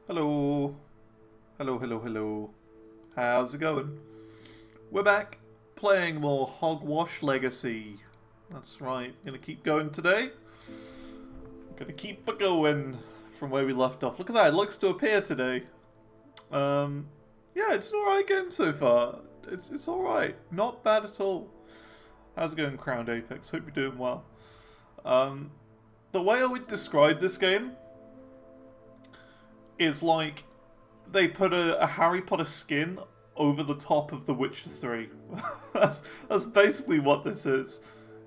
Hello. Hello, hello, hello. How's it going? We're back playing more Hogwarts Legacy. That's right. Gonna keep going today. Gonna keep it going from where we left off. Look at that. It looks to appear today. Yeah, it's an alright game so far. It's alright. Not bad at all. How's it going, Crowned Apex? Hope you're doing well. The way I would describe this game is like they put a Harry Potter skin over the top of The Witcher 3. that's basically what this is.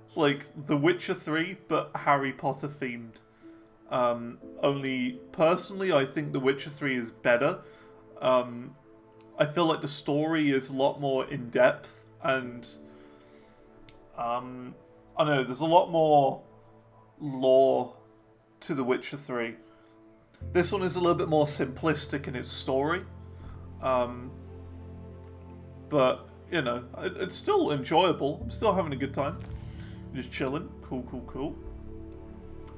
It's like The Witcher 3, but Harry Potter themed. Only, personally, I think The Witcher 3 is better. I feel like the story is a lot more in-depth, and I don't know, there's a lot more lore to The Witcher 3. This one is a little bit more simplistic in its story. But, you know, it's still enjoyable. I'm still having a good time. Just chilling. Cool, cool, cool.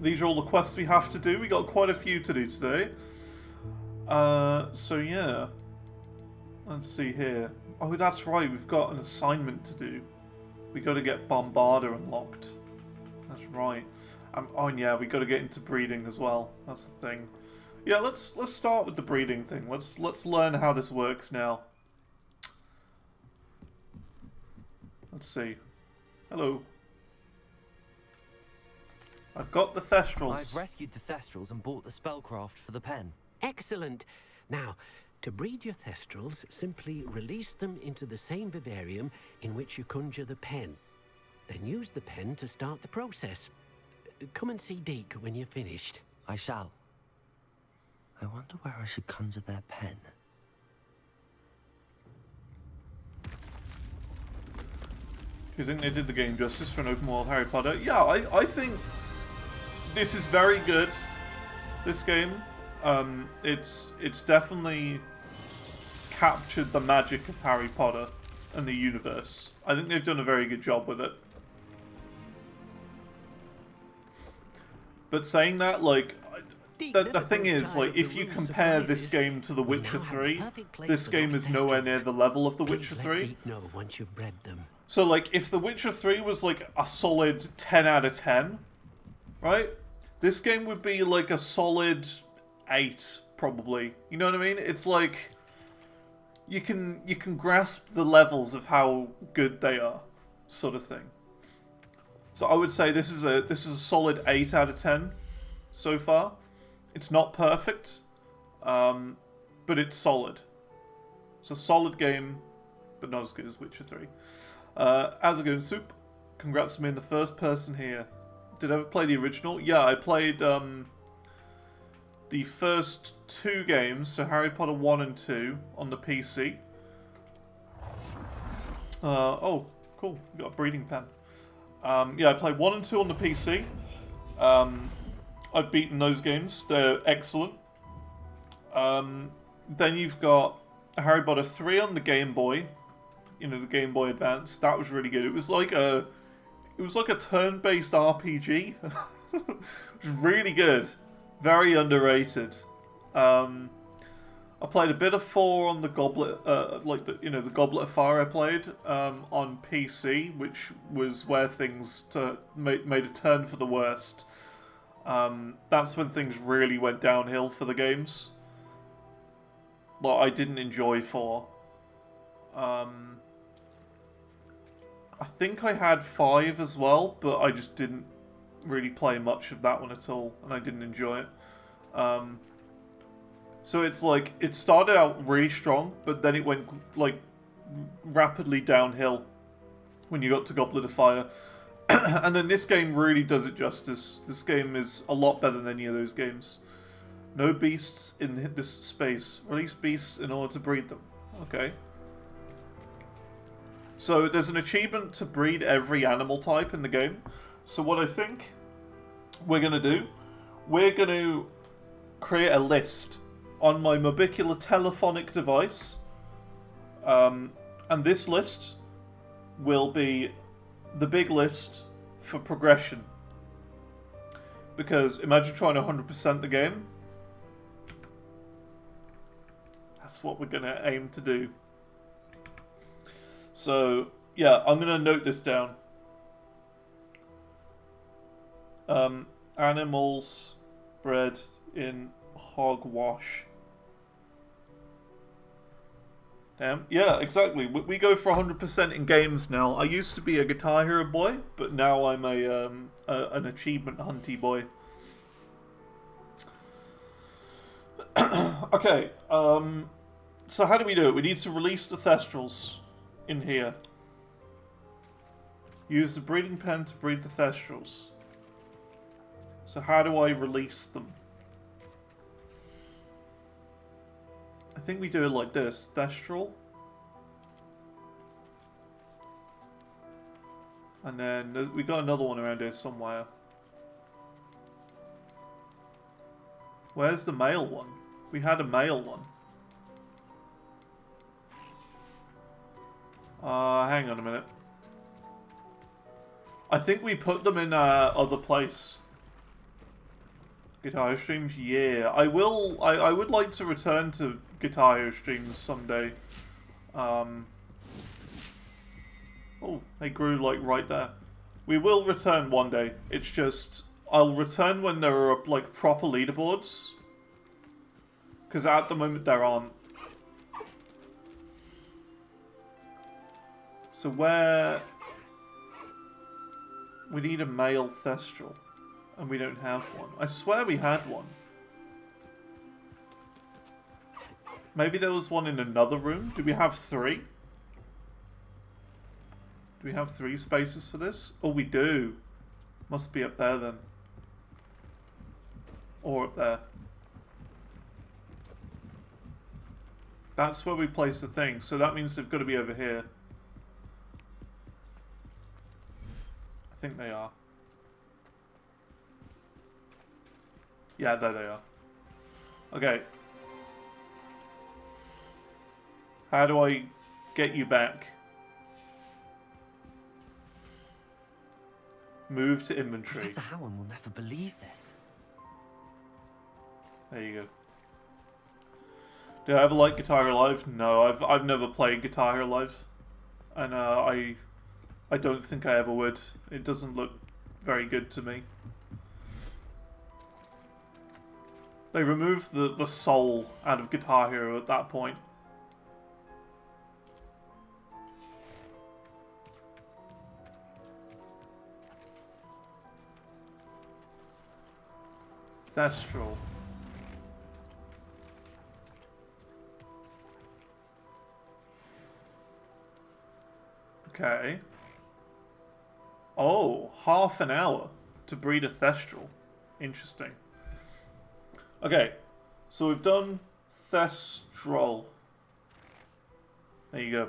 These are all the quests we have to do. We got quite a few to do today. So yeah. Let's see here. Oh, that's right. We've got an assignment to do. We got to get Bombarder unlocked. That's right. Oh yeah, we got to get into breeding as well. That's the thing. Yeah, let's start with the breeding thing. Let's learn how this works now. Let's see. Hello. I've got the Thestrals. I've rescued the Thestrals and bought the spellcraft for the pen. Excellent. Now, to breed your Thestrals, simply release them into the same vivarium in which you conjure the pen. Then use the pen to start the process. Come and see Deke when you're finished. I shall. I wonder where I should conjure their pen. Do you think they did the game justice for an open world Harry Potter? Yeah, I think this is very good. This game, it's definitely captured the magic of Harry Potter and the universe. I think they've done a very good job with it. But saying that, like, the thing is, like, if you compare this game to The Witcher 3, this game is nowhere near the level of The Witcher 3. Once you've bred them. So, like, if The Witcher 3 was, like, a solid 10 out of 10, right? This game would be, like, a solid 8, probably. You know what I mean? It's like, you can grasp the levels of how good they are, sort of thing. So I would say this is a solid 8 out of 10 so far. It's not perfect, but it's solid. It's a solid game, but not as good as Witcher 3. How's it going, Soup? Congrats to being the first person here. Did I ever play the original? Yeah, I played the first 2 games, so Harry Potter 1 and 2 on the PC. Oh, cool. We got a breeding pen. Yeah, I played 1 and 2 on the PC. I've beaten those games. They're excellent. Then you've got Harry Potter 3 on the Game Boy. You know, the Game Boy Advance. That was really good. It was like a turn-based RPG. It was really good. Very underrated. I played a bit of 4 on the Goblet, the Goblet of Fire I played on PC, which was where things made a turn for the worst. That's when things really went downhill for the games. Like, I didn't enjoy 4. I think I had 5 as well, but I just didn't really play much of that one at all, and I didn't enjoy it. So it's like, it started out really strong, but then it went, like, rapidly downhill when you got to Goblet of Fire. And then this game really does it justice. This game is a lot better than any of those games. No beasts in this space. Release beasts in order to breed them. Okay. So there's an achievement to breed every animal type in the game. So what I think we're going to do, we're going to create a list on my Mobicular telephonic device. And this list will be the big list for progression. Because imagine trying to 100% the game. That's what we're going to aim to do. So, yeah, I'm going to note this down. Animals bred in hogwash. Damn. Yeah, exactly. We go for 100% in games now. I used to be a Guitar Hero boy, but now I'm an achievement hunty boy. Okay, so how do we do it? We need to release the Thestrals in here. Use the breeding pen to breed the Thestrals. So how do I release them? I think we do it like this. Thestral. And then we got another one around here somewhere. Where's the male one? We had a male one. Hang on a minute. I think we put them in other place. Guitar Hero streams? Yeah. I would like to return to Guitar Hero streams someday. Oh, they grew like right there. We will return one day. It's just I'll return when there are like proper leaderboards. Because at the moment there aren't. So where... We need a male Thestral. And we don't have one. I swear we had one. Maybe there was one in another room? Do we have 3? Do we have 3 spaces for this? Oh, we do. Must be up there then. Or up there. That's where we place the thing, so that means they've got to be over here. I think they are. Yeah, there they are. Okay. How do I get you back? Move to inventory. Professor Howard will never believe this. There you go. Do I ever like Guitar Hero Live? No, I've never played Guitar Hero Live, and I don't think I ever would. It doesn't look very good to me. They removed the soul out of Guitar Hero at that point. Thestral. Okay. Oh, half an hour to breed a Thestral. Interesting. Okay, so we've done Thestral. There you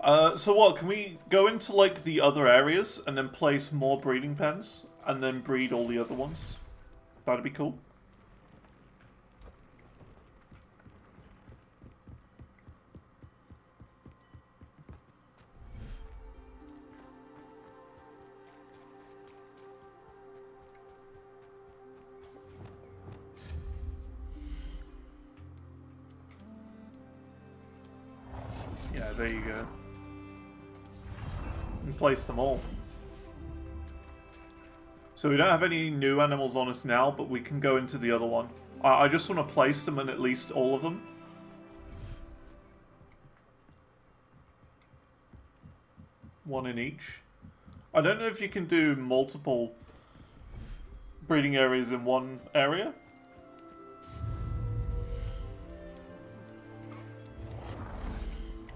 go. So what, can we go into like the other areas and then place more breeding pens and then breed all the other ones? That'd be cool. Yeah, there you go. And place them all. So we don't have any new animals on us now, but we can go into the other one. I just want to place them in at least all of them. One in each. I don't know if you can do multiple breeding areas in one area.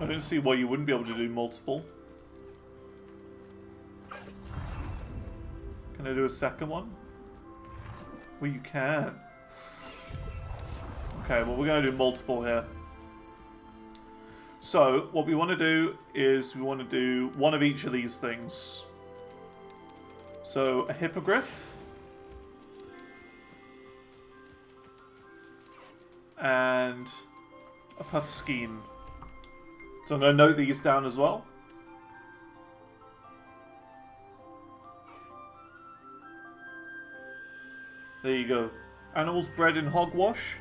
I don't see why you wouldn't be able to do multiple. Can I do a second one? Well, you can. Okay, well, we're going to do multiple here. So, what we want to do is we want to do one of each of these things. So, a hippogriff. And a puffskein. So I'm going to note these down as well. There you go. Animals bred in hogwash.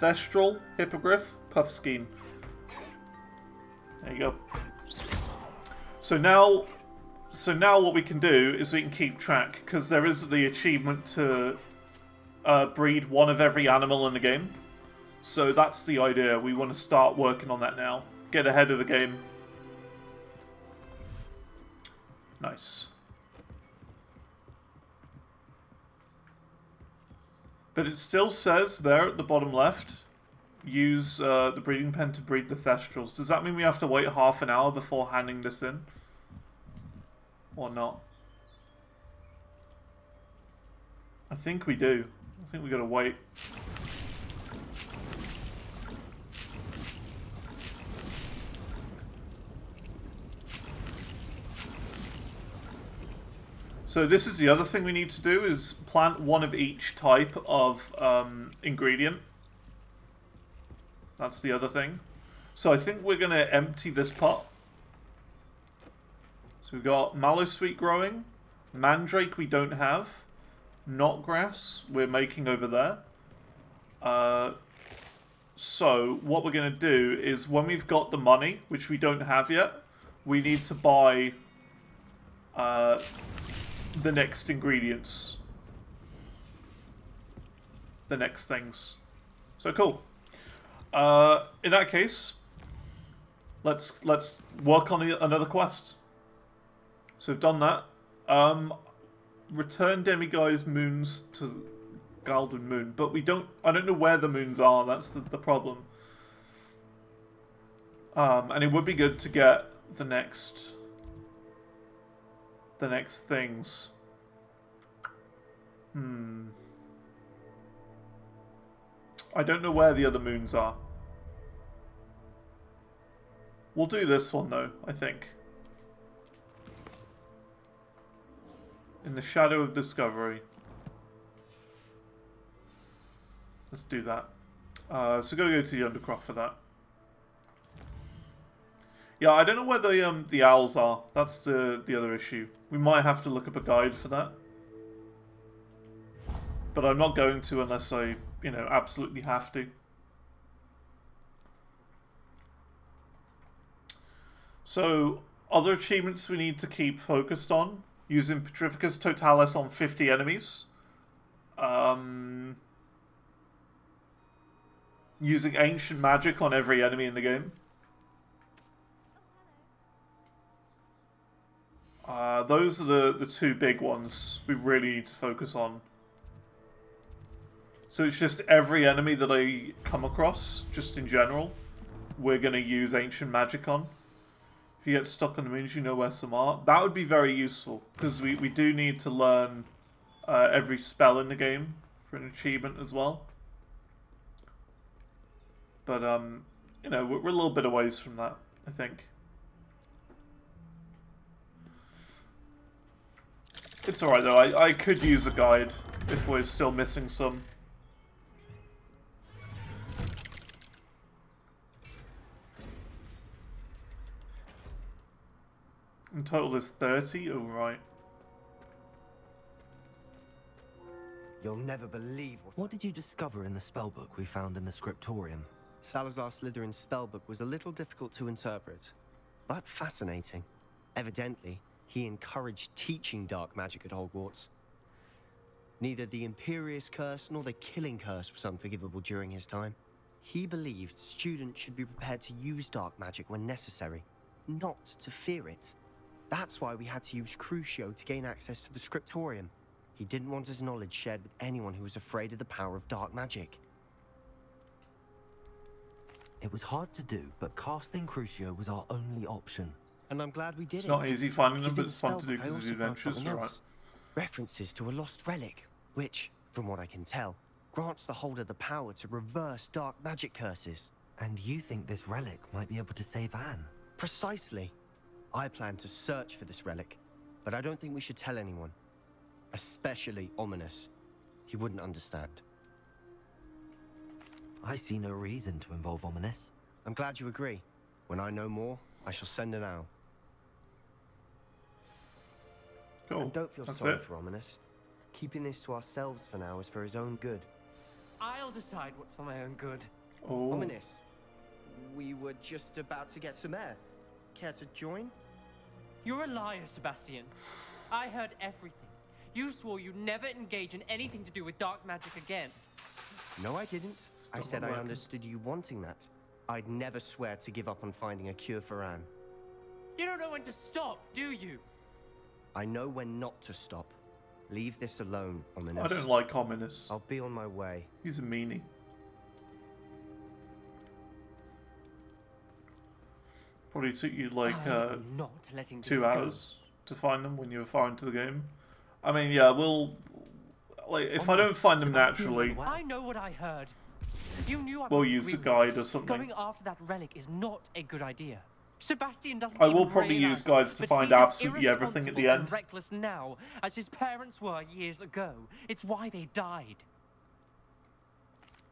Thestral, Hippogriff, Puffskein. There you go. So now what we can do is we can keep track, because there is the achievement to breed one of every animal in the game. So that's the idea. We want to start working on that now. Get ahead of the game. Nice. But it still says there at the bottom left, use the breeding pen to breed the Thestrals. Does that mean we have to wait half an hour before handing this in? Or not? I think we do. I think we gotta wait. So this is the other thing we need to do, is plant one of each type of ingredient. That's the other thing. So I think we're going to empty this pot. So we've got Mallowsweet growing. Mandrake we don't have. Knotgrass we're making over there. So what we're going to do is when we've got the money, which we don't have yet, we need to buy the next ingredients. The next things. So cool. In that case, let's work on another quest. So we've done that. Return Demiguise moons to Galdun Moon, but I don't know where the moons are. That's the problem. And it would be good to get the next things. I don't know where the other moons are. We'll do this one though, I think. In the Shadow of Discovery. Let's do that. So we've got to go to the Undercroft for that. Yeah, I don't know where the owls are. That's the other issue. We might have to look up a guide for that. But I'm not going to unless I, absolutely have to. So, other achievements we need to keep focused on. Using Petrificus Totalis on 50 enemies. Using Ancient Magic on every enemy in the game. Those are the two big ones we really need to focus on. So it's just every enemy that I come across, just in general, we're going to use Ancient Magic on. If you get stuck on the moons, you know where some are. That would be very useful, because we do need to learn every spell in the game for an achievement as well. But, we're a little bit away from that, I think. It's alright though, I could use a guide if we're still missing some. In total there's 30? Oh, right. You'll never believe What did you discover in the spellbook we found in the scriptorium? Salazar Slytherin's spellbook was a little difficult to interpret, but fascinating. Evidently, he encouraged teaching dark magic at Hogwarts. Neither the Imperious Curse nor the Killing Curse was unforgivable during his time. He believed students should be prepared to use dark magic when necessary, not to fear it. That's why we had to use Crucio to gain access to the scriptorium. He didn't want his knowledge shared with anyone who was afraid of the power of dark magic. It was hard to do, but casting Crucio was our only option. And I'm glad we did it. It's not easy finding them, Because but in it's fun to do spellbook, I because of the also found adventures, something alright. else. References to a lost relic, which, from what I can tell, grants the holder the power to reverse dark magic curses. And you think this relic might be able to save Anne? Precisely. I plan to search for this relic, but I don't think we should tell anyone. Especially Ominous. He wouldn't understand. I see no reason to involve Ominous. I'm glad you agree. When I know more, I shall send an owl. Cool. And don't feel That's sorry it. for Ominous. Keeping this to ourselves for now is for his own good. I'll decide what's for my own good. Oh. Ominous. We were just about to get some air. Care to join? You're a liar, Sebastian. I heard everything. You swore you'd never engage in anything to do with dark magic again. No, I didn't. I Stop said I working. understood you wanting that. I'd never swear to give up on finding a cure for Anne. You don't know when to stop, do you? I know when not to stop. Leave this alone, Ominous. I don't like Ominous. I'll be on my way. He's a meanie. Probably took you like I'm not letting this 2 go. hours to find them when you were far into the game. I mean, yeah, we'll... Like, if I don't find them Sebastian, naturally, I know what I heard. You knew I we'll would use a agree with guide this. or something. Going after that relic is not a good idea. Sebastian doesn't I will even probably realize use guides to but find he's as absolutely everything at the irresponsible end. and reckless now as his parents were years ago. It's why they died.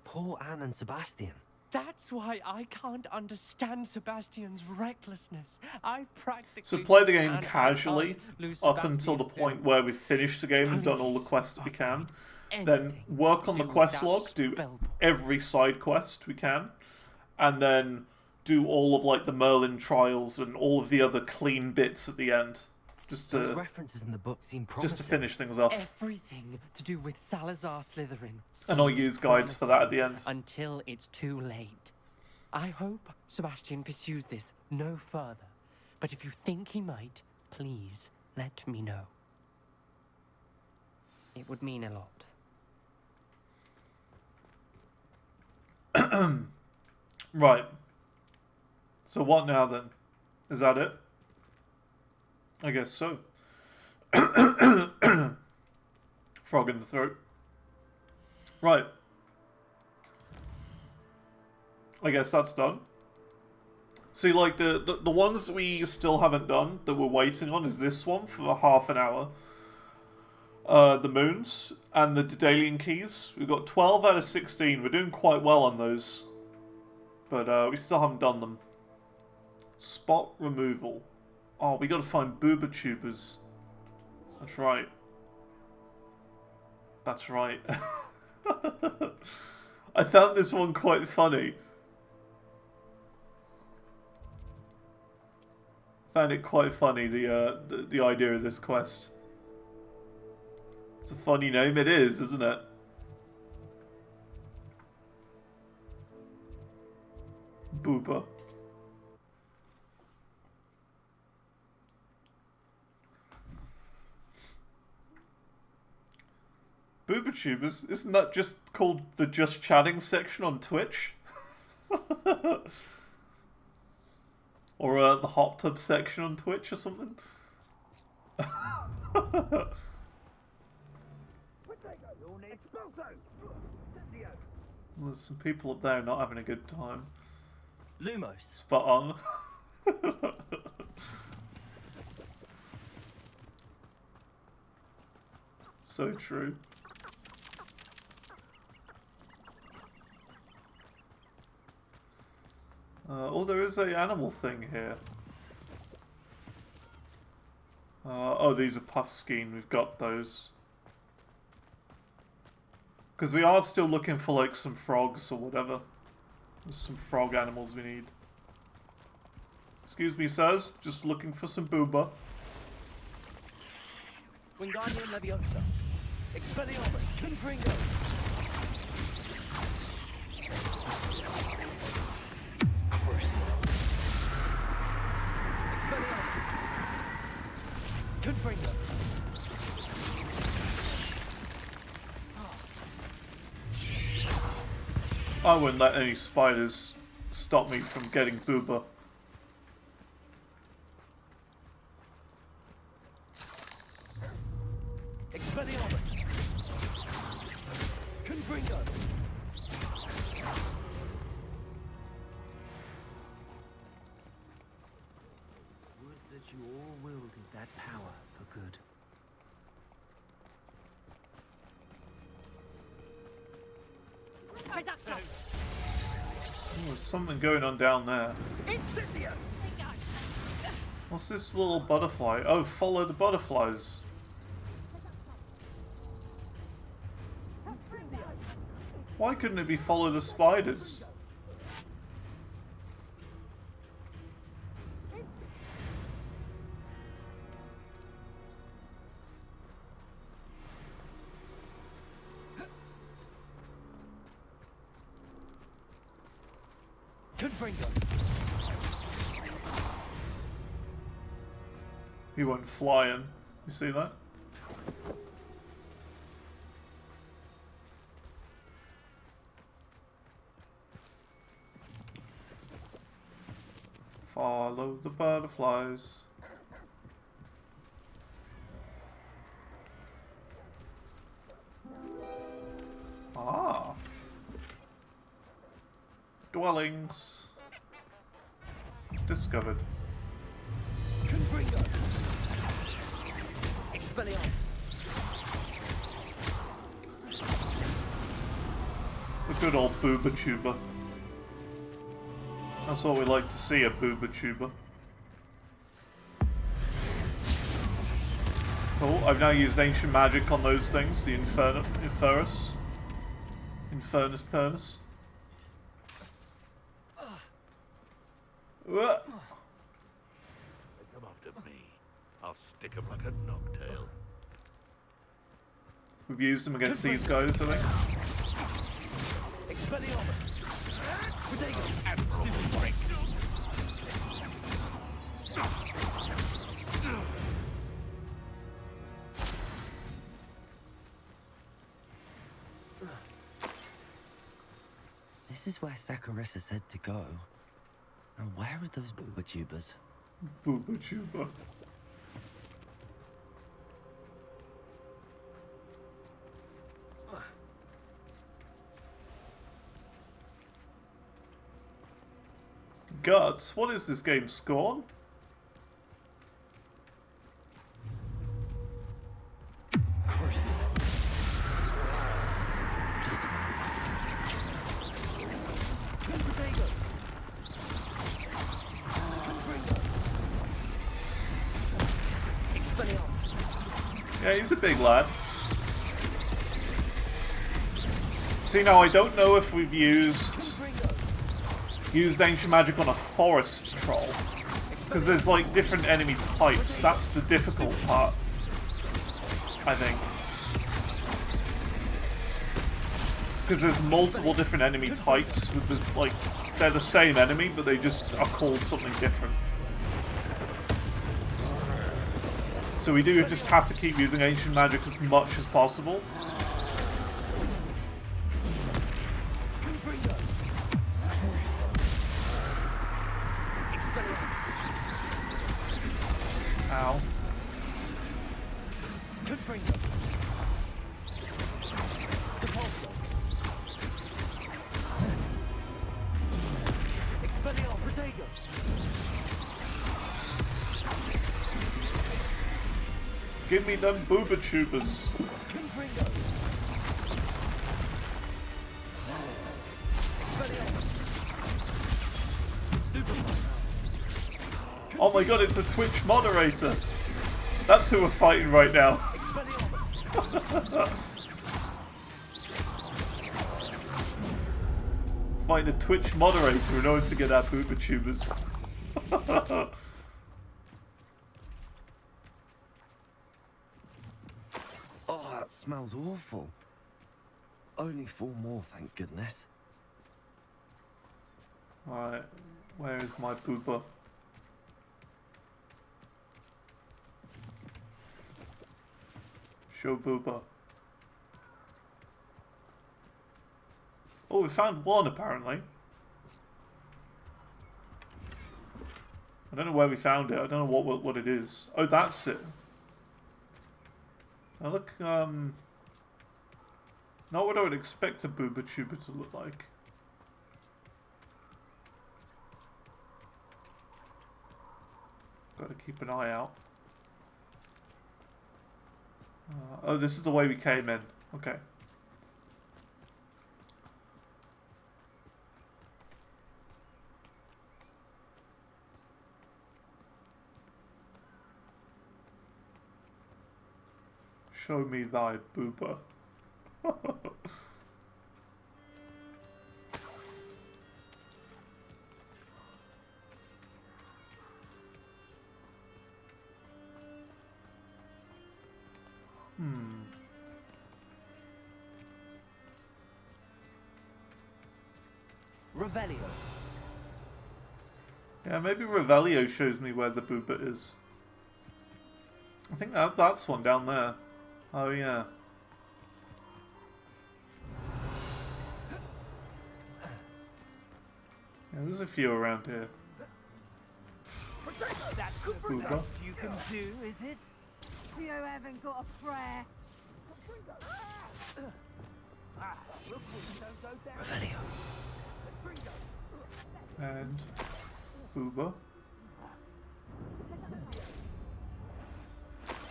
Poor Anne and Sebastian. That's why I can't understand Sebastian's recklessness. I've practically So play the lost game Anne. I casually can't lose up until the Sebastian point where we've finished the game and done all the Please quests that we can. avoid Then anything work on to the do quest with that log, do spellbook. every side quest we can, and then do all of like the Merlin trials and all of the other clean bits at the end, just Those to references in the book seem promising. just to finish things off. Everything to do with Salazar Slytherin. And I'll seems use guides for that at the end. until it's too late. I hope Sebastian pursues this no further. But if you think he might, please let me know. It would mean a lot. Right. So what now then? Is that it? I guess so. Frog in the throat. Right. I guess that's done. See, like, the ones that we still haven't done, that we're waiting on, is this one for half an hour. The moons, and the Daedalian keys. We've got 12 out of 16. We're doing quite well on those. But we still haven't done them. Spot removal. Oh, we gotta find booba tubers. That's right. That's right. I found this one quite funny. Found it quite funny, the idea of this quest. It's a funny name, it is, isn't it? Booba. BoobaTubers? Isn't that just called the Just Chatting section on Twitch? Or the Hot Tub section on Twitch or something? There's some people up there not having a good time. Lumos. Spot on. So true. Oh, there is a animal thing here. Oh, these are puffskein. We've got those. Because we are still looking for, like, some frogs or whatever. There's some frog animals we need. Excuse me, sirs. Just looking for some booba. Wingardium Leviosa. Expelliarmus. Confringo. Crucial. Expelliarmus. Confringo. I wouldn't let any spiders stop me from getting booba. Expelliarmus. Confringo. Would that you all wielded that power for good. Oh, there's something going on down there. What's this little butterfly? Oh, follow the butterflies. Why couldn't it be followed as spiders? He went flying. You see that? Follow the butterflies. Ah. Dwellings. Discovered. Expelliarmus. A good old booba tuber. That's what we like to see, a booba tuber. Cool, I've now used ancient magic on those things, the Infernus. Infernus Pernus. They come after me. I'll stick 'em like a knocktail. We've used them against these guys, I think. Expelliarmus. Admiral Frank. This is where Saccharissa said to go. Now where are those booba tubers? Booba tuber. Guts, what is this game, Scorn? Crucible. Just my Yeah, he's a big lad. See, now I don't know if we've used ancient magic on a forest troll, because there's like different enemy types. That's the difficult part, I think, because there's multiple different enemy types with the, like, they're the same enemy but they just are called something different. So we do just have to keep using ancient magic as much as possible. Ow. Give me them booba tubers. Oh my god, it's a Twitch moderator. That's who we're fighting right now. Find a Twitch moderator in order to get our booba tubers. Oh, that smells awful. Only 4 more, thank goodness. Alright, where is my booba? Show booba. Oh, we found one apparently. I don't know where we found it. I don't know what it is. Oh, that's it. Now look, not what I would expect a booba tuber to look like. Got to keep an eye out. Oh, this is the way we came in. Okay. Show me thy booba. Revelio. Yeah, maybe Revelio shows me where the booba is. I think that's one down there. Oh yeah. Yeah, there's a few around here. That's the Booba. best you can do, is it? You haven't got a prayer. Revelio. And booba.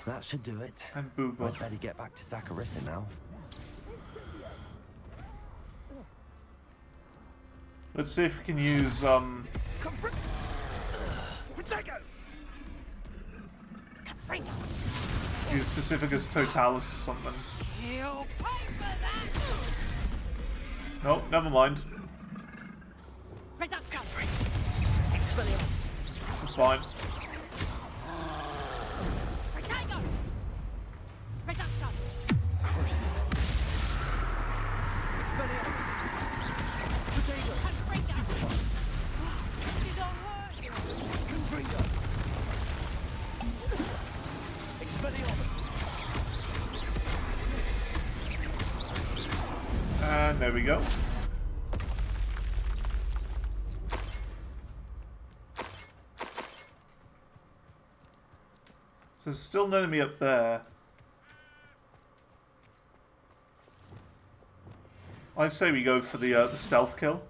That should do it. And booba. I'd better get back to Zacharissa now. Let's see if we can use use Pacificus Totalis or something. You'll pay for that! Nope, never mind. Reduction! Expelliarmus! It's fine. Protego! Reduction! Crucible. Expelliarmus. Confringo! You don't hurt you! Confringo. Expelliarmus. And there we go. So there's still an enemy up there. I say we go for the stealth kill.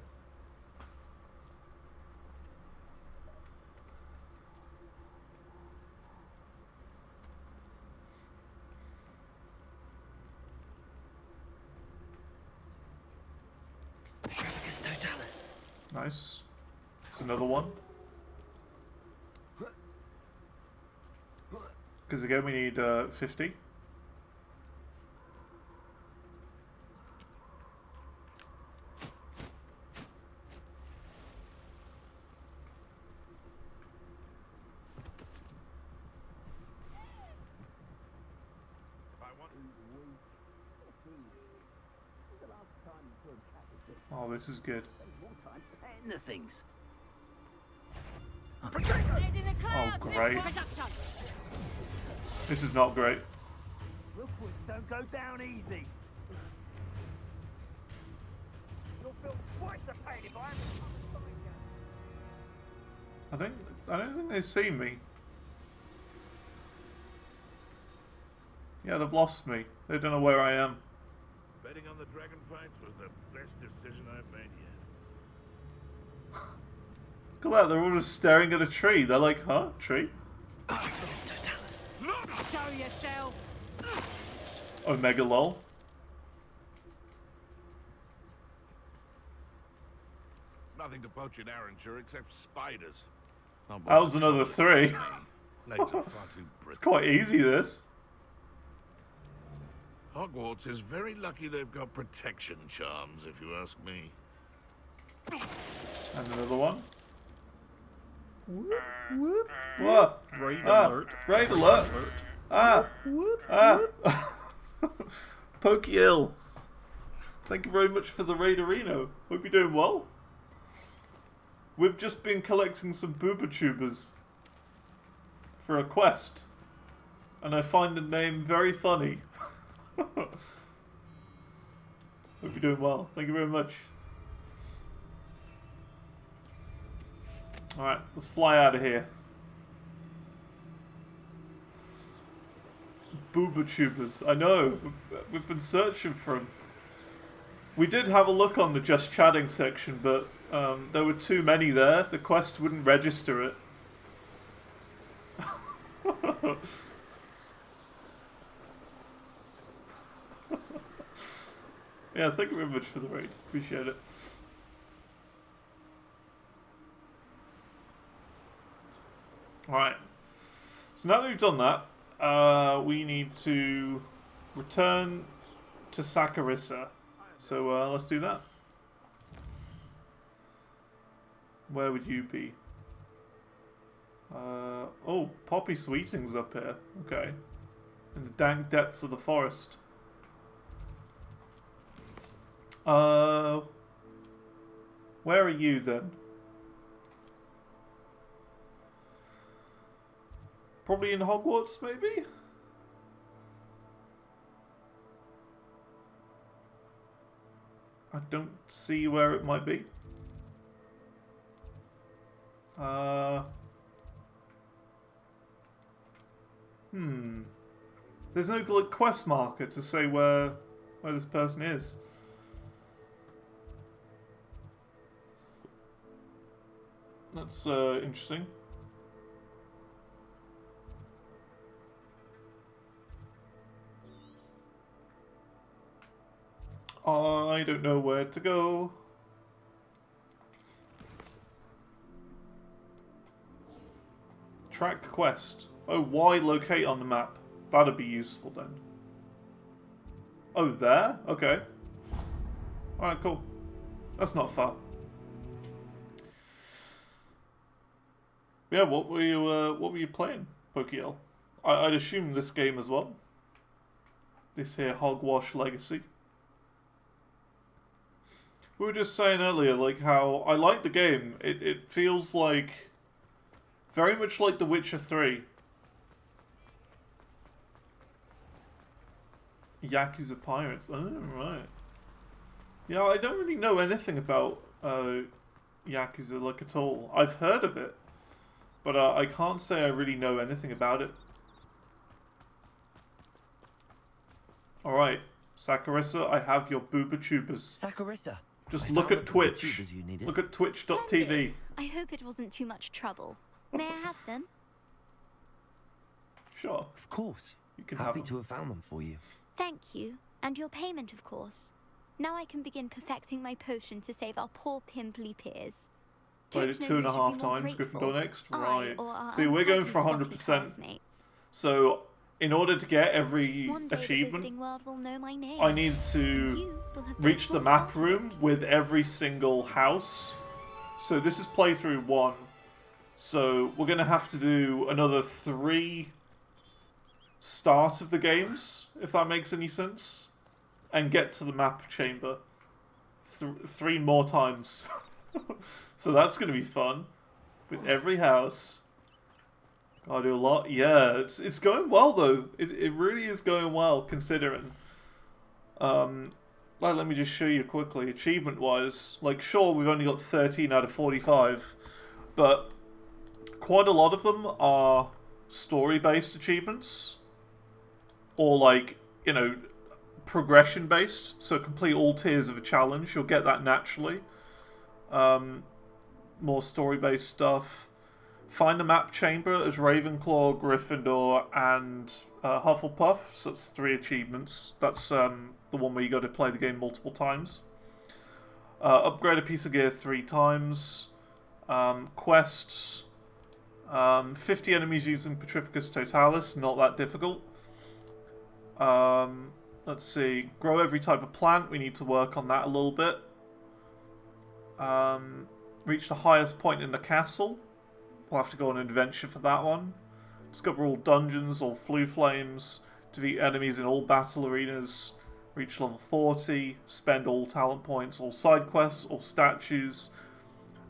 Pacificus Totalis. Nice. There's another one. Because again we need 50. Oh, this is good. And the things. Head in the clouds, Oh, great. Reduction! This is not great. Rookwood don't go down easy. You'll feel twice the pain if I I don't think they see me. Yeah, they've lost me. They don't know where I am. Betting on the dragon fights was the best decision I've made yet. Look at that, they're all just staring at a tree. They're like, huh? Tree? Pacificus Totalis. Show yourself! Omega lol. Nothing to poach in Arranshire except spiders. Not That was another 3. Legs are far too It's brittle. quite easy, this. Hogwarts is very lucky they've got protection charms, if you ask me. And another one. What? Raid Ah, alert. raid alert. Ah. Ah. Pokey ill. Thank you very much for the raid arena. Hope you're doing well. We've just been collecting some booba tubers for a quest. And I find the name very funny. Hope you're doing well. Thank you very much. Alright, let's fly out of here. Booba tubers. I know. We've been searching for them. We did have a look on the Just Chatting section, but there were too many there. The quest wouldn't register it. Yeah, thank you very much for the raid. Appreciate it. Alright. So now that we've done that, we need to return to Zacharissa. So let's do that. Where would you be? Oh, Poppy Sweeting's up here. Okay. In the dank depths of the forest. Where are you then? Probably in Hogwarts, maybe? I don't see where it might be. There's no like quest marker to say where this person is. That's interesting. I don't know where to go. Track quest. Oh, why locate on the map? That'd be useful then. Oh, there? Okay. Alright, cool. That's not far. Yeah, what were you playing, Pokiel? I'd assume this game as well. This here Hogwarts Legacy. We were just saying earlier, like, how I like the game. It feels like very much like The Witcher 3. Yakuza Pirates. Oh, right. Yeah, I don't really know anything about Yakuza, like, at all. I've heard of it, but I can't say I really know anything about it. Alright, Sakurisa, I have your booba tubers. Sakurisa. Just I look found at the Twitch. tubers you needed. Look at twitch.tv. Splendid. I hope it wasn't too much trouble. May I have them? Sure. Of course. You can Happy have to have found them for you. Thank you. And your payment, of course. Now I can begin perfecting my potion to save our poor pimply peers. Played it Don't know who 2.5 should be more times, grateful, Gryffindor next. I Right. or our See, we're going for unhappy 100%. spotty classmates. So, in order to get every One day the achievement, visiting world will know my name. I need and to you will have been reach the small map part of room it. with every single house. So this is playthrough 1. So we're going to have to do another 3 starts of the games, if that makes any sense. And get to the map chamber 3 more times. So that's going to be fun. With every house. Gotta do a lot. Yeah, it's going well though. It really is going well considering. Let me just show you quickly. Achievement wise, like sure we've only got 13 out of 45, but quite a lot of them are story based achievements. Or like, you know, progression based. So complete all tiers of a challenge. You'll get that naturally. More story based stuff. Find the map chamber as Ravenclaw, Gryffindor, and Hufflepuff. So that's 3 achievements. That's the one where you got to play the game multiple times. Upgrade a piece of gear 3 times. Quests. 50 enemies using Petrificus Totalis. Not that difficult. Let's see. Grow every type of plant. We need to work on that a little bit. Reach the highest point in the castle. We'll have to go on an adventure for that one. Discover all dungeons, all flue flames. Defeat enemies in all battle arenas. Reach level 40. Spend all talent points, all side quests, all statues.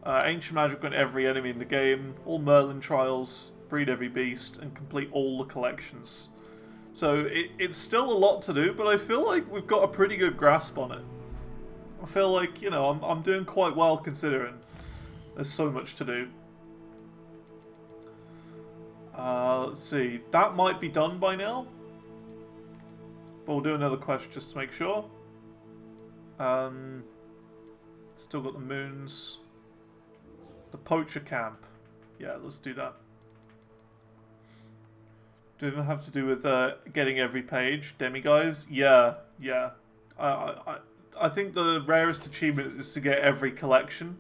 Ancient magic on every enemy in the game. All Merlin trials. Breed every beast. And complete all the collections. So it's still a lot to do, but I feel like we've got a pretty good grasp on it. I feel like, you know, I'm doing quite well considering there's so much to do. Let's see. That might be done by now. But we'll do another quest just to make sure. Still got the moons. The poacher camp. Yeah, let's do that. Do it have to do with getting every page? Demiguise? Yeah, yeah. I think the rarest achievement is to get every collection.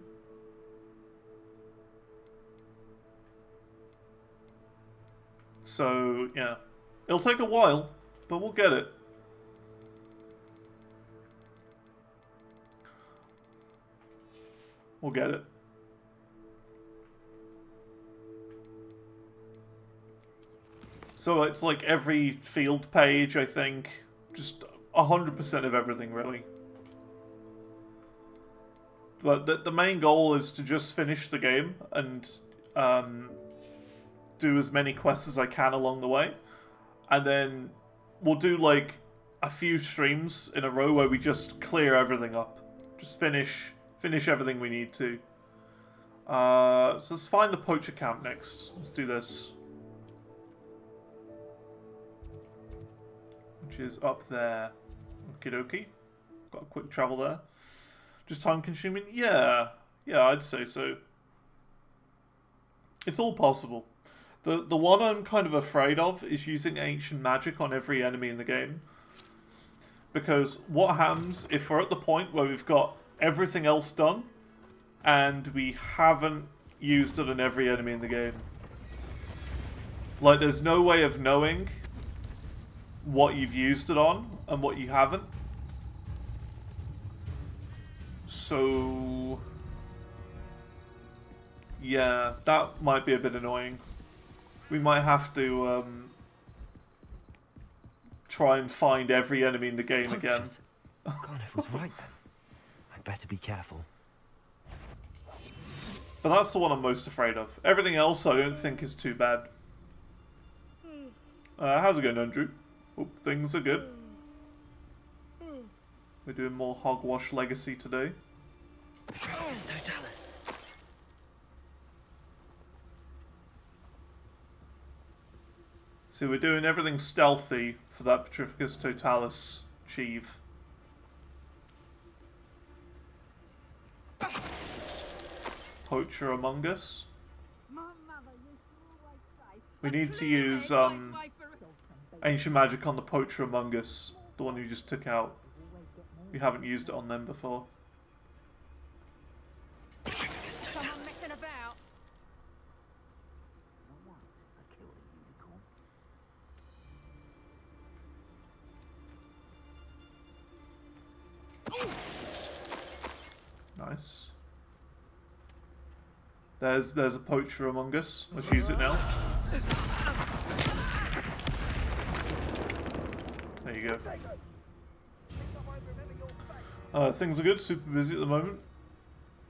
So, yeah. It'll take a while, but we'll get it. We'll get it. So it's like every field page, I think. Just 100% of everything, really. But the main goal is to just finish the game and do as many quests as I can along the way. And then we'll do like a few streams in a row where we just clear everything up. Just finish everything we need to. So let's find the poacher camp next. Let's do this. Which is up there. Okie dokie. Got a quick travel there. Just time consuming? Yeah. Yeah, I'd say so. It's all possible. The one I'm kind of afraid of is using ancient magic on every enemy in the game. Because what happens if we're at the point where we've got everything else done and we haven't used it on every enemy in the game? Like, there's no way of knowing what you've used it on and what you haven't. So yeah, that might be a bit annoying. We might have to try and find every enemy in the game again. Carniff was right then. I'd better be careful. But that's the one I'm most afraid of. Everything else I don't think is too bad. How's it going, Andrew? Hope things are good. We're doing more Hogwarts Legacy today. Petrificus Totalis. So we're doing everything stealthy for that Petrificus Totalis achieve. Poacher among us. We need to use ancient magic on the poacher among us, the one you just took out. We haven't used it on them before. Someone messing about. Nice. There's a poacher among us. Let's use it now. There you go. Things are good. Super busy at the moment.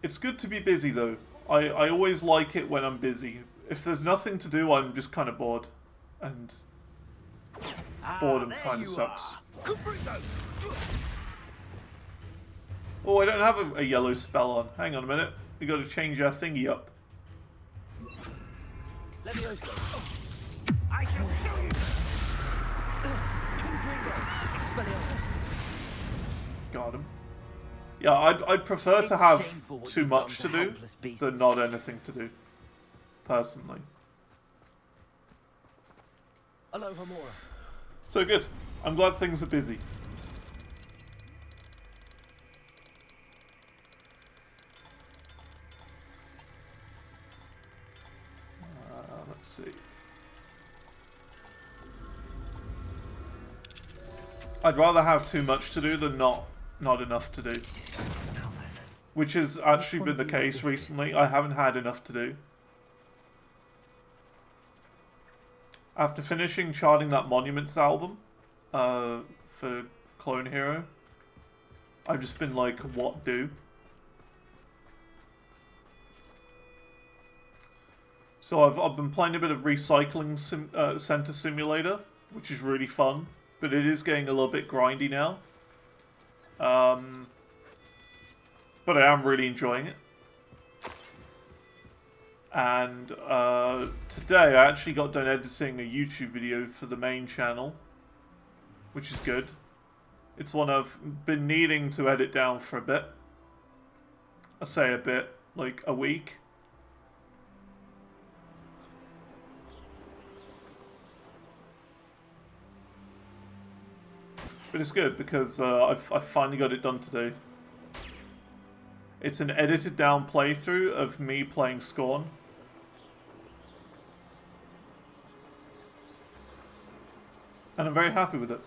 It's good to be busy though. I always like it when I'm busy. If there's nothing to do, I'm just kind of bored. And boredom kind of sucks. Oh, I don't have a yellow spell on. Hang on a minute. We got to change our thingy up. I shall show you. Got him. Yeah, I'd prefer to have too much to do than not anything to do. Personally. Hello, Hamura. So good. I'm glad things are busy. Let's see. I'd rather have too much to do than not enough to do. Which has actually been the case recently. I haven't had enough to do. After finishing charting that Monuments album for Clone Hero, I've just been like, what do? So I've been playing a bit of Recycling Center Simulator, which is really fun, but it is getting a little bit grindy now. But I am really enjoying it. And today I actually got done editing a YouTube video for the main channel, which is good. It's one I've been needing to edit down for a bit. I say a bit, like a week. But it's good because I've finally got it done today. It's an edited down playthrough of me playing Scorn. And I'm very happy with it.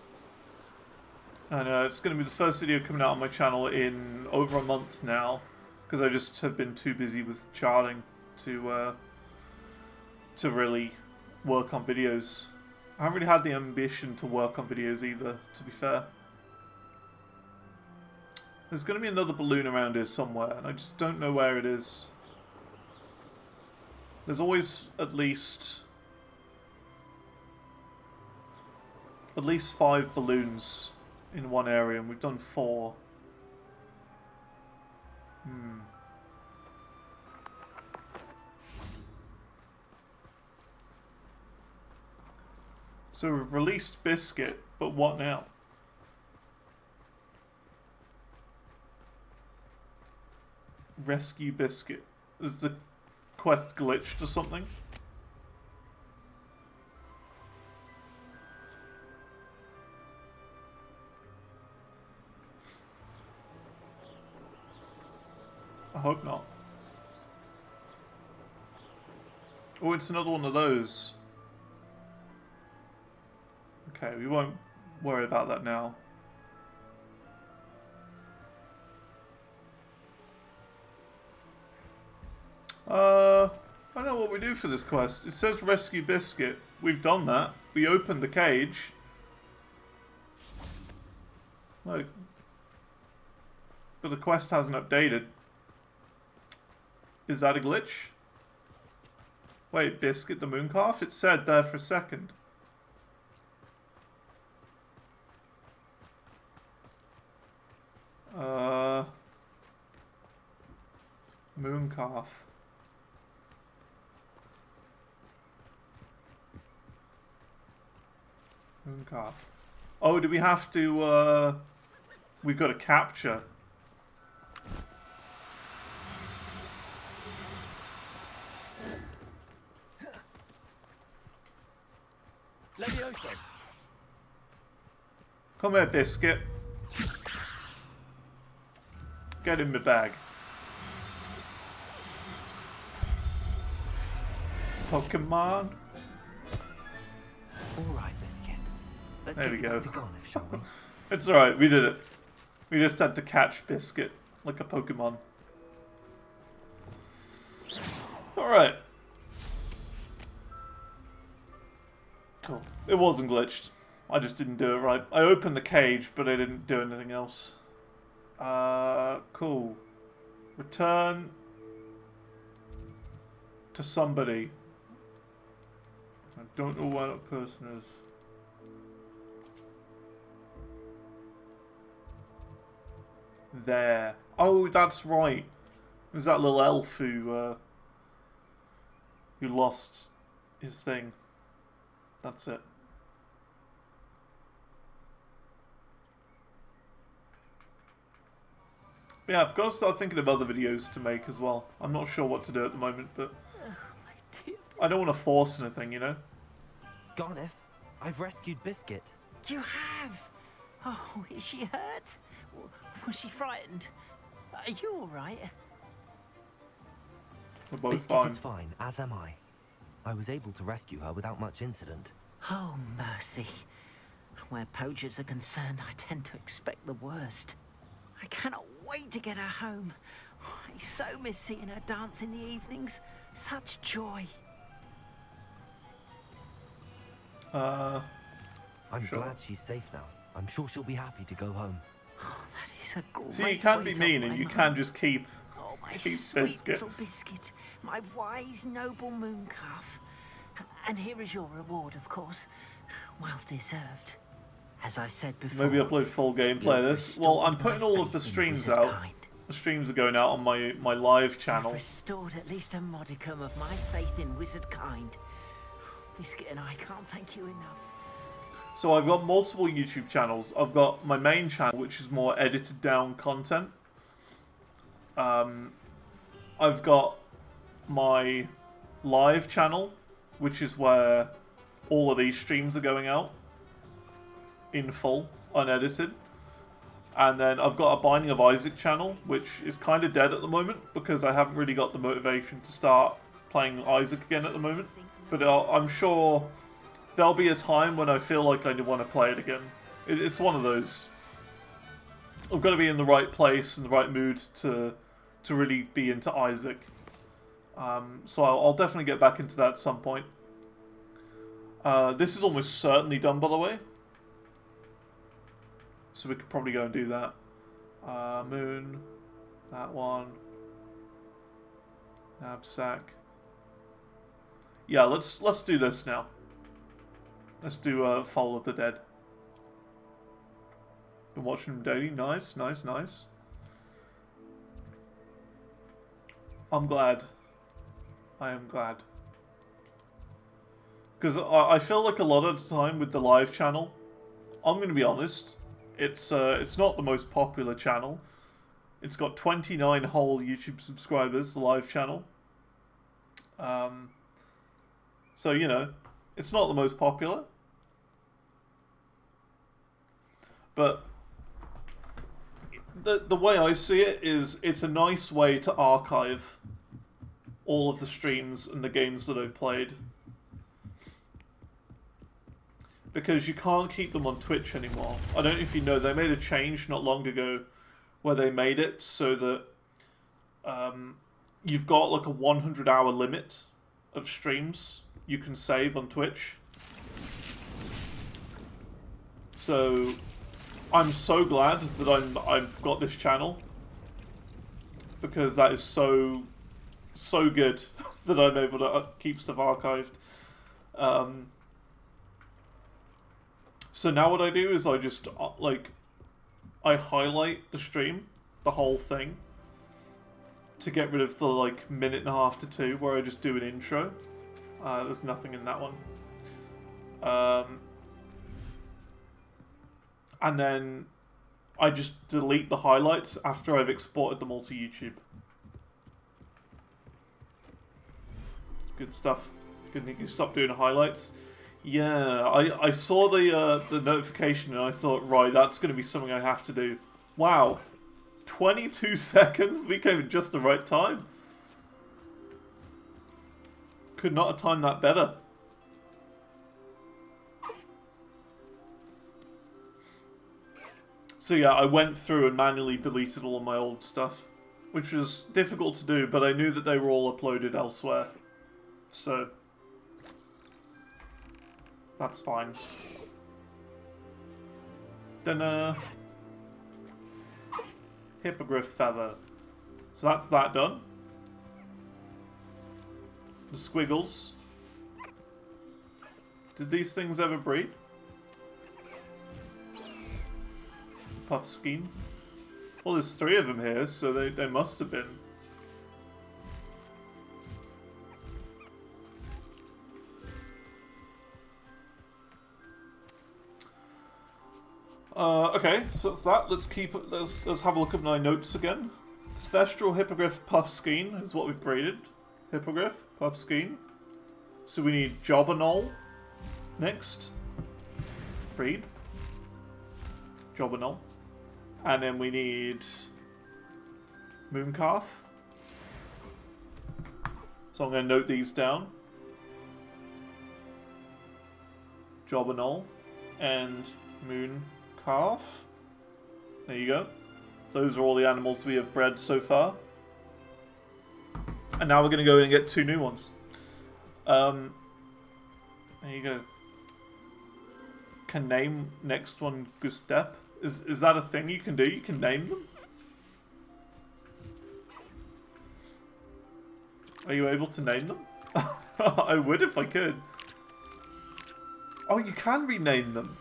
And it's going to be the first video coming out on my channel in over a month now. Because I just have been too busy with charting to really work on videos. I haven't really had the ambition to work on videos either, to be fair. There's going to be another balloon around here somewhere, and I just don't know where it is. There's always at least 5 balloons in one area, and we've done 4. So we've released Biscuit, but what now? Rescue Biscuit. Is the quest glitched or something? I hope not. Oh, it's another one of those. Okay, we won't worry about that now. I don't know what we do for this quest. It says Rescue Biscuit. We've done that. We opened the cage. Like, but the quest hasn't updated. Is that a glitch? Wait, Biscuit the Mooncalf? It said there for a second. Mooncalf. Mooncalf. Oh, do we have to, we've got to capture. Levioso. Come here, Biscuit. Get in the bag. Pokemon. All right, Biscuit. Let's There get we you go. back to Garniff, shall we? It's alright, we did it. We just had to catch Biscuit like a Pokemon. Alright. Cool. It wasn't glitched. I just didn't do it right. I opened the cage, but I didn't do anything else. Cool. Return to somebody. I don't know where that person is. There. Oh, that's right. It was that little elf who lost his thing. That's it. But yeah, I've got to start thinking of other videos to make as well. I'm not sure what to do at the moment, but I don't want to force anything, you know? Garniff, I've rescued Biscuit. You have? Oh, is she hurt? Was she frightened? Are you all right? We're both Biscuit fine. is fine, as am I. I was able to rescue her without much incident. Oh, mercy. Where poachers are concerned, I tend to expect the worst. I cannot wait to get her home. I so miss seeing her dance in the evenings. Such joy. I'm Sure. glad she's safe now. I'm sure she'll be happy to go home. Oh, that is a great See, you can be weight mean off and my you mind. can just keep Oh, my keep sweet Biscuit. little Biscuit. My wise, noble mooncalf. And here is your reward, of course. Well deserved. As I said before... Maybe upload full gameplay of this. Well, I'm putting all of the streams out. The streams are going out on my live channel. Restored at least a modicum of my faith in wizard kind. Biscuit and I can't thank you enough. So I've got multiple YouTube channels. I've got my main channel, which is more edited down content. I've got my live channel, which is where all of these streams are going out in full, unedited. And then I've got a Binding of Isaac channel, which is kind of dead at the moment because I haven't really got the motivation to start playing Isaac again at the moment. But I'm sure there'll be a time when I feel like I want to play it again. It's one of those. I've got to be in the right place and the right mood to really be into Isaac. So I'll definitely get back into that at some point. This is almost certainly done, by the way. So we could probably go and do that. Moon. That one. Knapsack. Yeah, let's do this now. Let's do Fall of the Dead. Been watching them daily. Nice, nice, nice. I'm glad. I am glad. Because I feel like a lot of the time with the live channel, I'm going to be honest, it's not the most popular channel. It's got 29 whole YouTube subscribers, the live channel. So, you know, it's not the most popular. But the way I see it is it's a nice way to archive all of the streams and the games that I've played. Because you can't keep them on Twitch anymore. I don't know if you know, they made a change not long ago where they made it so that you've got like a 100-hour limit of streams you can save on Twitch. So I'm so glad that I've got this channel, because that is so good that I'm able to keep stuff archived. So now what I do is I just I highlight the stream, the whole thing, to get rid of the like minute and a half to 2 where I just do an intro. There's nothing in that one. And then I just delete the highlights after I've exported them all to YouTube. Good stuff. Good thing you stopped doing highlights. Yeah, I saw the notification and I thought, right, that's going to be something I have to do. Wow. 22 seconds? We came at just the right time. Could not have timed that better. So yeah, I went through and manually deleted all of my old stuff, which was difficult to do, but I knew that they were all uploaded elsewhere. So that's fine. Then, Hippogriff feather. So that's that done. The squiggles. Did these things ever breed? Puffskein. Well, there's 3 of them here, so they must have been. Okay, so that's that. Let's have a look at my notes again. Thestral Hippogriff Puffskein is what we've breeded. Hippogriff Puffskein. So we need Jobberknoll next. Breed. Jobberknoll. And then we need Mooncalf. So I'm going to note these down. Jobberknoll and Mooncalf. There you go. Those are all the animals we have bred so far. And now we're going to go and get 2 new ones. There you go. Can name next one Gustep. Is that a thing you can do? You can name them? Are you able to name them? I would if I could. Oh, you can rename them.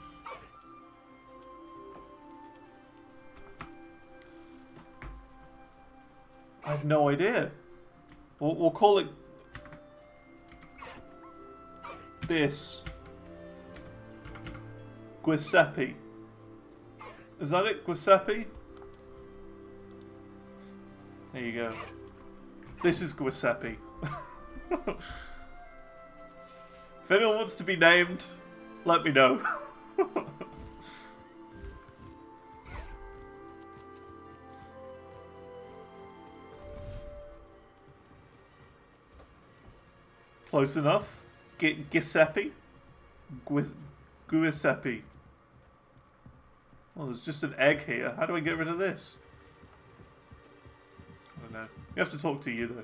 I had no idea. We'll call it this. Giuseppe. Is that it? Giuseppe? There you go. This is Giuseppe. If anyone wants to be named, let me know. Close enough. Giuseppe? Giuseppe. Well, there's just an egg here. How do I get rid of this? I don't know. You have to talk to you, though.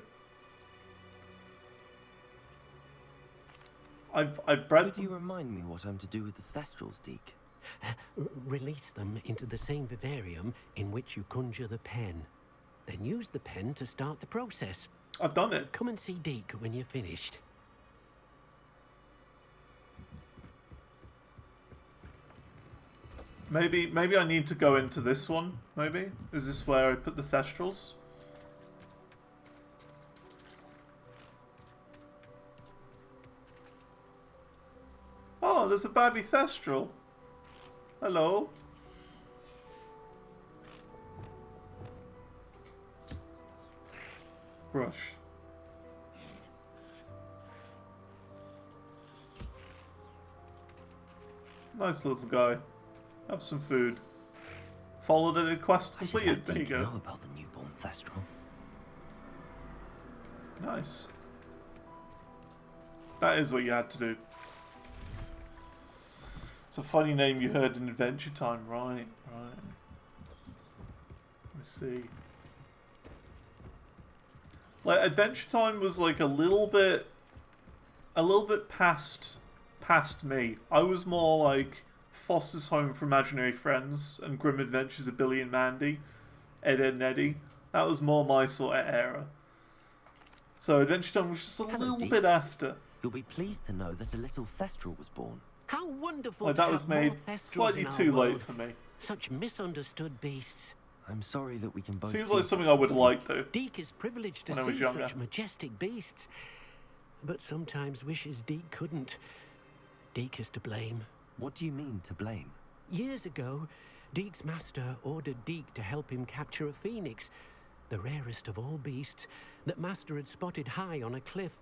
I've bred... Could you remind me what I'm to do with the Thestrals, Deke? Release them into the same vivarium in which you conjure the pen. Then use the pen to start the process. I've done it. Come and see Deke when you're finished. Maybe I need to go into this one, maybe? Is this where I put the Thestrals? Oh, there's a baby Thestral. Hello. Brush. Nice little guy. Have some food. Followed a quest completed. There you go. Know about the newborn Thestral. Nice. That is what you had to do. It's a funny name you heard in Adventure Time, right? Right. I see. Like Adventure Time was like a little bit past me. I was more like Foster's Home for Imaginary Friends and Grim Adventures of Billy and Mandy, Ed, Ed and Eddie. That was more my sort of era. So Adventure Time was just a little Deke. bit after. You'll be pleased to know that a little Thestral was born. How wonderful! Like to that was have more made Thestrals slightly in our too late world. for me. Such misunderstood beasts. I'm sorry that we can both Seems see like something I would Thestrals. like though. Deke is privileged to When I was see younger. such majestic beasts, but sometimes wishes Deke couldn't. Deke is to blame. What do you mean to blame? Years ago, Deke's master ordered Deke to help him capture a phoenix, the rarest of all beasts that master had spotted high on a cliff.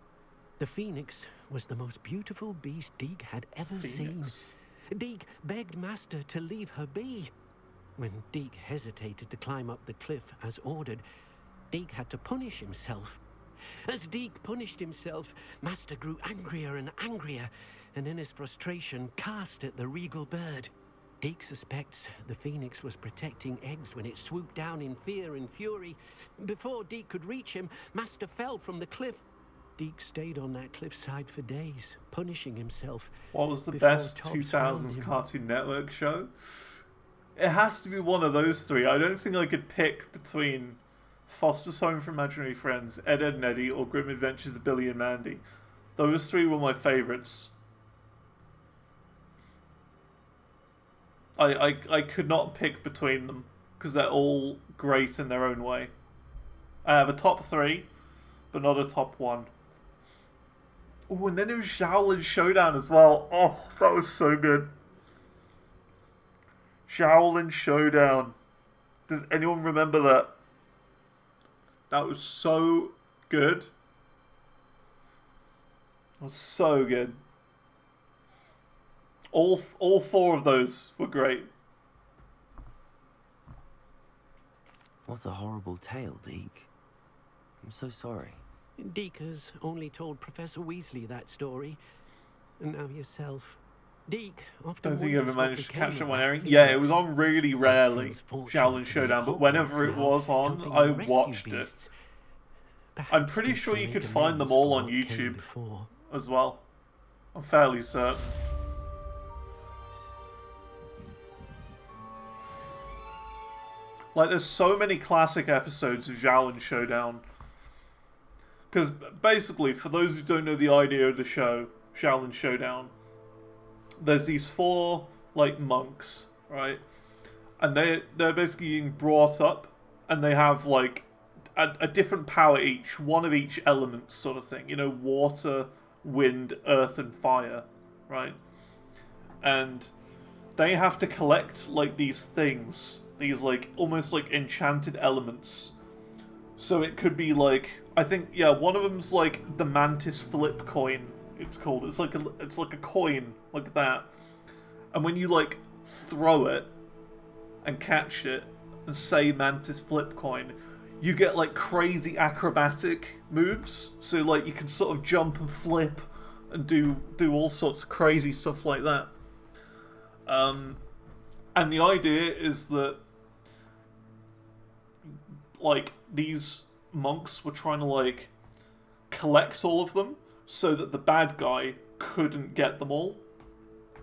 The phoenix was the most beautiful beast Deke had ever seen. Deke begged master to leave her be. When Deke hesitated to climb up the cliff as ordered, Deke had to punish himself. As Deke punished himself, master grew angrier and angrier, and in his frustration cast at the regal bird. Deke suspects the phoenix was protecting eggs when it swooped down in fear and fury. Before Deke could reach him, master fell from the cliff. Deke stayed on that cliffside for days, punishing himself. What was the before best Tops found 2000s him. Cartoon Network show? It has to be one of those three. I don't think I could pick between Foster's Home for Imaginary Friends, Ed, Ed and Eddie, or Grim Adventures of Billy and Mandy. Those three were my favourites. I could not pick between them because they're all great in their own way. I have a top three, but not a top one. Oh, and then there was Shaolin Showdown as well. Oh, that was so good. Shaolin Showdown. Does anyone remember that? That was so good. It was so good. All four of those were great. What a horrible tale, Deke. I'm so sorry. Deke has only told Professor Weasley that story, and now yourself. Deke often Don't think you ever wonders what managed to became catch it of when that airing. phoenix. Yeah, it was on really rarely, Feels fortunate Shaolin to be Showdown, at but whenever Hogwarts it now, was on, helping I rescue watched it. beasts. I'm Perhaps pretty Deke sure can you make could find them amends all for on what came YouTube before. as well. I'm fairly certain. Like, there's so many classic episodes of Shaolin Showdown. Because, basically, for those who don't know the idea of the show, Shaolin Showdown, there's these four, like, monks, right? And they're basically being brought up, and they have, like, a different power each, one of each element sort of thing. You know, water, wind, earth, and fire, right? And they have to collect, like, these things, these, like, almost like enchanted elements. So it could be, like, I think, yeah, one of them's, like, the Mantis Flip Coin, it's called. It's like a coin, like that. And when you, like, throw it and catch it and say Mantis Flip Coin, you get, like, crazy acrobatic moves. So, like, you can sort of jump and flip and do all sorts of crazy stuff like that. And the idea is that, like, these monks were trying to, like, collect all of them so that the bad guy couldn't get them all.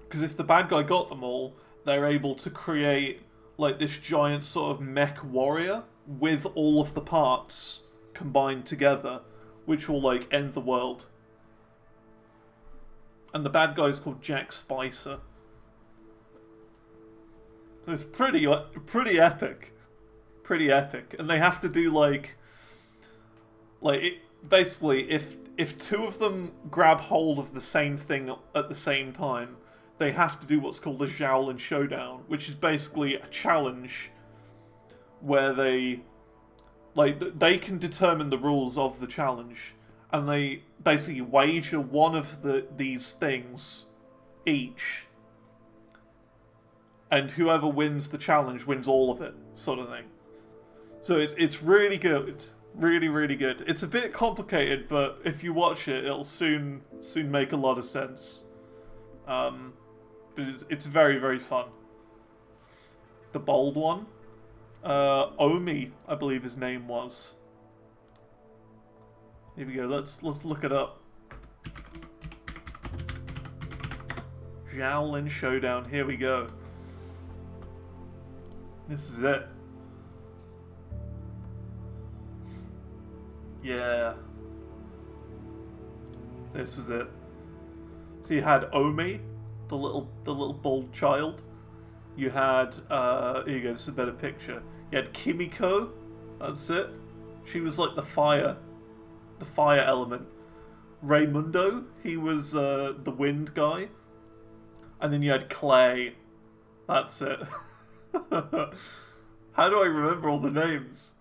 Because if the bad guy got them all, they're able to create like this giant sort of mech warrior with all of the parts combined together, which will like end the world. And the bad guy is called Jack Spicer. It's pretty epic. Pretty epic. And they have to do like basically if two of them grab hold of the same thing at the same time, they have to do what's called a Shaolin Showdown, which is basically a challenge where they can determine the rules of the challenge, and they basically wager one of these things each, and whoever wins the challenge wins all of it, sort of thing. So it's really good, really good. It's a bit complicated, but if you watch it, it'll soon make a lot of sense. But it's very fun. The bold one, Omi, I believe his name was. Here we go. Let's look it up. Shaolin Showdown. Here we go. This is it. Yeah. This was it. So you had Omi, the little bald child. You had here you go, this is a better picture. You had Kimiko, that's it. She was like the fire element. Raymundo, he was the wind guy. And then you had Clay. That's it. How do I remember all the names?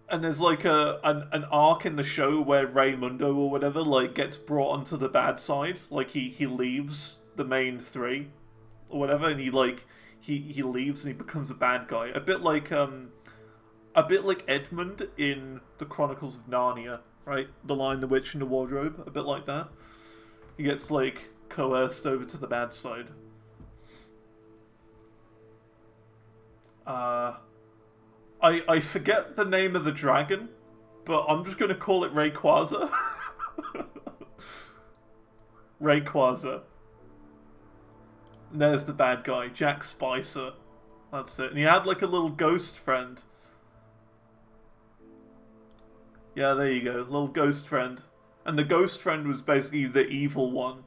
And there's like an arc in the show where Raymundo or whatever like gets brought onto the bad side. Like he leaves the main three or whatever, and he leaves and he becomes a bad guy. A bit like Edmund in the Chronicles of Narnia, right? The Lion, the Witch, and the Wardrobe. A bit like that. He gets like coerced over to the bad side. I forget the name of the dragon, but I'm just going to call it Rayquaza. Rayquaza. And there's the bad guy, Jack Spicer. That's it. And he had like a little ghost friend. Yeah, there you go. Little ghost friend. And the ghost friend was basically the evil one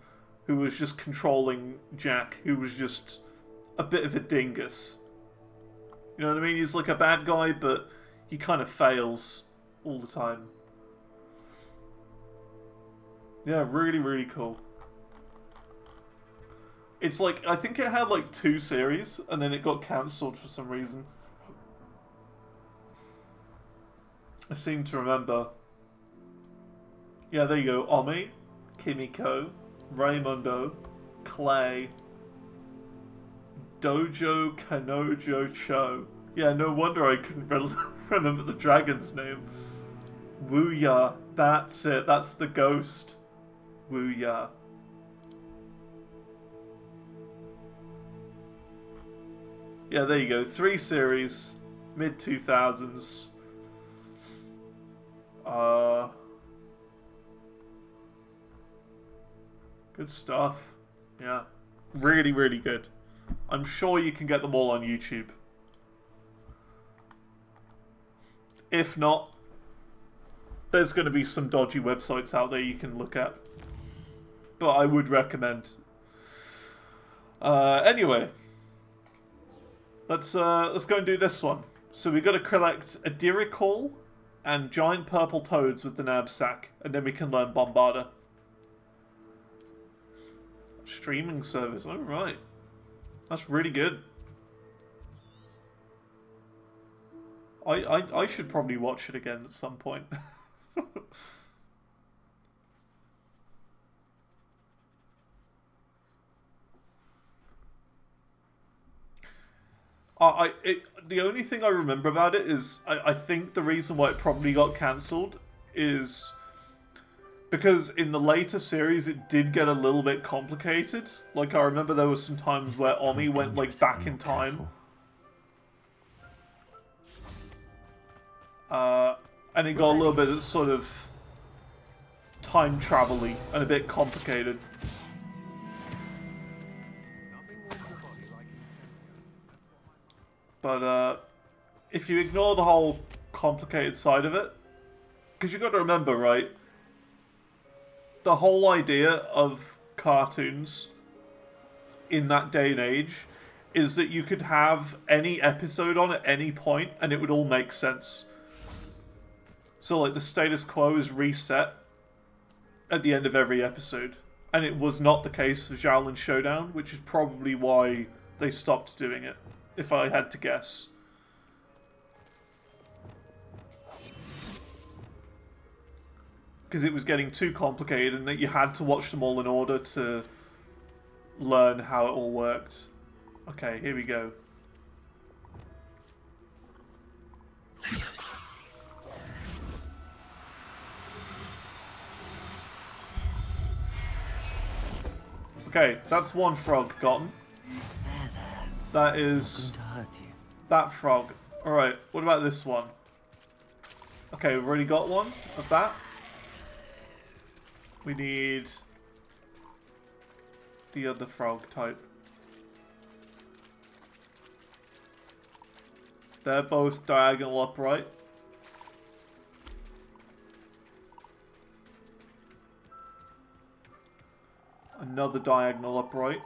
who was just controlling Jack, who was just a bit of a dingus. You know what I mean? He's like a bad guy, but he kind of fails all the time. Yeah, really cool. It's like, I think it had like 2 series, and then it got cancelled for some reason. I seem to remember. Yeah, there you go. Omi, Kimiko, Raymundo, Clay, Dojo Kanojo Cho. Yeah, no wonder I couldn't remember the dragon's name. Wuya. That's it. That's the ghost. Wuya. Yeah, there you go. 3 series. Mid-2000s. Good stuff. Yeah. Really good. I'm sure you can get them all on YouTube. If not, there's going to be some dodgy websites out there you can look at. But I would recommend. Anyway, let's go and do this one. So we got to collect a Diricall and giant purple toads with the knapsack, and then we can learn Bombarda. Streaming service. All right. That's really good. I should probably watch it again at some point. The only thing I remember about it is I think the reason why it probably got cancelled is because in the later series it did get a little bit complicated. Like I remember there were some times where Omi went like back in time. And it got a little bit sort of time travel-y and a bit complicated. But if you ignore the whole complicated side of it, because you've got to remember, right, the whole idea of cartoons in that day and age is that you could have any episode on at any point and it would all make sense. So like the status quo is reset at the end of every episode. And it was not the case for Shaolin Showdown, which is probably why they stopped doing it, if I had to guess. Because it was getting too complicated and that you had to watch them all in order to learn how it all worked. Okay, here we go. Okay, that's one frog gotten. That is that frog. Alright, what about this one? Okay, we've already got one of that. We need the other frog type. They're both diagonal upright. Another diagonal upright.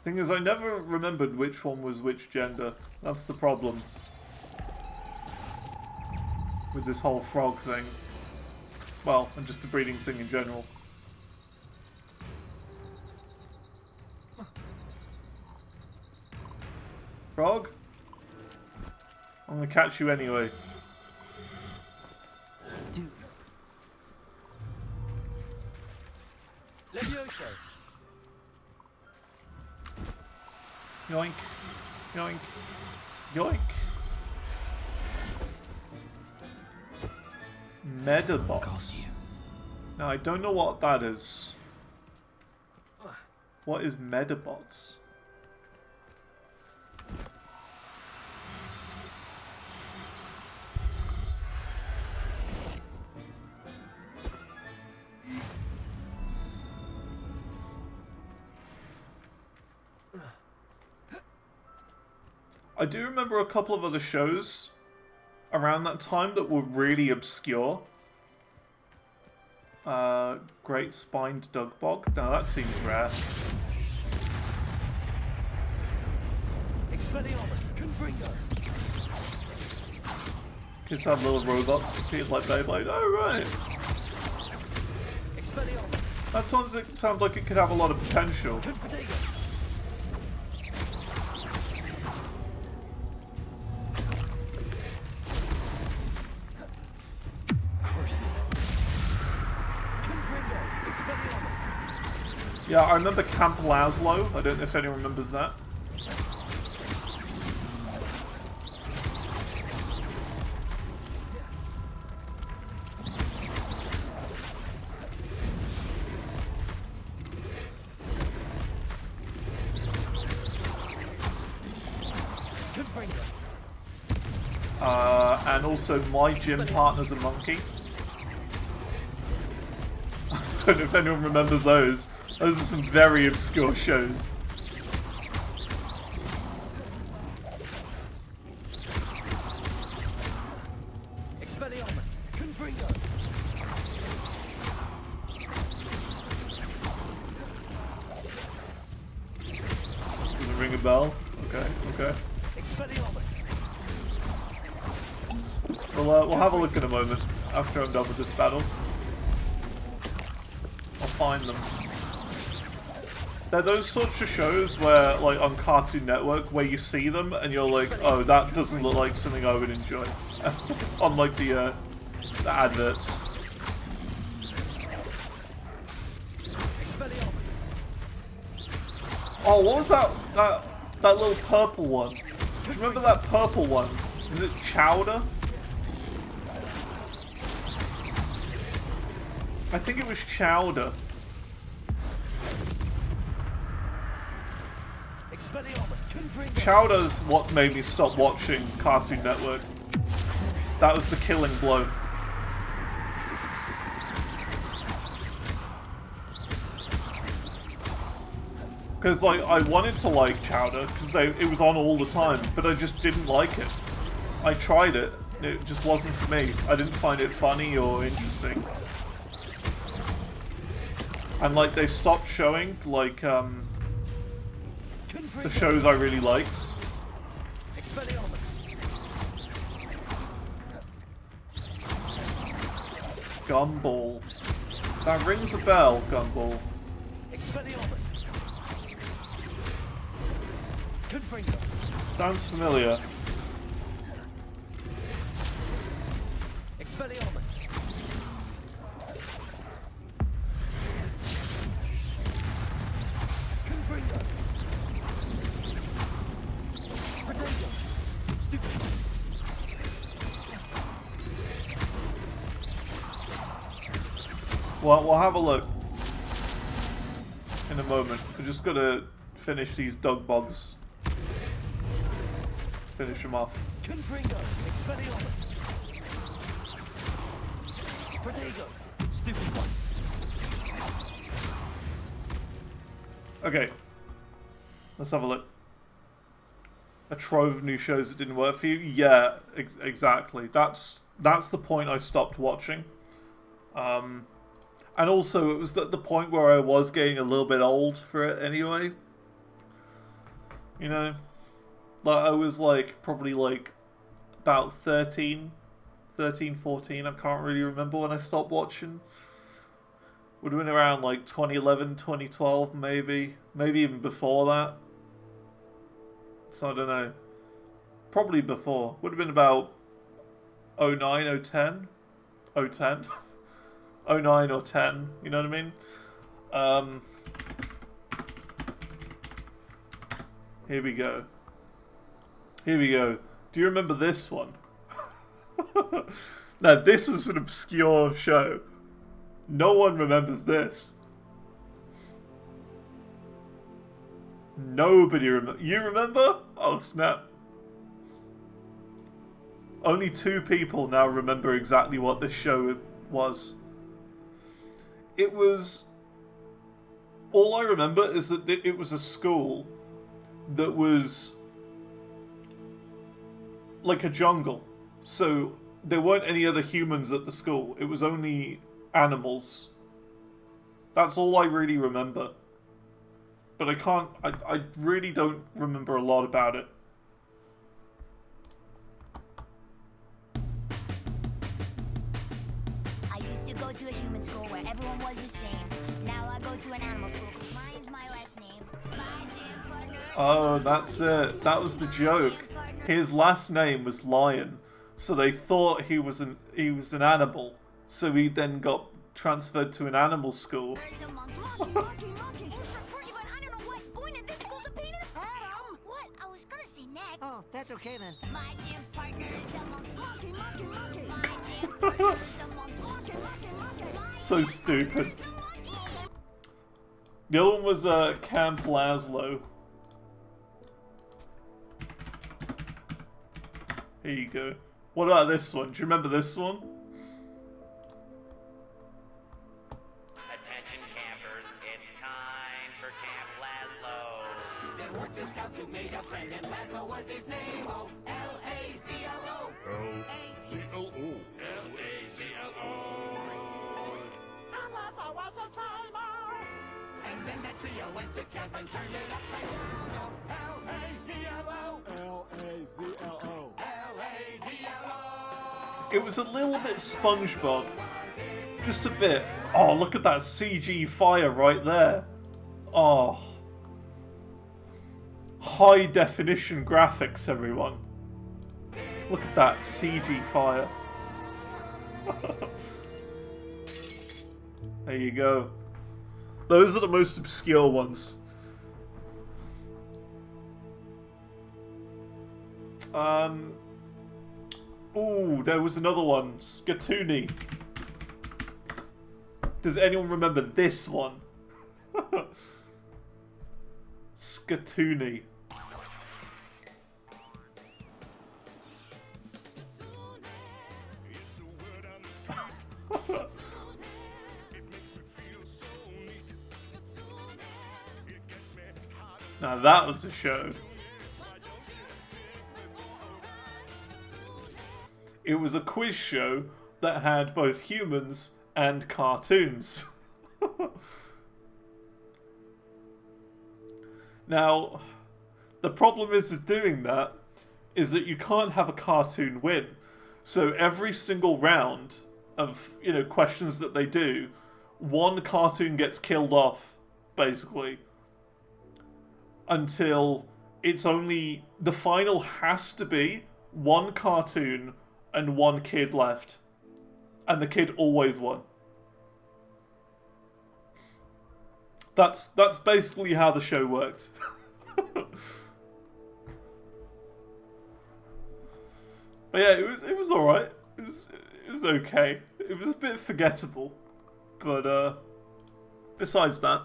Thing is, I never remembered which one was which gender. That's the problem with this whole frog thing. Well, and just the breeding thing in general. Frog? I'm gonna catch you anyway. Levioso. Yoink. Yoink. Yoink. Medabots. Now, I don't know what that is. What is Medabots? I do remember a couple of other shows around that time that were really obscure. Great Spined Dugbog. Now that seems rare. Expelliarmus, Confringo. Kids have little robots compete like Beyblade. Oh right. Expelliarmus. That sounds like it could have a lot of potential. Confidego. Yeah, I remember Camp Laszlo. I don't know if anyone remembers that. And also, my gym partner's a monkey. I don't know if anyone remembers those. Those are some very obscure shows. Expelliarmus, Confringo. Does it ring a bell? Okay, okay. Expelliarmus. We'll have a look in a moment after I'm done with this battle. I'll find them. They're those sorts of shows where, like, on Cartoon Network, where you see them and you're like, oh, that doesn't look like something I would enjoy. On, like, the adverts. Oh, what was that little purple one? Do you remember that purple one? Is it Chowder? I think it was Chowder. Expelliarmus. Confringo. Chowder's what made me stop watching Cartoon Network. That was the killing blow. Because like I wanted to like Chowder because it was on all the time, but I just didn't like it. I tried it, it just wasn't for me. I didn't find it funny or interesting. And like they stopped showing like the shows I really liked. Expelliarmus. Gumball. That rings a bell, Gumball. Expelliarmus. Confringo. Sounds familiar. Expelliarmus. Confringo. Potato. Stupid. Well, we'll have a look in a moment. We're just gonna finish these dog bogs. Finish them off. Confringo. Expelliarmus. Potato. Stupid one. Okay. Let's have a look. A trove of new shows that didn't work for you? Yeah, exactly. That's the point I stopped watching. And also, it was at the point where I was getting a little bit old for it anyway. You know? Like, I was like, probably like, about 13, 14, I can't really remember when I stopped watching. Would have been around like 2011, 2012 maybe. Maybe even before that. So I don't know. Probably before. Would have been about 09, 010? 010? 09 or 10, you know what I mean? Here we go. Here we go. Do you remember this one? Now, this was an obscure show. No one remembers this. Nobody remembers. You remember? Oh, snap. Only 2 people now remember exactly what this show was. It was... All I remember is that it was a school that was like a jungle. So there weren't any other humans at the school. It was only animals. That's all I really remember. But I really don't remember a lot about it. I used to go to a human school where everyone was the same. Now I go to an animal school because lion's my last name. Oh, that's it. That was the joke. His last name was Lion, so they thought he was an animal. So he then got transferred to an animal school. What? I was gonna say next. Oh, that's okay then. My gym partner is a monkey. My gym partner is a monkey. So stupid. The other one was Camp Laszlo. Here you go. What about this one? Do you remember this one? Attention campers, it's time for Camp Laszlo. There were 2 scouts who made a friend and Laszlo was his name. Oh, L-A-Z-L-O. L-A-Z-L-O. L-A-Z-L-O. And Laszlo was his timer. And then that trio went to camp and turned it upside down. Oh, L-A-Z-L-O. L-A-Z-L-O. It was a little bit SpongeBob. Just a bit. Oh, look at that CG fire right there. Oh. High definition graphics, everyone. Look at that CG fire. There you go. Those are the most obscure ones. Ooh, there was another one. Skatoony. Does anyone remember this one? Skatoony. Now that was a show. It was a quiz show that had both humans and cartoons. Now, the problem is with doing that is that you can't have a cartoon win. So every single round of, you know, questions that they do, one cartoon gets killed off, basically. Until it's only... the final has to be one cartoon and one kid left. And the kid always won. That's basically how the show worked. But yeah, it was alright. It was okay. It was a bit forgettable. But besides that,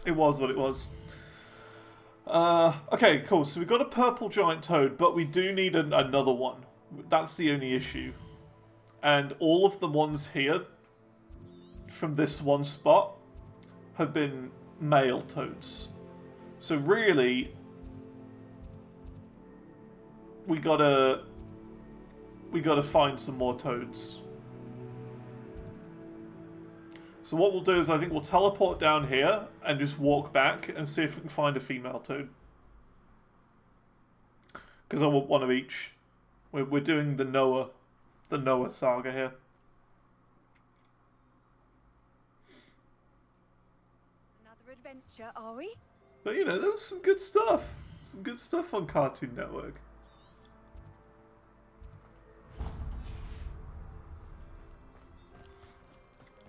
it was what it was. Okay, cool. So we got a purple giant toad, but we do need another one. That's the only issue. And all of the ones here from this one spot have been male toads. So really, we gotta find some more toads. So what we'll do is I think we'll teleport down here and just walk back and see if we can find a female toad. Because I want one of each. We're doing the Noah saga here. Another adventure, are we? But you know, there was some good stuff. Some good stuff on Cartoon Network.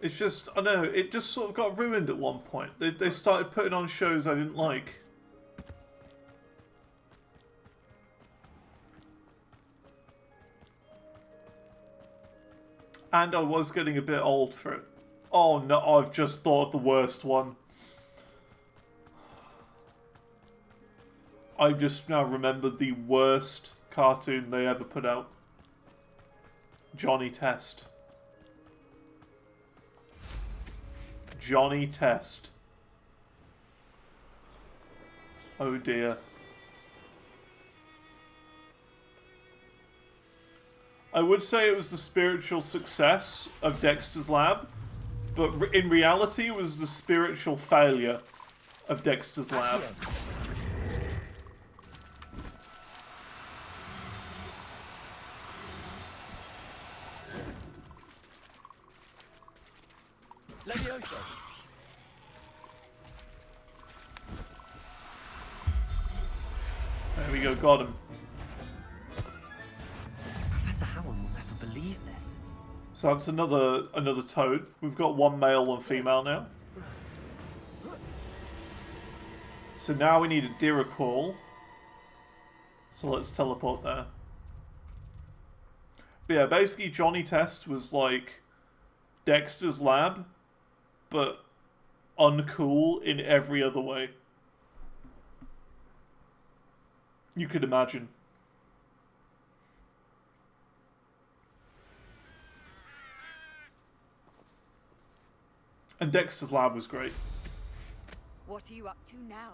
It's just, I know, it just sort of got ruined at one point. They started putting on shows I didn't like. And I was getting a bit old for it. Oh no, I've just thought of the worst one. I just now remembered the worst cartoon they ever put out. Johnny Test. Johnny Test. Oh dear. I would say it was the spiritual success of Dexter's Lab, but in reality it was the spiritual failure of Dexter's Lab. Levioso. There we go, got him. Professor Howard will never believe this. So that's another toad. We've got one male, one female now. So now we need a Diracall. So let's teleport there. But yeah, basically Johnny Test was like Dexter's Lab, but uncool in every other way you could imagine. And Dexter's Lab was great. What are you up to now?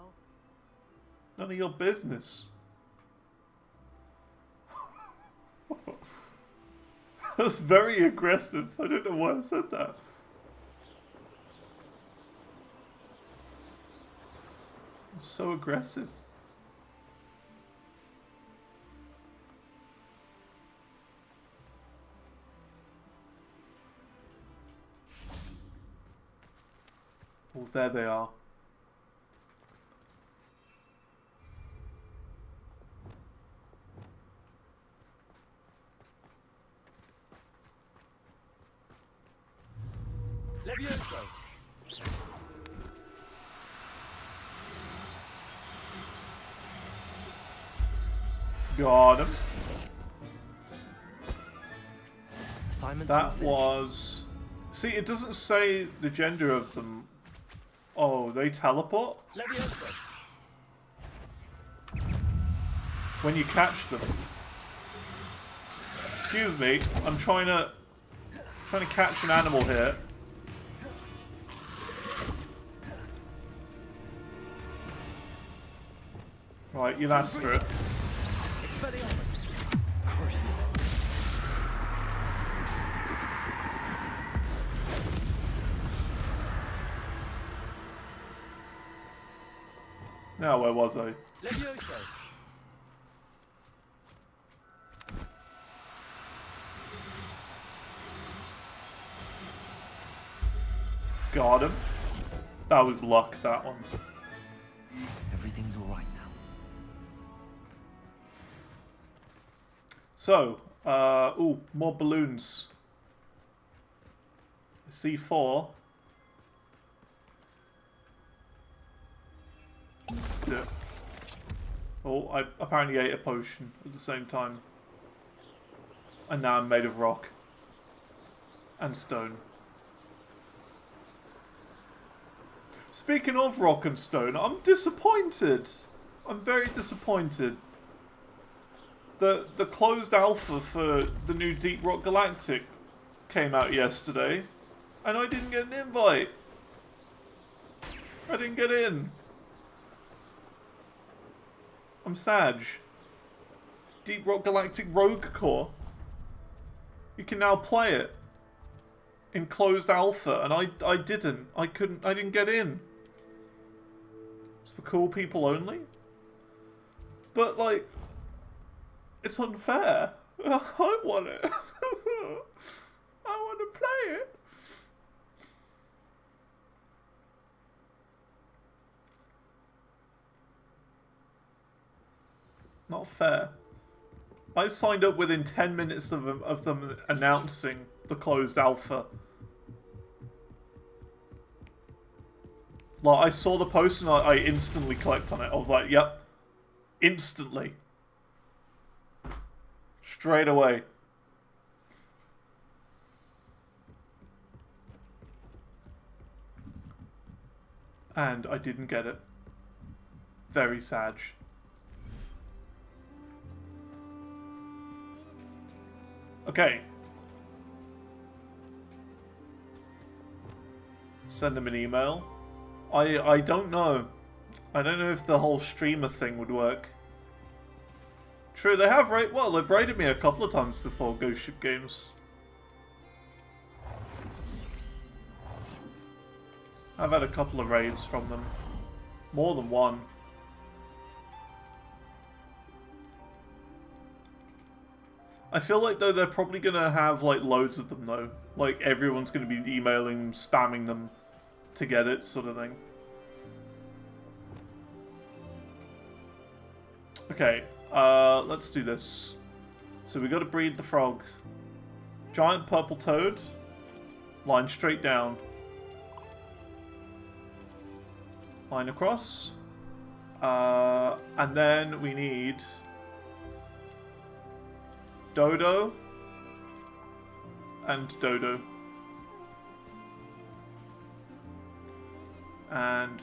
None of your business. That's very aggressive. I don't know why I said that. So aggressive. Oh, there they are. Levioso. Got him. Assignment That was... See, it doesn't say the gender of them. Oh, they teleport? Levioso. when you catch them. Excuse me, I'm trying to catch an animal here. Right, you'll ask for it. Now, where was I? Got him. That was luck, that one. Everything's all right now. So, ooh, more balloons. C4. Let's do it. Oh, I apparently ate a potion at the same time. And now I'm made of rock. And stone. Speaking of rock and stone, I'm disappointed. I'm very disappointed. The closed alpha for the new Deep Rock Galactic came out yesterday, and I didn't get an invite. I didn't get in. I'm sad. Deep Rock Galactic Rogue Core. You can now play it in closed alpha, and I didn't. I didn't get in. It's for cool people only. But like, it's unfair. I want it. I want to play it. Not fair. I signed up within 10 minutes of them announcing the closed alpha. Like, I saw the post and I instantly clicked on it. I was like, yep. Instantly. Straight away. And I didn't get it. Very sad. Okay. Send them an email. I don't know. I don't know if the whole streamer thing would work. True, they have they've raided me a couple of times before, Ghost Ship Games. I've had a couple of raids from them. More than one. I feel like though they're probably gonna have like loads of them though. Like everyone's gonna be emailing, spamming them to get it, sort of thing. Okay, let's do this. So we got to breed the frog. Giant purple toad. Line straight down. Line across. And then we need Dodo and Dodo. And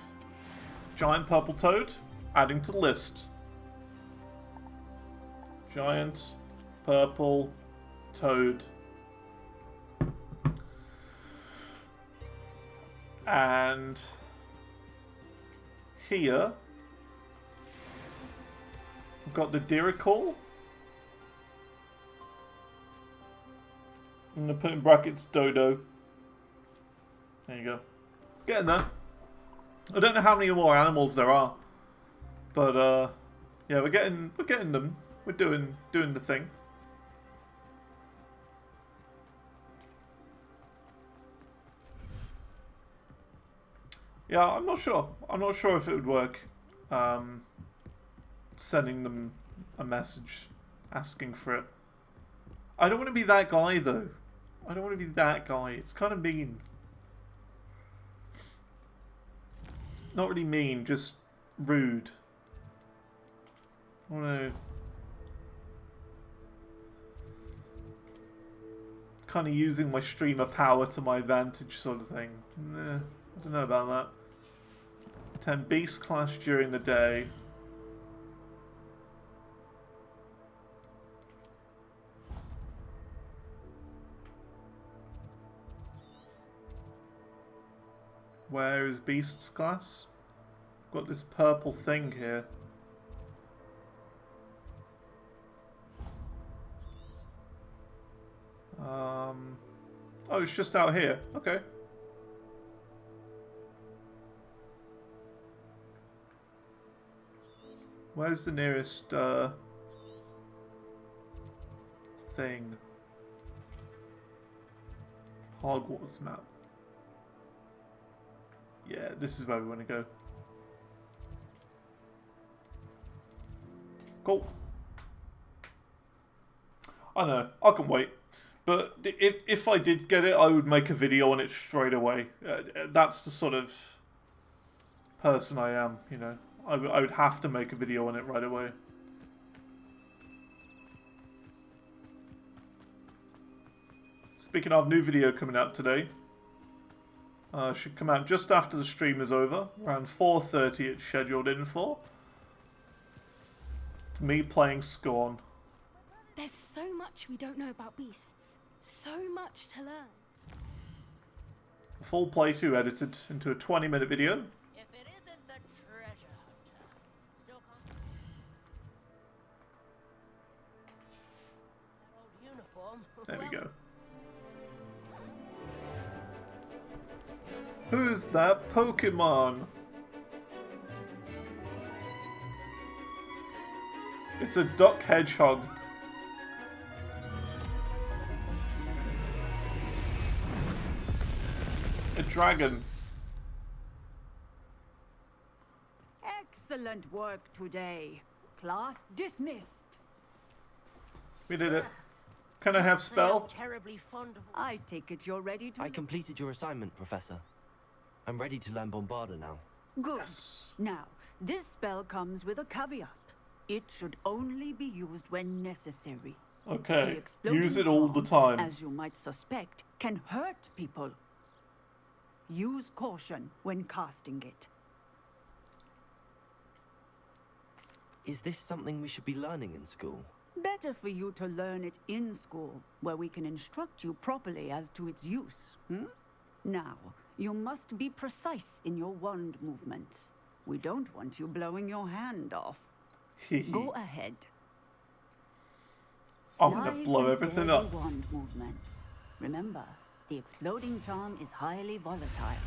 giant purple toad, adding to the list. Giant purple toad. And here we've got the Dirical. I'm going to put in brackets Dodo. There you go. Getting there. I don't know how many more animals there are. But yeah, we're getting them. We're doing the thing. Yeah, I'm not sure. I'm not sure if it would work. Sending them a message asking for it. I don't want to be that guy though. I don't want to be that guy. It's kind of mean. Not really mean, just rude. I don't know. Kind of using my streamer power to my advantage sort of thing. Nah, I don't know about that. 10 beast clash during the day. Where is Beast's glass? Got this purple thing here. Oh, it's just out here. Okay. Where's the nearest thing? Hogwarts map. Yeah, this is where we want to go. Cool. I know, I can wait. But if I did get it, I would make a video on it straight away. That's the sort of person I am, you know. I would have to make a video on it right away. Speaking of, new video coming out today. Should come out just after the stream is over. Around 4:30 it's scheduled in for. Me playing Scorn. There's so much we don't know about beasts. So much to learn. A full playthrough edited into a 20-minute video. If it isn't the treasure hunter, still that old uniform. There we go. Who's that Pokemon? It's a duck hedgehog. A dragon. Excellent work today. Class dismissed. We did it. Can I have spell? Terribly fond of. I take it you're ready to. I completed your assignment, Professor. I'm ready to learn Bombarda now. Good. Yes. Now, this spell comes with a caveat. It should only be used when necessary. Okay. The exploding Use it all the charm, time. as you might suspect, can hurt people. Use caution when casting it. Is this something we should be learning in school? Better for you to learn it in school, where we can instruct you properly as to its use. Now, you must be precise in your wand movements. We don't want you blowing your hand off. Go ahead. I'm gonna Nice blow and everything steady up. Wand movements. Remember, the exploding charm is highly volatile.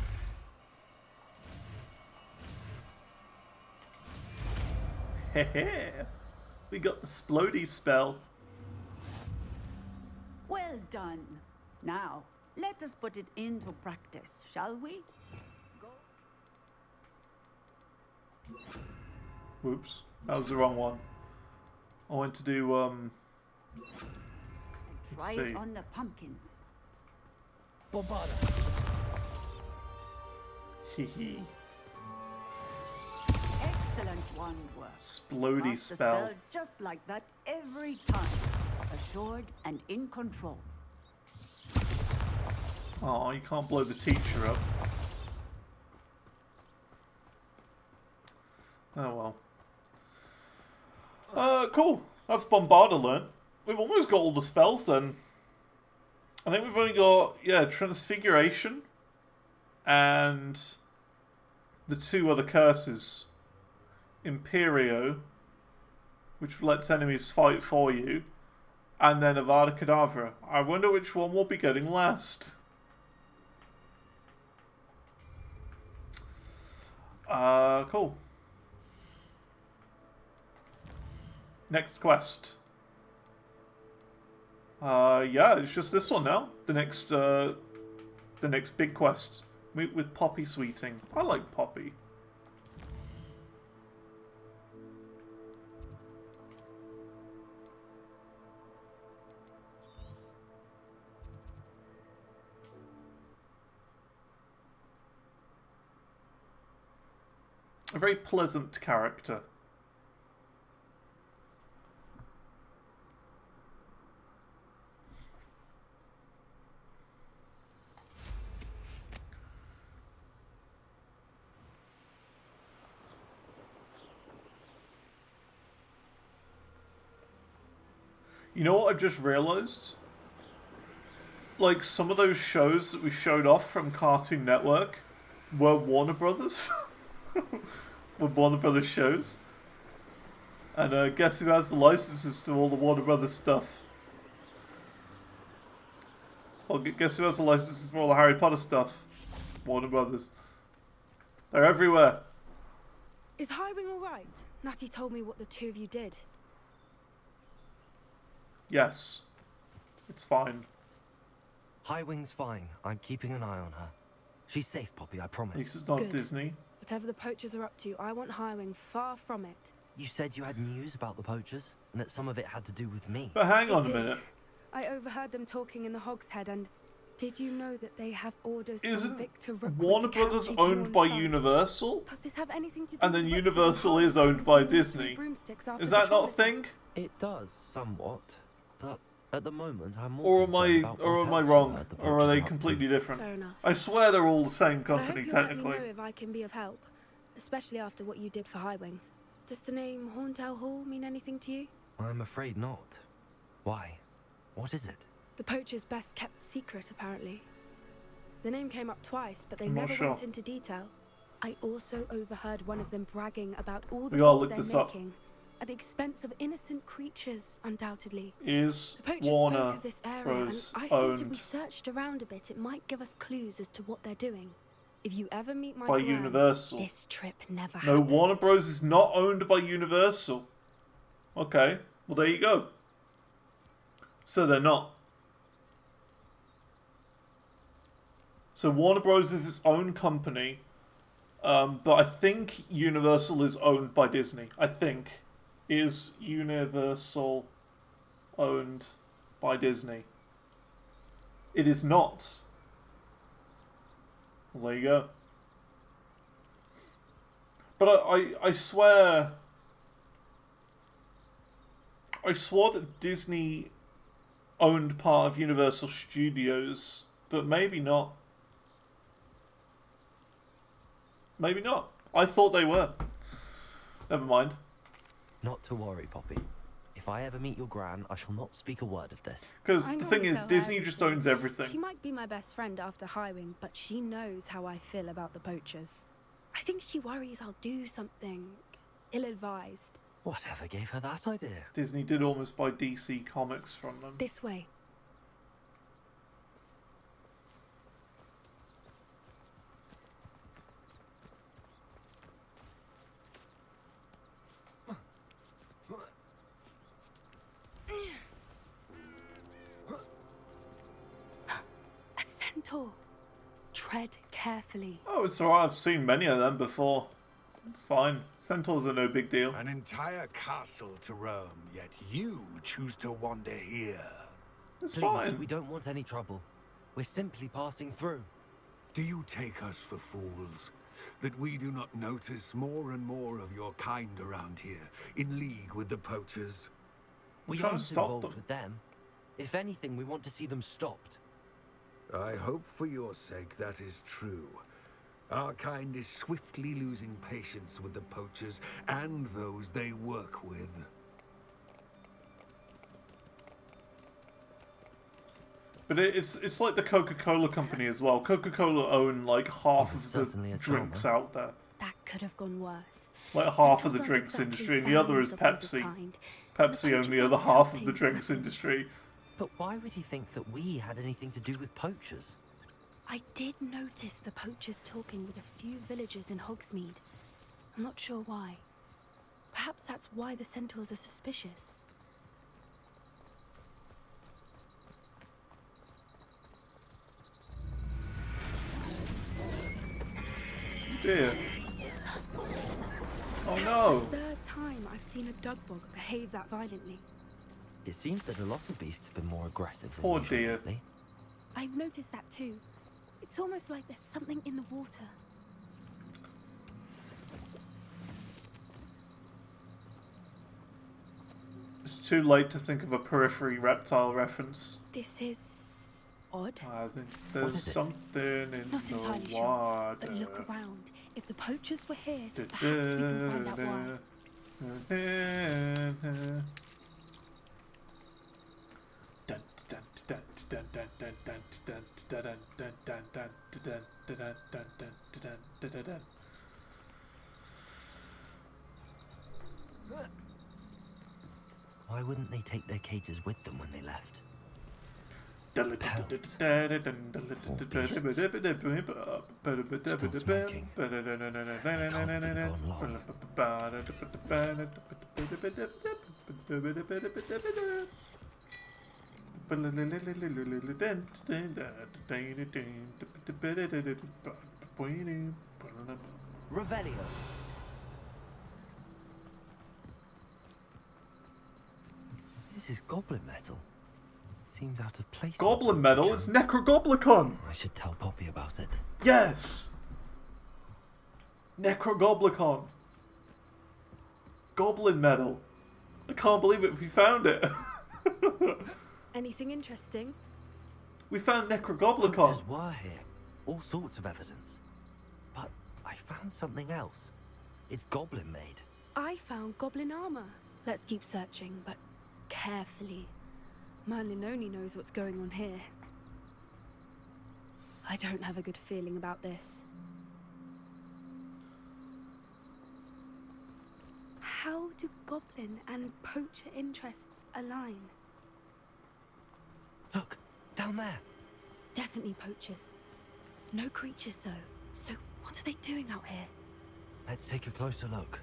Hehe. We got the Splody spell. Well done. Now, let us put it into practice, shall we? Go. Whoops. That was the wrong one. I went to do, Try see. it on the pumpkins. Bombarda! Hehe. Excellent wand work. Splody Cast the spell. just like that every time. Assured and in control. Oh, you can't blow the teacher up. Oh well. Cool. That's Bombarda learnt. We've almost got all the spells then. I think we've only got, yeah, Transfiguration and the two other curses. Imperio, which lets enemies fight for you, and then Avada Kedavra. I wonder which one we'll be getting last. Cool. Next quest. Yeah, it's just this one now. The next big quest. Meet with Poppy Sweeting. I like Poppy. A very pleasant character. You know what I've just realised? Like, some of those shows that we showed off from Cartoon Network, were Warner Brothers. Were Warner Brothers shows. And guess who has the licenses to all the Warner Brothers stuff? Well, guess who has the licenses for all the Harry Potter stuff? Warner Brothers. They're everywhere. Is Highwing alright? Natty told me what the two of you did. Yes. It's fine. Highwing's fine. I'm keeping an eye on her. She's safe, Poppy, I promise. At least it's not Good. Disney. Whatever the poachers are up to, I want Highwing far from it. You said you had news about the poachers, and that some of it had to do with me. But hang on It a did. minute. I overheard them talking in the Hogshead, and did you know that they have orders Isn't from Victor Rookwood Warner to Brothers capture owned human by sons? Universal? Does this have anything to do And with then Rookwood Universal and is Highwing owned by throwing the three Disney. broomsticks after Is the that not a troll? thing? It does, somewhat. But at the moment, I'm more Or am concerned I about or what am I else wrong? the Or are poachers they up to. completely different? Fair enough. I swear they're all the same But I company hope you'll let me technically. know if I can be of help, especially after what you did for Highwing. Does the name Horntail Hall mean anything to you? I'm afraid not. Why? What is it? The poacher's best kept secret, apparently. The name came up twice, but they I'm not never sure. went into detail. I also overheard one of them bragging about all the We gotta gold look they're this up. making, at the expense of innocent creatures, undoubtedly. Is The poachers Warner spoke of this area, Bros and I thought if we owned searched around a bit, it might give us clues as to what they're doing. If you ever meet my by gran, Universal? this trip never No, happened. Warner Bros is not owned by Universal. Okay, well there you go. So they're not. So Warner Bros is its own company, but I think Universal is owned by Disney. I think. Is Universal owned by Disney? It is not. Well, there you go. But I swear... I swore that Disney owned part of Universal Studios, but maybe not. Maybe not. I thought they were. Never mind. Not to worry, Poppy. If I ever meet your gran, I shall not speak a word of this. Because I'm the not thing gonna is, tell her Disney just everything. owns everything. She might be my best friend after Highwing, but she knows how I feel about the poachers. I think she worries I'll do something ill-advised. Whatever gave her that idea? Disney did almost buy DC Comics from them. This way. A centaur. Tread carefully. Oh, it's alright. I've seen many of them before. It's fine. Centaurs are no big deal. An entire castle to roam, yet you choose to wander here. It's Please, fine. we don't want any trouble. We're simply passing through. Do you take us for fools? That we do not notice more and more of your kind around here, in league with the poachers? We trying to aren't stop involved them. with them. If anything, we want to see them stopped. I hope for your sake that is true. Our kind is swiftly losing patience with the poachers and those they work with. But it's like the Coca-Cola company as well. Coca-Cola own like half It's of certainly the a drinks charmer. out there. That could have gone worse. Like half of Centaurs the aren't drinks exactly industry, and the other is fans of his Pepsi. kind. Pepsi The own the poachers other aren't half of the helping drinks matters. industry. But why would he think that we had anything to do with poachers? I did notice the poachers talking with a few villagers in Hogsmeade. I'm not sure why. Perhaps that's why the centaurs are suspicious. Dear. Oh That's no. the third time I've seen a dugbog behave that violently. It seems that a lot of beasts have been more aggressive than Poor usual dear. lately. I've noticed that too. It's almost like there's something in the water. It's too late to think of a periphery reptile reference. This is odd. I think there's is it? something in Not the entirely sure, water. but look around. If the poachers were here, perhaps we can find out why. Dun, dun, dun, Why wouldn't they take their cages with them when they left? Still smoking. They can't have been gone long. Revelio. This is goblin metal. Seems out of place. Goblin metal? It's Necrogoblicon! I should tell Poppy about it. Yes! Necrogoblicon. Goblin metal. I can't believe it. We found it. Anything interesting? We found Necrogoblicon. Poachers were here. All sorts of evidence. But I found something else. It's goblin made. I found goblin armor. Let's keep searching, but carefully. Merlin only knows what's going on here. I don't have a good feeling about this. How do goblin and poacher interests align? Look, down there. Definitely poachers. No creatures though. So what are they doing out here? Let's take a closer look.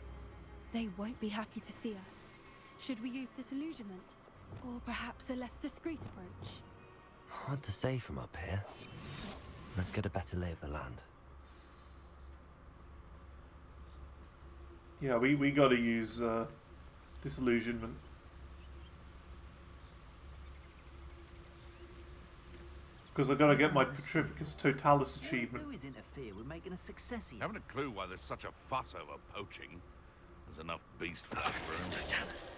They won't be happy to see us. Should we use disillusionment? Or perhaps a less discreet approach? Hard to say from up here. Let's get a better lay of the land. Yeah, we gotta use disillusionment. Because I gotta get my Petrificus Totalis achievement. All we do is interfere with making a success here. Haven't a clue why there's such a fuss over poaching. There's enough beast flesh for Totalis.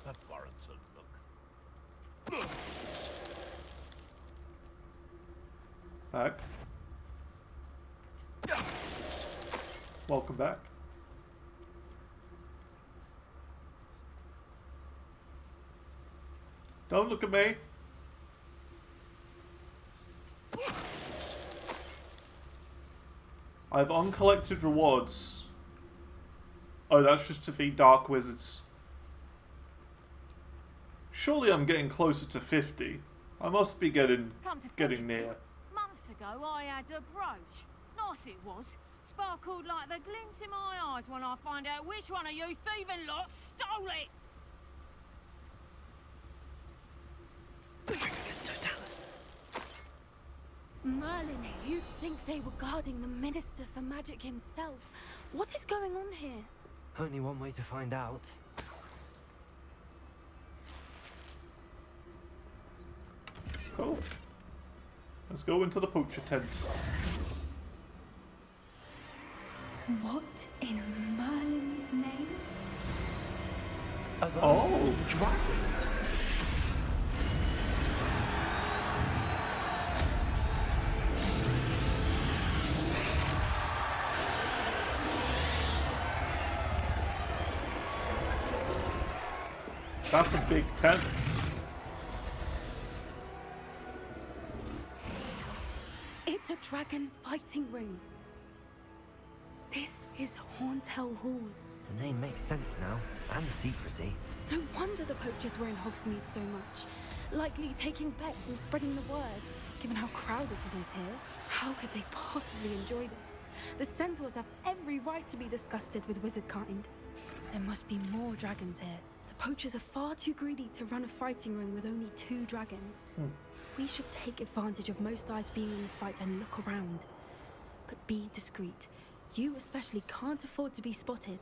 That warrants a look. Back. Welcome back. Don't look at me. I have uncollected rewards. Oh, that's just to feed dark wizards. Surely I'm getting closer to 50. I must be getting near. Months ago I had a brooch. Nice it was. Sparkled like the glint in my eyes when I find out which one of you thieving lot stole it. Merlin, you'd think they were guarding the Minister for Magic himself. What is going on here? Only one way to find out. Cool. Let's go into the poacher tent. What in Merlin's name? Oh, dragons! That's a big tent. It's a dragon fighting ring. This is Hauntel Hall. The name makes sense now, and the secrecy. No wonder the poachers were in Hogsmeade so much. Likely taking bets and spreading the word, given how crowded it is here. How could they possibly enjoy this? The centaurs have every right to be disgusted with wizard kind. There must be more dragons here. The poachers are far too greedy to run a fighting ring with only 2 dragons. We should take advantage of most eyes being in the fight and look around. But be discreet. You especially can't afford to be spotted.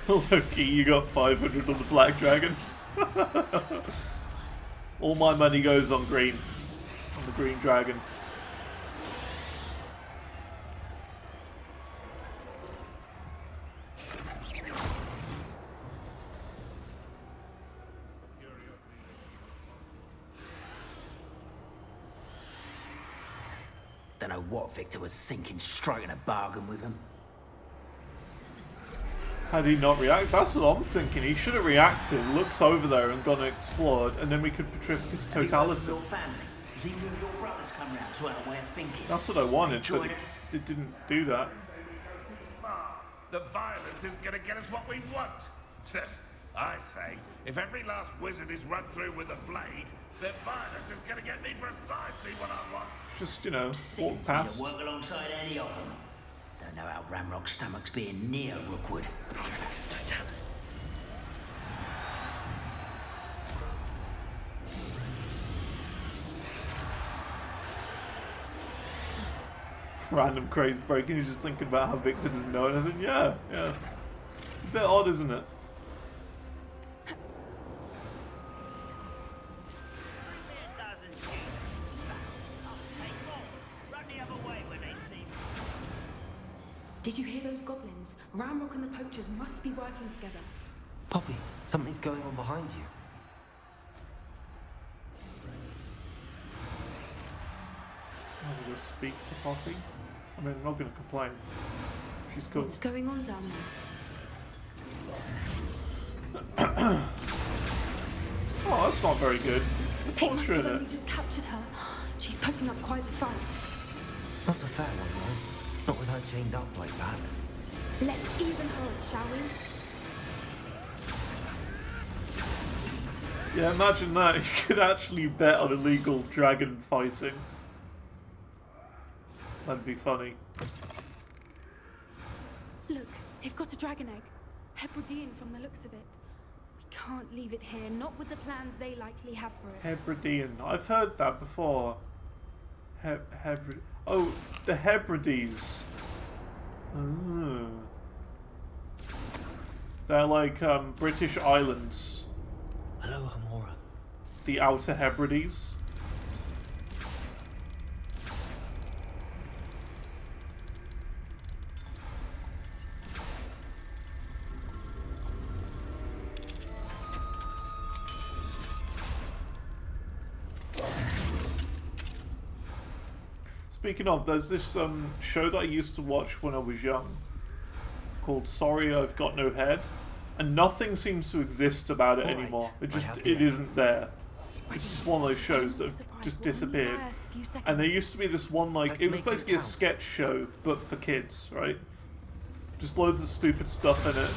Loki, you got 500 on the black dragon. All my money goes on green. On the green dragon. Don't know what Victor was thinking, striking a bargain with him. Had he not react? That's what I'm thinking. He should have reacted, looks over there and gone and explored, and then we could Petrificus Totalis him. Has even your brothers come round to our way of thinking? That's what I wanted, but it didn't do that. The violence is going to get us what we want. I say, if every last wizard is run through with a blade, then violence is going to get me precisely what I want. Just, you know, walk past. To work alongside any of them. Don't know how Ramrock's stomach's being near Rookwood. Random craze breaking, you're just thinking about how Victor doesn't know anything. Yeah. It's a bit odd, isn't it? Did you hear those goblins? Ramrock and the poachers must be working together. Poppy, something's going on behind you. I'm going to speak to Poppy. I mean, I'm not going to complain. She's cool. What's going on down there? Oh, that's not very good. The They must torture have in only it. just captured her. She's putting up quite the fight. Not a fair one, though. Not with her chained up like that. Let's even her up, shall we? Yeah, imagine that. You could actually bet on illegal dragon fighting. That'd be funny. Look, they've got a dragon egg. Hebridean from the looks of it. We can't leave it here, not with the plans they likely have for it. Hebridean. I've heard that before. Oh, the Hebrides. Oh. They're like British islands. Hello, Hamora. The Outer Hebrides. Speaking of, there's this show that I used to watch when I was young called Sorry I've Got No Head, and nothing seems to exist about it anymore. It isn't there. It's just one of those shows that have just disappeared. And there used to be this one, like, it was basically a sketch show, but for kids, right? Just loads of stupid stuff in it,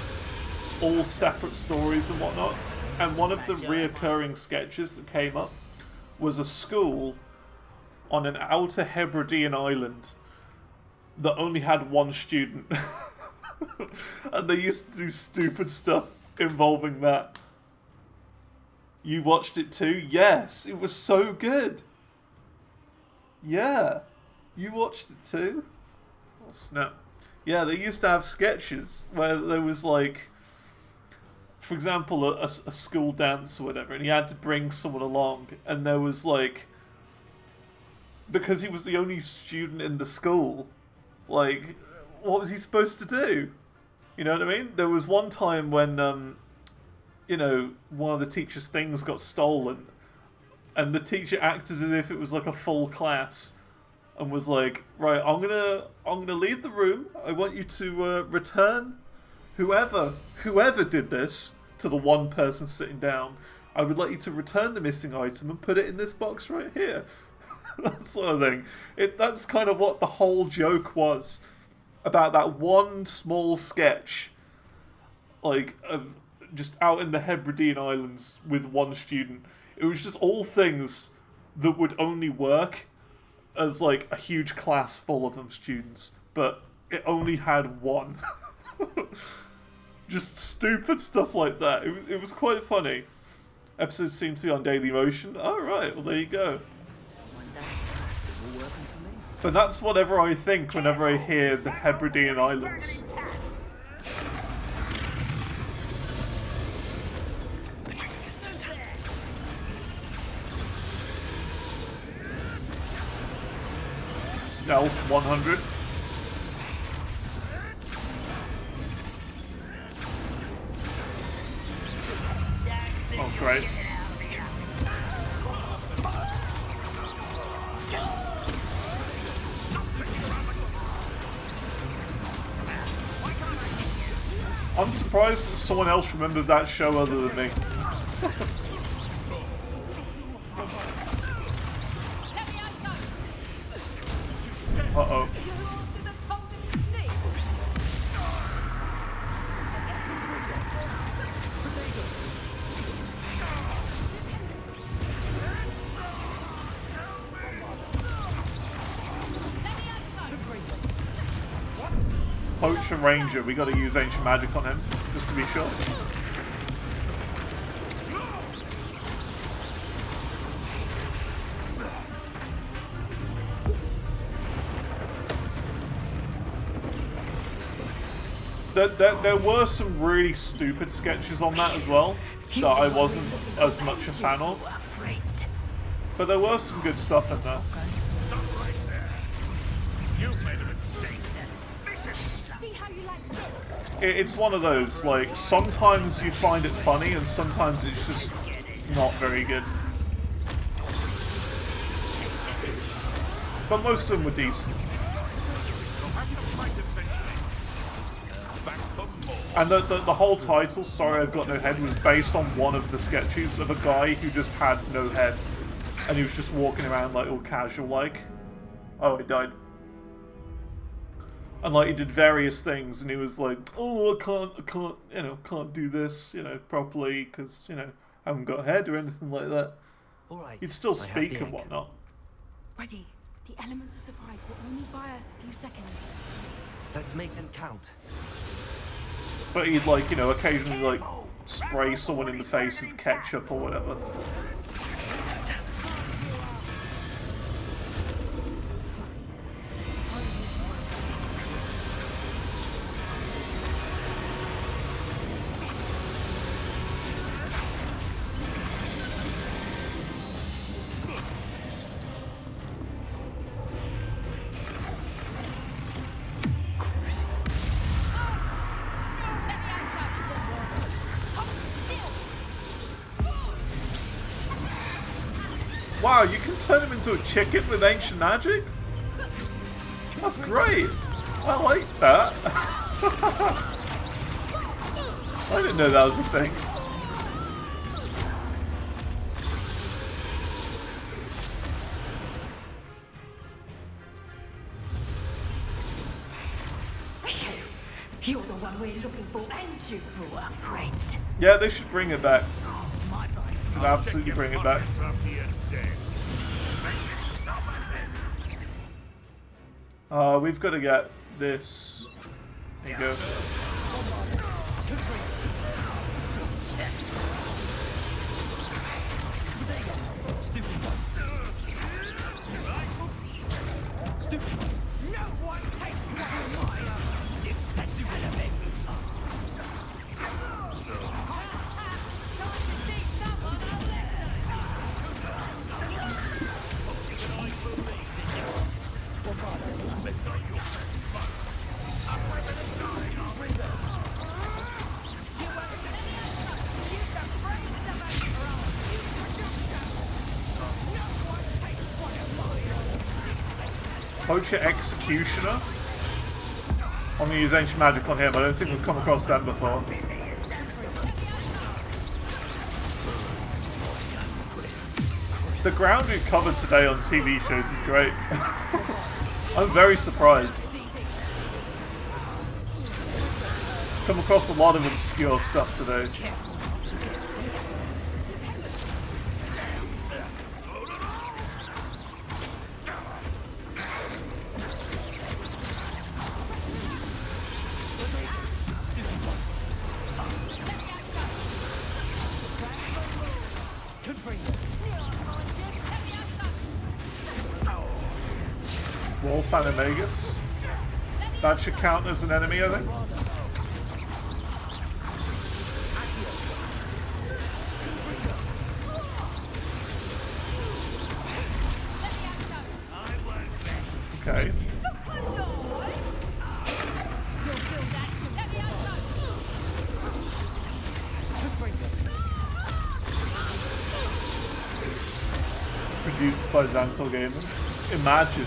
all separate stories and whatnot. And one of the reoccurring sketches that came up was a school on an Outer Hebridean island that only had one student. And they used to do stupid stuff involving that. You watched it too? Yes, it was so good. Yeah, you watched it too? Oh, snap. Yeah, they used to have sketches where there was like, for example, a school dance or whatever, and he had to bring someone along, and there was like, because he was the only student in the school, like, what was he supposed to do? You know what I mean? There was one time when, you know, one of the teacher's things got stolen, and the teacher acted as if it was like a full class, and was like, right, I'm gonna leave the room. I want you to return whoever did this to the one person sitting down. I would like you to return the missing item and put it in this box right here. That sort of thing. That's kind of what the whole joke was about that one small sketch, like, of just out in the Hebridean Islands with one student. It was just all things that would only work as like a huge class full of them students, but it only had one. Just stupid stuff like that. It was quite funny. Episodes seem to be on Daily Motion. Alright, well there you go. But that's whatever I think whenever I hear the Hebridean Islands. Stealth 100. Oh, great. I'm surprised that someone else remembers that show other than me. Uh-oh. Poacher Ranger, we gotta use ancient magic on him, just to be sure. There were some really stupid sketches on that as well, that I wasn't as much a fan of. But there was some good stuff in there. Stop right there. You've made a mistake. See how you like this? It's one of those, like, sometimes you find it funny and sometimes it's just not very good. But most of them were decent. And the whole title, Sorry I've Got No Head, was based on one of the sketches of a guy who just had no head. And he was just walking around like all casual like. Oh, he died. And like he did various things and he was like, oh, I can't do this, properly because, I haven't got a head or anything like that. All right. He'd still speak and whatnot. Ready. The elements of surprise will only buy us a few seconds. Let's make them count. But he'd like, occasionally like spray someone in the face with ketchup or whatever. Wow, you can turn him into a chicken with ancient magic? That's great! I like that. I didn't know that was a thing. You're the one we're looking for, and you brought a friend. Yeah, they should bring it back. Should absolutely bring it back. We've got to get this. There you go. Poacher Executioner. I'm gonna use ancient magic on him. I don't think we've come across that before. The ground we've covered today on TV shows is great. I'm very surprised. Come across a lot of obscure stuff today. Wolf Animagus. That should count as an enemy, I think. Okay. Produced by Xantal Gaming. Imagine.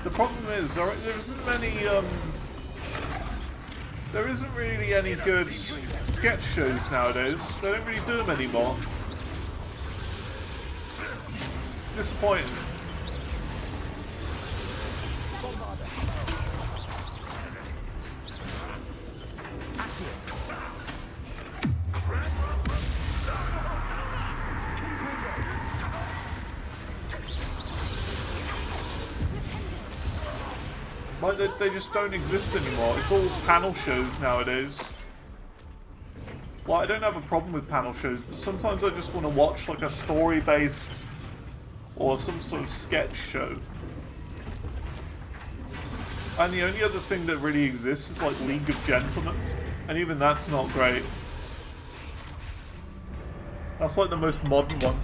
The problem is, there isn't many There isn't really any good sketch shows nowadays. They don't really do them anymore. It's disappointing. Like, they just don't exist anymore. It's all panel shows nowadays. Well, I don't have a problem with panel shows, but sometimes I just want to watch like a story-based or some sort of sketch show. And the only other thing that really exists is like League of Gentlemen, and even that's not great. That's like the most modern one.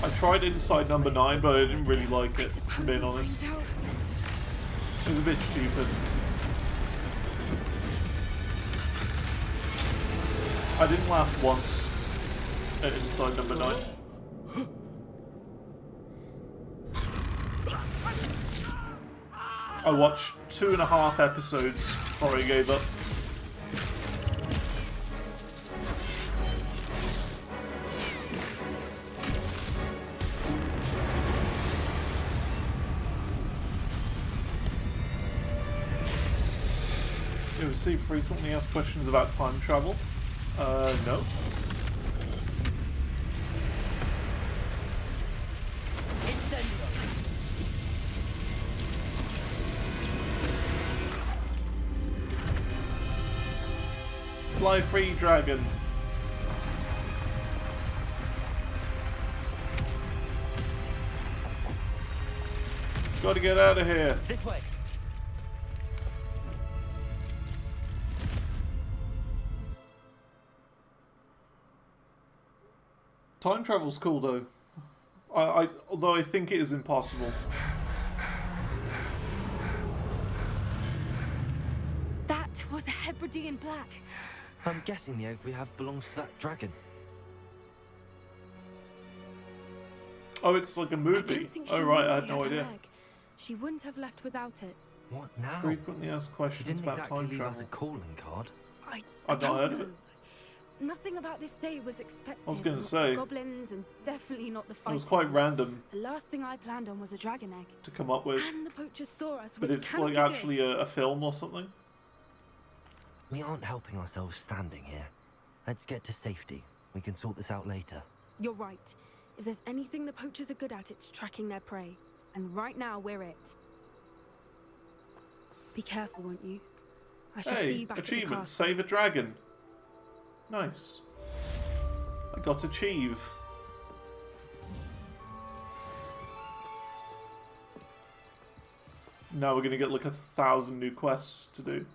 I tried Inside Number 9, but I didn't really like it, if I'm being honest. It was a bit stupid. I didn't laugh once at Inside Number 9. I watched 2.5 episodes before I gave up. You receive frequently asked questions about time travel? No. Fly free, dragon. Gotta get out of here. This way. Time travel's cool though. Although I think it is impossible. That was a Hebridean black. I'm guessing the egg we have belongs to that dragon. Oh, it's like a movie. Oh right, I had no idea. She wouldn't have left without it. What now? Frequently asked questions didn't about exactly time leave travel. us a calling card. I've not heard of it. Nothing about this day was expected. I was going to Not say. the goblins, and definitely not the It fighting. was quite random The last thing I planned on was a dragon egg. to come up with. And the poachers saw us, But which it's cannot like be actually good. a film or something. We aren't helping ourselves standing here. Let's get to safety. We can sort this out later. You're right. If there's anything the poachers are good at, it's tracking their prey. And right now, we're it. Be careful, won't you? I shall see Hey, you back at the achievement, castle. save a dragon. Nice. I got achieve. Now we're gonna get like 1,000 new quests to do.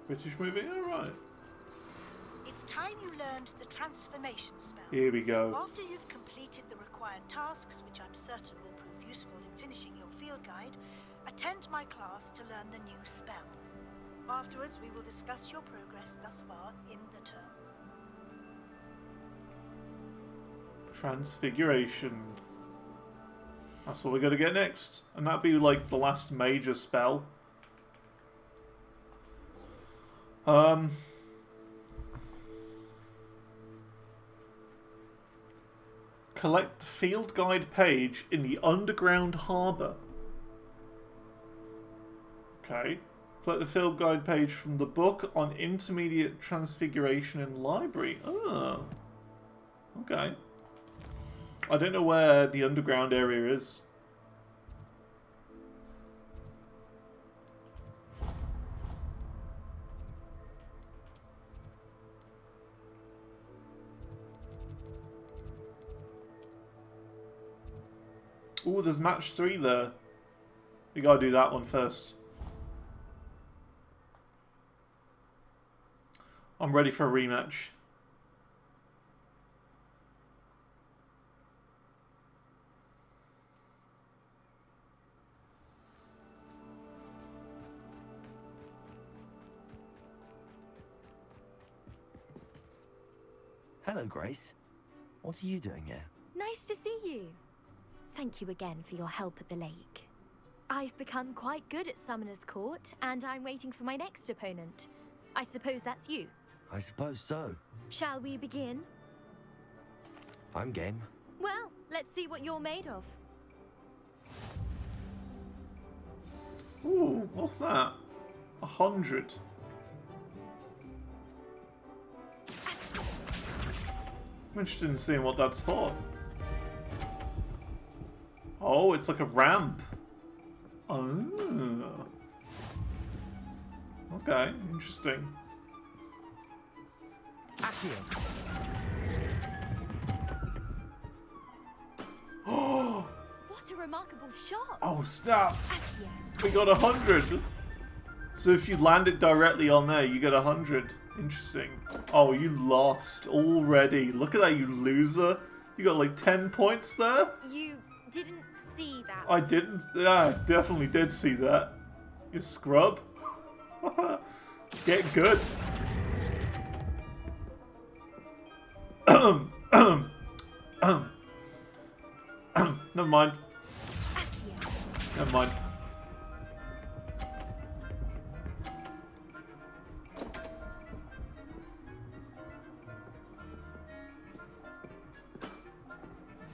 British movie? Alright. It's time you learned the transformation spell. Here we go. After you've completed the required tasks, which I'm certain will prove useful in finishing your field guide, attend my class to learn the new spell. Afterwards, we will discuss your progress thus far in the term. Transfiguration. That's what we're gonna get next. And that'd be like the last major spell. Collect the field guide page in the underground harbour. Okay. Collect the field guide page from the book on intermediate transfiguration in library. Oh. Okay. I don't know where the underground area is. Ooh, there's match 3 there. We gotta do that one first. I'm ready for a rematch. Hello, Grace. What are you doing here? Nice to see you. Thank you again for your help at the lake. I've become quite good at Summoner's Court, and I'm waiting for my next opponent. I suppose that's you. I suppose so. Shall we begin? I'm game. Well, let's see what you're made of. Ooh, what's that? 100. I'm interested in seeing what that's for. Oh, it's like a ramp. Oh. Okay, interesting. What a remarkable shot! Oh, snap! Accio. We got 100! So if you land it directly on there, you get 100. Interesting. Oh, you lost already. Look at that, you loser. You got like 10 points there? You didn't see that. I didn't. Yeah, I definitely did see that. You scrub. Get good. Never mind. Never mind.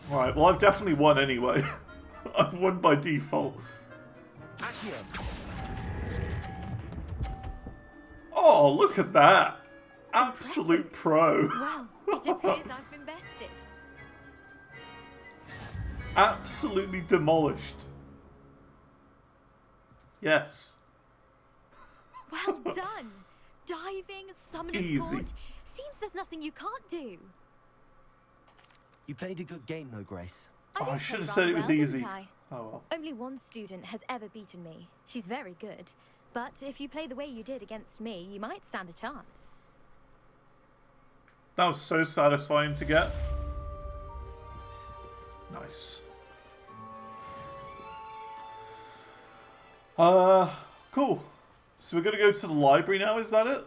Alright, well I've definitely won anyway. I've won by default. Oh, look at that! Absolute pro. Well, it appears I've been bested. Absolutely demolished. Yes. Well done. Diving, Summoner's Easy. Court. Seems there's nothing you can't do. You played a good game though, Grace. I should have said it was easy. Oh well. Only one student has ever beaten me. She's very good. But if you play the way you did against me, you might stand a chance. That was so satisfying to get. Nice. Cool. So we're gonna go to the library now, is that it?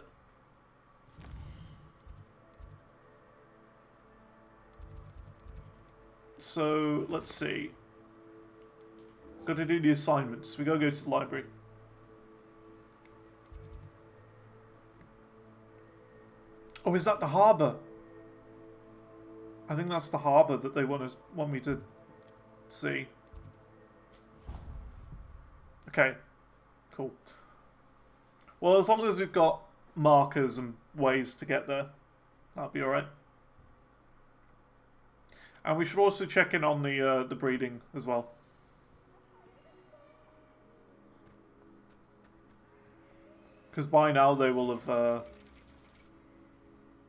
So, let's see. Gotta do the assignments. We gotta go to the library. Oh, is that the harbour? I think that's the harbour that they want me to see. Okay, cool. Well, as long as we've got markers and ways to get there, that'll be alright. And we should also check in on the breeding as well. Because by now they will have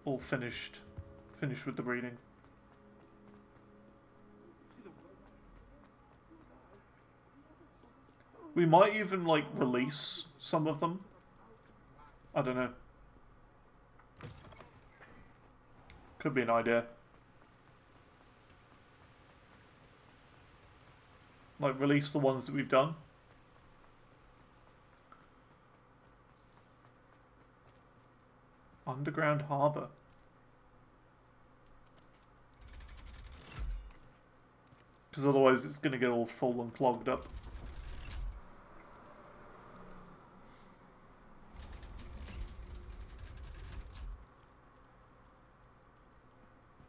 all finished with the breeding. We might even like release some of them. I don't know. Could be an idea. Like release the ones that we've done. Underground harbour. Because otherwise it's going to get all full and clogged up.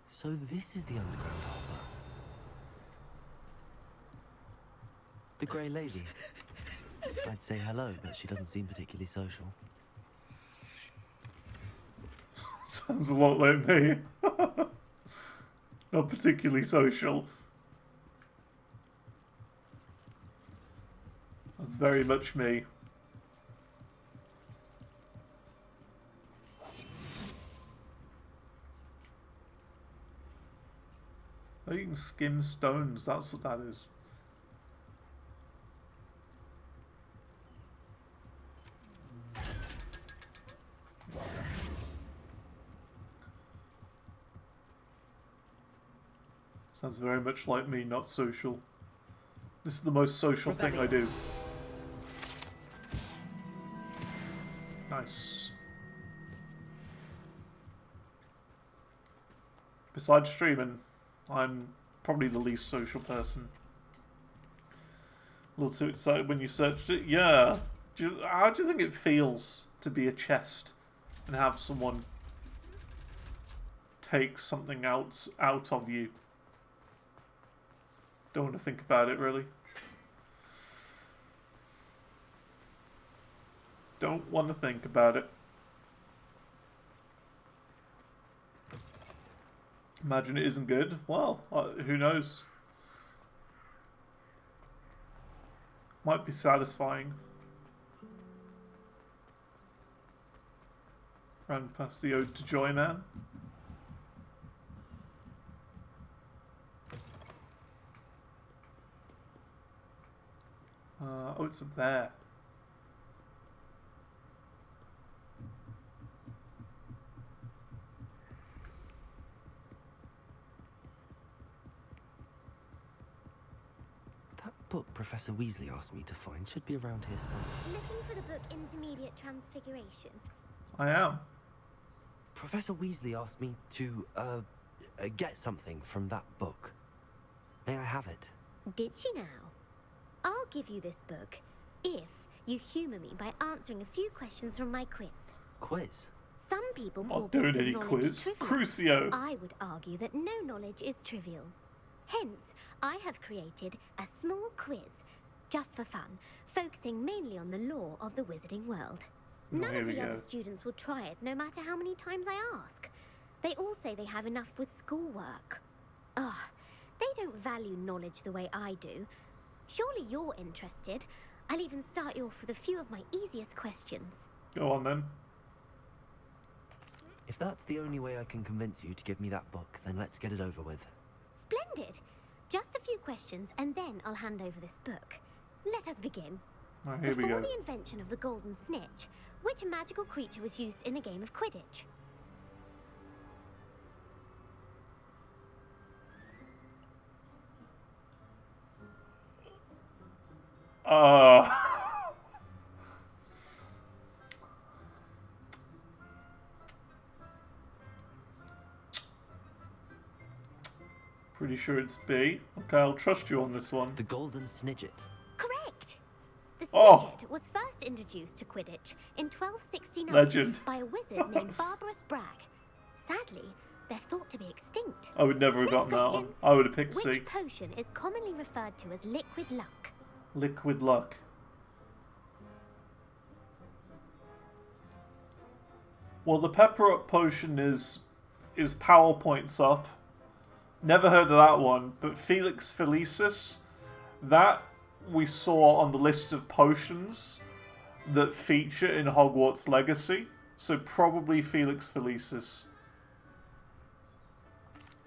So this is the underground harbour. The Grey Lady. I'd say hello, but she doesn't seem particularly social. Sounds a lot like me. Not particularly social. That's very much me. Oh, you can skim stones, that's what that is. Sounds very much like me, not social. This is the most social thing I do. Nice. Besides streaming, I'm probably the least social person. A little too excited when you searched it. Yeah. How do you think it feels to be a chest and have someone take something out of you? Don't want to think about it, really. Don't want to think about it. Imagine it isn't good. Well, who knows? Might be satisfying. Ran past the Ode to Joy Man. Oh, it's up there. That book Professor Weasley asked me to find should be around here somewhere. Looking for the book Intermediate Transfiguration? I am. Professor Weasley asked me to, get something from that book. May I have it? Did she now? I'll give you this book if you humour me by answering a few questions from my quiz. Quiz? Some people call Not doing bits of any knowledge quiz. trivial. Crucio. I would argue that no knowledge is trivial. Hence, I have created a small quiz, just for fun, focusing mainly on the lore of the wizarding world. None of the other students will try it, no matter how many times I ask. They all say they have enough with schoolwork. Ugh, they don't value knowledge the way I do. Surely you're interested. I'll even start you off with a few of my easiest questions. Go on then. If that's the only way I can convince you to give me that book, then let's get it over with. Splendid! Just a few questions and then I'll hand over this book. Let us begin. Oh, here we Before go. the invention of the golden snitch, which magical creature was used in a game of Quidditch? Pretty sure it's B. Okay, I'll trust you on this one. The Golden Snidget. Correct! The Oh. Snidget was first introduced to Quidditch in 1269 Legend. by a wizard named Barbarous Bragg. Sadly, they're thought to be extinct. I would never have Next gotten that question. one. I would have picked Which C. potion is commonly referred to as liquid luck? Liquid luck. Well, the pepper up potion is power points up. Never heard of that one, but Felix Felicis, that we saw on the list of potions that feature in Hogwarts Legacy, so probably Felix Felicis.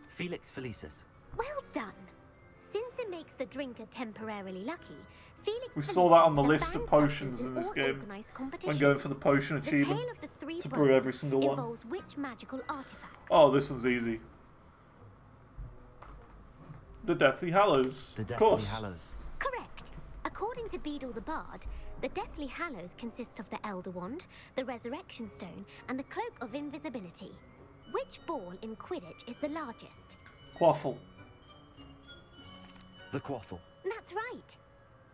Felix Felicis. Well done. Since it makes the drinker temporarily lucky, Felix We saw that on the Felicis list of bans potions sessions in this all game organised when competitions. going for the potion The achievement tale of the three to brew every bowls single one. involves which magical artifact? Oh, this one's easy. The Deathly Hallows. The Of Deathly course. Hallows. Correct. According to Beedle the Bard, the Deathly Hallows consist of the Elder Wand, the Resurrection Stone, and the Cloak of Invisibility. Which ball in Quidditch is the largest? Quaffle. The Quaffle. That's right.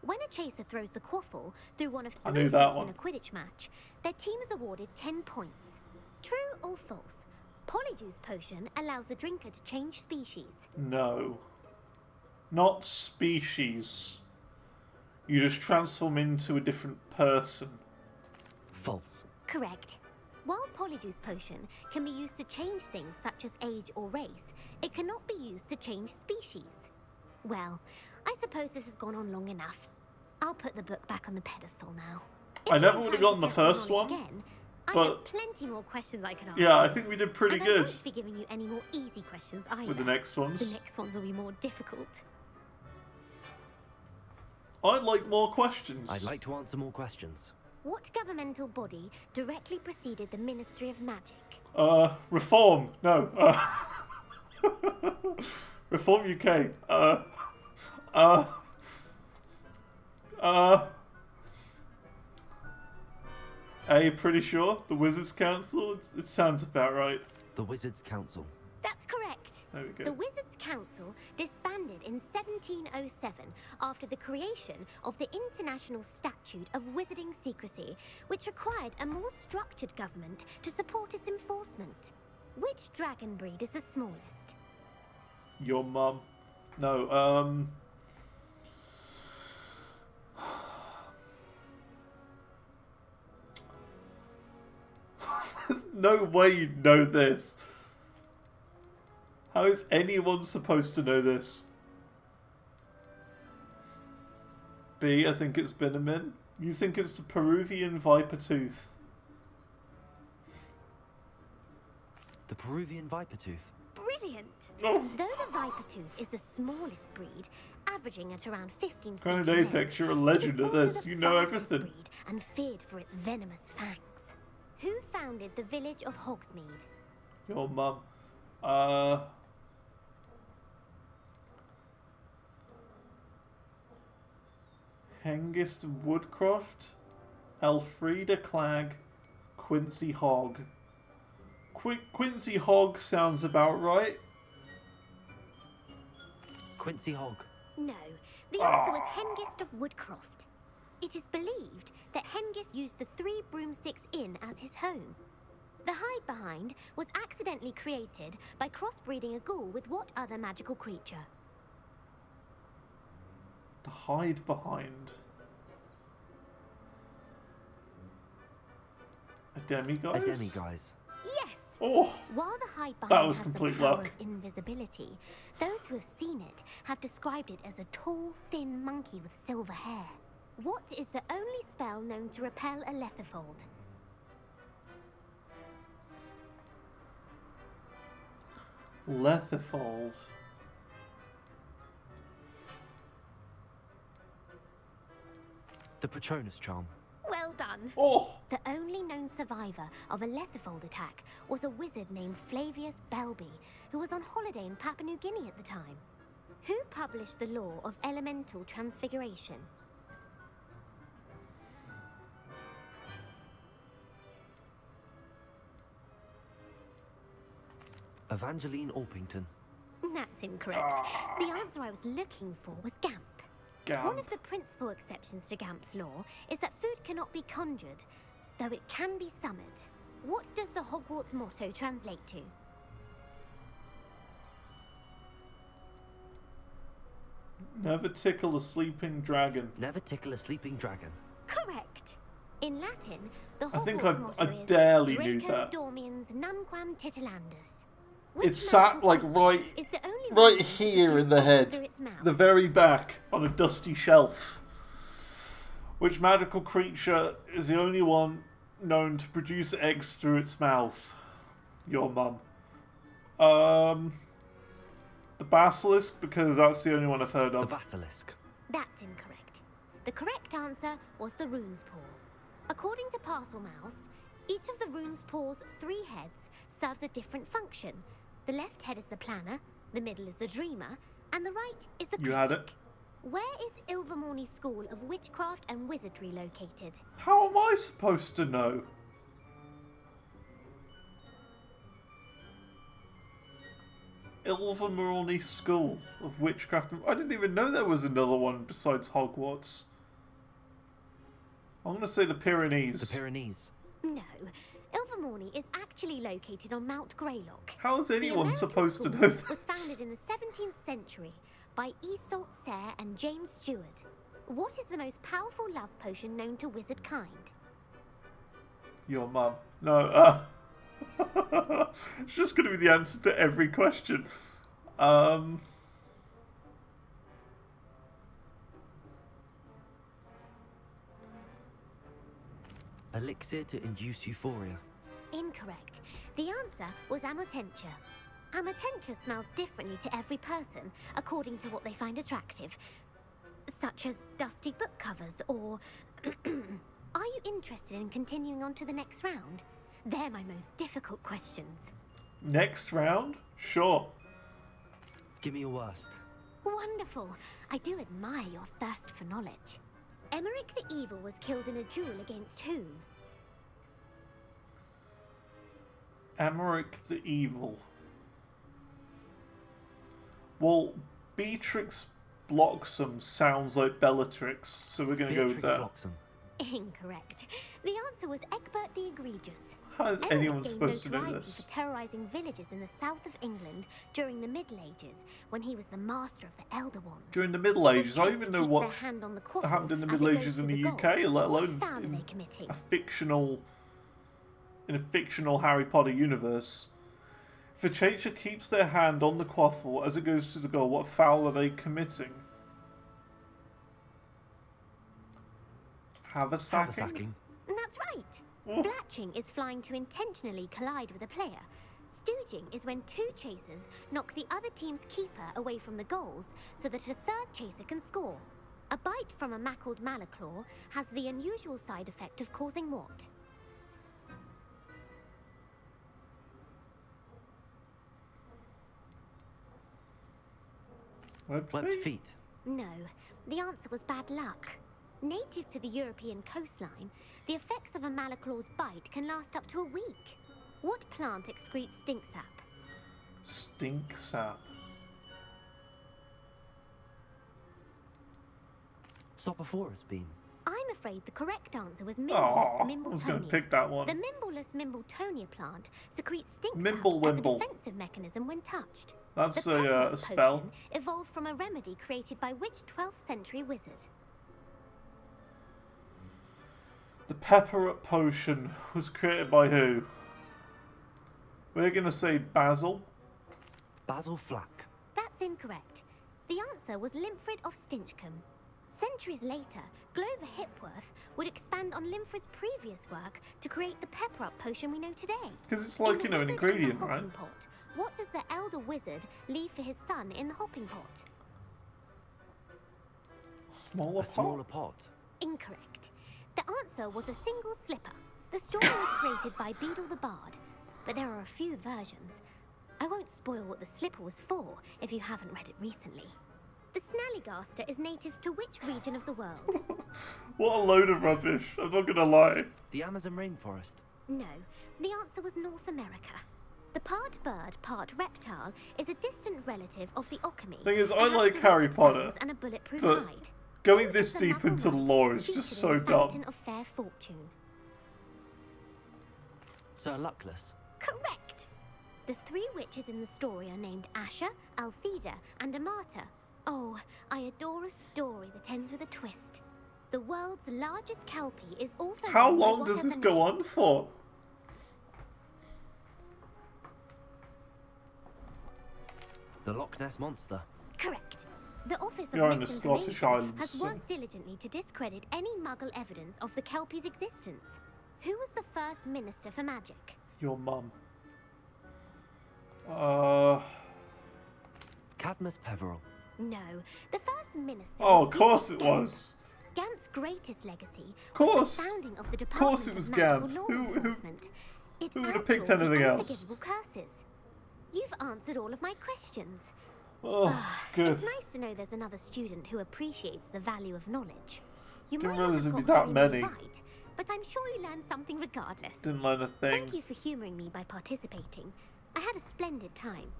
When a chaser throws the quaffle through one of I three knew that hoops in one. a Quidditch match, their team is awarded 10 points. True or false? Polyjuice Potion allows the drinker to change species. No. Not species. You just transform into a different person. False. Correct. While Polyjuice Potion can be used to change things such as age or race, it cannot be used to change species. Well, I suppose this has gone on long enough. I'll put the book back on the pedestal now. I never If would have you gotten the test your first knowledge one, again, I but have plenty more questions I can ask. yeah, I you. think we did pretty And good I won't be giving you any more easy questions either. with the next ones. The next ones will be more difficult. I'd like more questions. I'd like to answer more questions. What governmental body directly preceded the Ministry of Magic? Reform. No. Reform UK. Pretty sure. The Wizards Council? It sounds about right. The Wizards Council. That's correct. There we go. The Wizards' Council disbanded in 1707 after the creation of the International Statute of Wizarding Secrecy, which required a more structured government to support its enforcement. Which dragon breed is the smallest? Your mum. No, There's no way you'd know this. How is anyone supposed to know this? B, I think it's Binamin. You think it's the Peruvian viper tooth. The Peruvian viper tooth. Brilliant! Oh. Though the viper tooth is the smallest breed, averaging at around 15 feet Grand in length, Apex, you're a legend it is at also this. the You know fastest everything. breed and feared for its venomous fangs. Who founded the village of Hogsmeade? Your mum. Hengist Woodcroft, Elfrida Clegg, Quincy Hogg. Quincy Hogg sounds about right. Quincy Hogg. No, the answer was Hengist of Woodcroft. It is believed that Hengist used the Three Broomsticks Inn as his home. The Hide Behind was accidentally created by crossbreeding a ghoul with what other magical creature? To hide behind. A demiguise? A demiguise. Yes! Oh! While the Hide That Behind was has the complete power luck. of invisibility, those who have seen it have described it as a tall, thin monkey with silver hair. What is the only spell known to repel a Lethifold? Lethifold. The Patronus charm. Well done. Oh! The only known survivor of a Lethifold attack was a wizard named Flavius Belby, who was on holiday in Papua New Guinea at the time. Who published the law of elemental transfiguration? Evangeline Orpington. That's incorrect. The answer I was looking for was Gamp. Gamp. One of the principal exceptions to Gamp's law is that food cannot be conjured, though it can be summoned. What does the Hogwarts motto translate to? Never tickle a sleeping dragon. Never tickle a sleeping dragon. Correct. In Latin, the I think Hogwarts I motto is barely knew Draco that. Dormiens Nunquam Titilandus. It's sat like right here in the head. The very back on a dusty shelf. Which magical creature is the only one known to produce eggs through its mouth? Your mum. The basilisk, because that's the only one I've heard of. The basilisk. That's incorrect. The correct answer was the rune's paw. According to Parselmouths, each of the rune's paw's 3 heads serves a different function. The left head is the planner, the middle is the dreamer, and the right is the critic. You had it. Where is Ilvermorny School of Witchcraft and Wizardry located? How am I supposed to know? Ilvermorny School of Witchcraft. I didn't even know there was another one besides Hogwarts. I'm going to say the Pyrenees. The Pyrenees. No. Ilvermorny is actually located on Mount Greylock. How is anyone the supposed to American know school this? was founded in the 17th century by Iseult Sayre and James Stewart. What is the most powerful love potion known to wizard kind? Your mum. No, it's just going to be the answer to every question. Elixir to induce euphoria. Incorrect. The answer was Amotentia. Amotentia smells differently to every person, according to what they find attractive, such as dusty book covers or... Are you interested in continuing on to the next round? They're my most difficult questions. Next round? Sure. Give me your worst. Wonderful. I do admire your thirst for knowledge. Emmerich the Evil was killed in a duel against whom? Amaric the Evil. Well, Beatrix Bloxham sounds like Bellatrix, so we're going to go with that. Bloxham. Incorrect. The answer was Egbert the Egregious. How is Egbert anyone gained supposed to know notoriety this? for terrorising villages in the south of England during the Middle Ages, when he was the master of the Elder Wand. During the Middle Ages, I don't even know what hand on the happened in the as Middle it goes Ages in through the the UK, goal. let What alone foul are in they committing? a fictional Harry Potter universe. If a chaser keeps their hand on the quaffle as it goes to the goal, what foul are they committing? Haversacking? That's right. Blatching is flying to intentionally collide with a player. Stooging is when two chasers knock the other team's keeper away from the goals so that a third chaser can score. A bite from a mackled malaclaw has the unusual side effect of causing what? Webbed feet. No, the answer was bad luck. Native to the European coastline, the effects of a malaclaw's bite can last up to a week. What plant excretes stink sap? Stink sap. Sopophorus bean. I'm afraid the correct answer was Oh, Mimbleless I was going to Mimbletonia. pick that one. The Mimbleless Mimbletonia plant secretes stink sap Mimble as a Wimble. defensive mechanism when touched. That's the a spell. potion evolved from a remedy created by which 12th century wizard? The pepper-up potion was created by who? We're going to say Basil. Basil Flack. That's incorrect. The answer was Limfrid of Stinchcombe. Centuries later, Glover Hipworth would expand on Limfrid's previous work to create the pepper-up potion we know today. Because it's like, In you The know, an Wizard and the ingredient, right? Hopping Pot, what does the elder wizard leave for his son in the hopping pot? Smaller pot. Incorrect. The answer was a single slipper. The story was created by Beadle the Bard, but there are a few versions. I won't spoil what the slipper was for if you haven't read it recently. The Snallygaster is native to which region of the world? What a load of rubbish. I'm not going to lie. The Amazon rainforest. No, the answer was North America. The part bird, part reptile is a distant relative of the Occamy. Thing is, and I has like serrated Harry Potter, fangs and a bulletproof but hide. going this deep into the lore is just so Featured in the dumb. Fountain of Fair Fortune. Sir Luckless. Correct! The three witches in the story are named Asher, Altheda, and Amata. Oh, I adore a story that ends with a twist. The world's largest kelpie is also... How known by long does this whatever go name. on for? The Loch Ness Monster. Correct. The Office of You're in the Scottish Misinformation Islands, has so- worked diligently to discredit any Muggle evidence of the kelpie's existence. Who was the first Minister for Magic? Your mum. Cadmus Peveril. No, the first Minister Oh, was of course Hubert it Gamp. was. Gamp's greatest legacy Course. was the founding of the Of Department course it was of Magical Gamp. Law Who Enforcement. It would have picked outlawed the anything else? unforgivable curses. You've answered all of my questions. Oh, good. It's nice to know there's another student who appreciates the value of knowledge. You Didn't might not realise have it'd got be that very many. right, but I'm sure you learned something regardless. Didn't learn a thing. Thank you for humouring me by participating. I had a splendid time.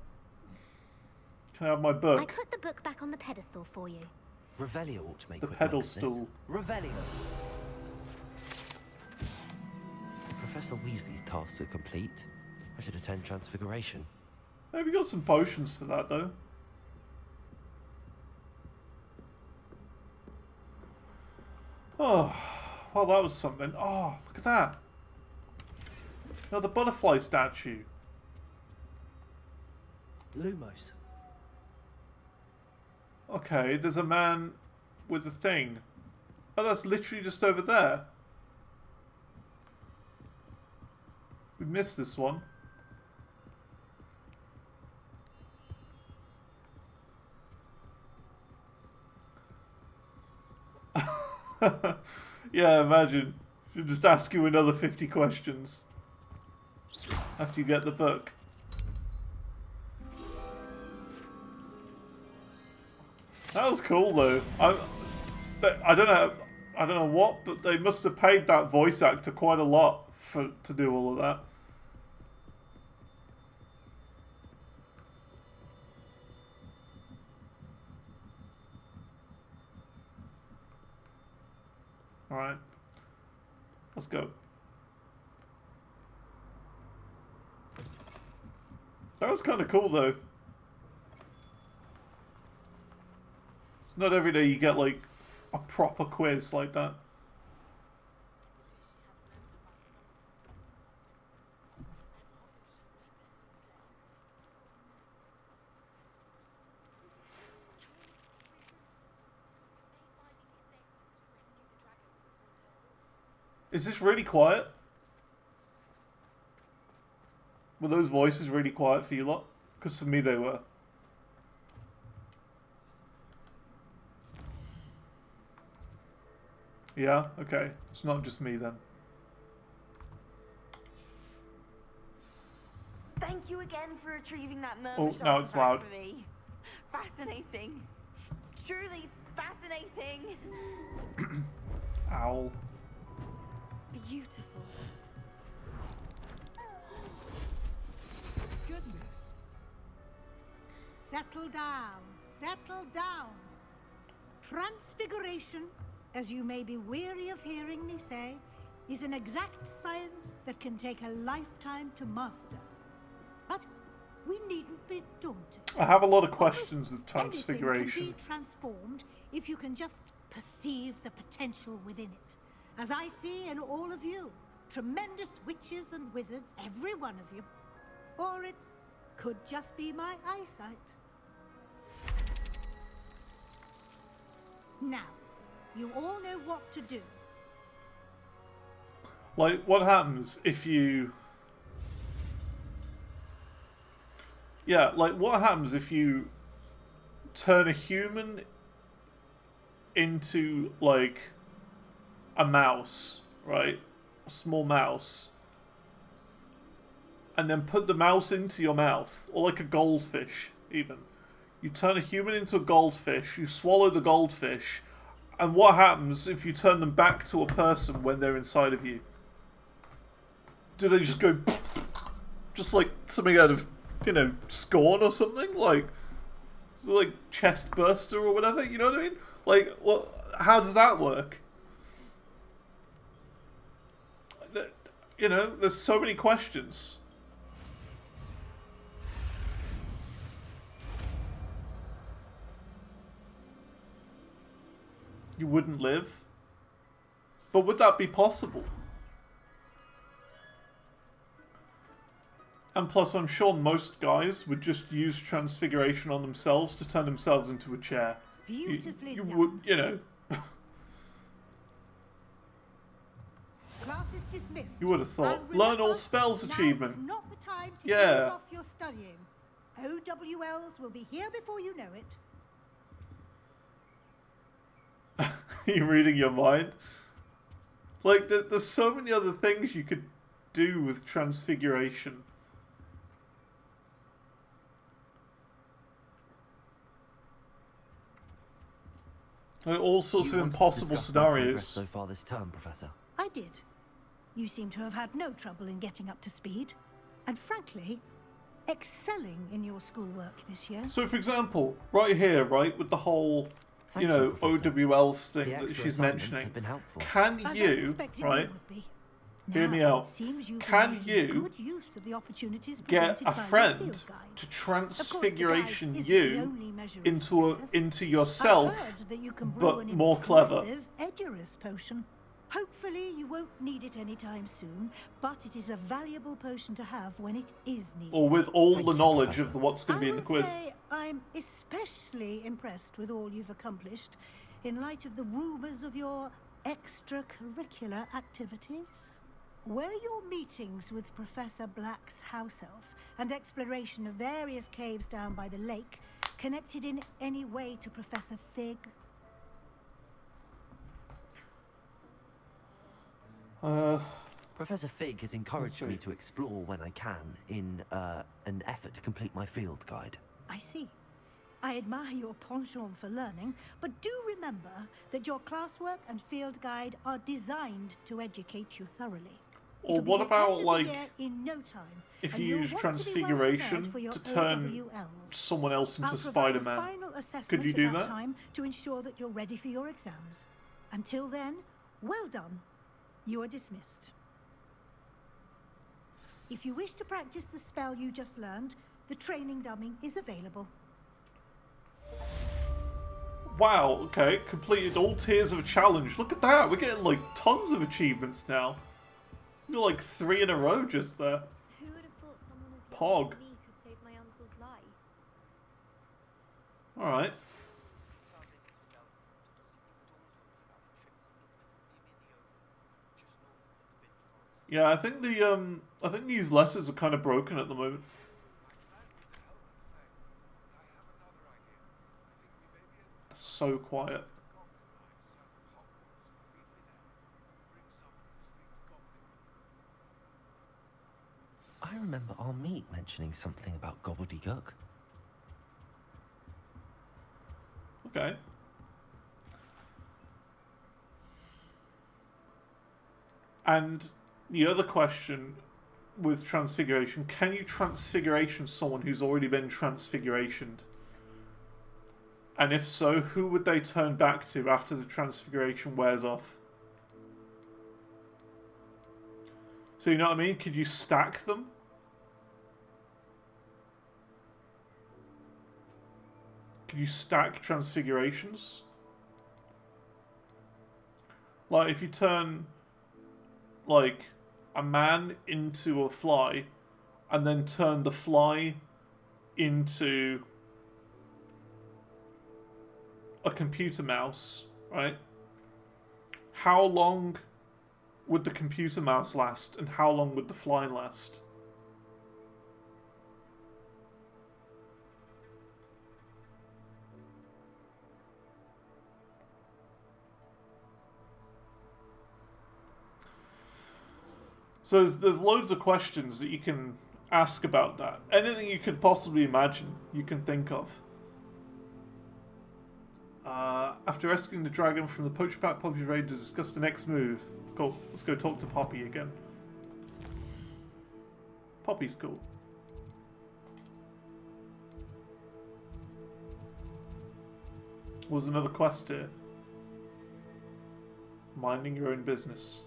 Can I have my I book? put the book back on the pedestal for you. Revelio ought to make The quick pedal work of this. stool. Revelio. Professor Weasley's tasks are complete. I should attend Transfiguration. Hey, we got some potions for that, though. Oh, well, that was something. Oh, look at that. No, the butterfly statue. Lumos. Okay, there's a man with a thing. Oh, that's literally just over there. We missed this one. Yeah, imagine. She'll just ask you another 50 questions after you get the book. That was cool, though. I don't know what, but they must have paid that voice actor quite a lot to do all of that. Alright. Let's go. That was kind of cool, though. It's not every day you get, like, a proper quiz like that. Is this really quiet? Were those voices really quiet for you lot? Because for me they were. Yeah? Okay. It's not just me then. Thank you again for retrieving that Oh, murmur now it's loud. for me. Fascinating. Truly fascinating. Owl. Beautiful. Goodness. Settle down. Settle down. Transfiguration, as you may be weary of hearing me say, is an exact science that can take a lifetime to master. But we needn't be daunted. I have a lot of questions with Anything Transfiguration. can be transformed if you can just perceive the potential within it. As I see in all of you, tremendous witches and wizards, every one of you. Or it could just be my eyesight. Now, you all know what to do. Like, what happens if you... Yeah, like, what happens if you turn a human into, like, a mouse, right? A small mouse. And then put the mouse into your mouth. Or like a goldfish, even. You turn a human into a goldfish, you swallow the goldfish, and what happens if you turn them back to a person when they're inside of you? Do they just go... Just like something out of, you know, Scorn or something? Like chest burster or whatever, you know what I mean? Like, what? How does that work? You know, there's so many questions. You wouldn't live? But would that be possible? And plus, I'm sure most guys would just use Transfiguration on themselves to turn themselves into a chair. Beautifully you done. would, you know. Class is dismissed. You would have thought. And Learn remember, all spells now achievement. is not the time to Yeah. ease off your studying. OWLs will be here before you know it. You're reading your mind. Like, there's so many other things you could do with Transfiguration. Like, all sorts You of wanted to impossible discuss my progress scenarios. so far this term, Professor. I did. You seem to have had no trouble in getting up to speed. And frankly, excelling in your schoolwork this year. So, for example, right here, right, with the whole, Thank you know, you, Professor. OWLs thing The that extra she's assignments mentioning, have been helpful. can As I you, suspected right, they would be. hear me Now, out, it seems you've been can making you good use of the opportunities get presented a by your friend field guide. to Of course, the Transfiguration guide isn't the you only measure of into success. yourself, I've heard that you can brew but an more clever? impressive Edurus potion. Hopefully you won't need it anytime soon, but it is a valuable potion to have when it is needed. Or with all Thank the you, knowledge Professor. of what's going to be in the quiz. Say I'm especially impressed with all you've accomplished in light of the rumors of your extracurricular activities. Were your meetings with Professor Black's house elf and exploration of various caves down by the lake connected in any way to Professor Fig? Professor Fig has encouraged see. me to explore when I can in an effort to complete my field guide. I see. I admire your penchant for learning, but do remember that your classwork and field guide are designed to educate you thoroughly. Or It'll be what the about, end of the like, year in no time, if and you you'll use want to be well Transfiguration prepared for your to turn OWLs. someone else into I'll provide a Spider-Man, final assessment could you at do that that? time to ensure that you're ready for your exams. Until then, Well done. You are dismissed. If you wish to practice the spell you just learned, the training dummy is available. Wow, okay. Completed all tiers of a challenge. Look at that. We're getting like tons of achievements now. We got like 3 in a row just there. Who would have thought someone as Pog. young as me could save my uncle's life? Alright. Yeah, I think these letters are kind of broken at the moment. So quiet. I remember our meet mentioning something about gobbledygook. Okay. And the other question with Transfiguration, can you Transfiguration someone who's already been Transfigurationed? And if so, who would they turn back to after the Transfiguration wears off? So you know what I mean? Could you stack them? Could you stack Transfigurations? Like if you turn like a man into a fly and then turn the fly into a computer mouse, right? How long would the computer mouse last and how long would the fly last? So there's loads of questions that you can ask about that. Anything you could possibly imagine, you can think of. After rescuing the dragon from the poacher pack, Poppy's ready to discuss the next move. Cool. Let's go talk to Poppy again. Poppy's cool. What was another quest here? Minding your own business.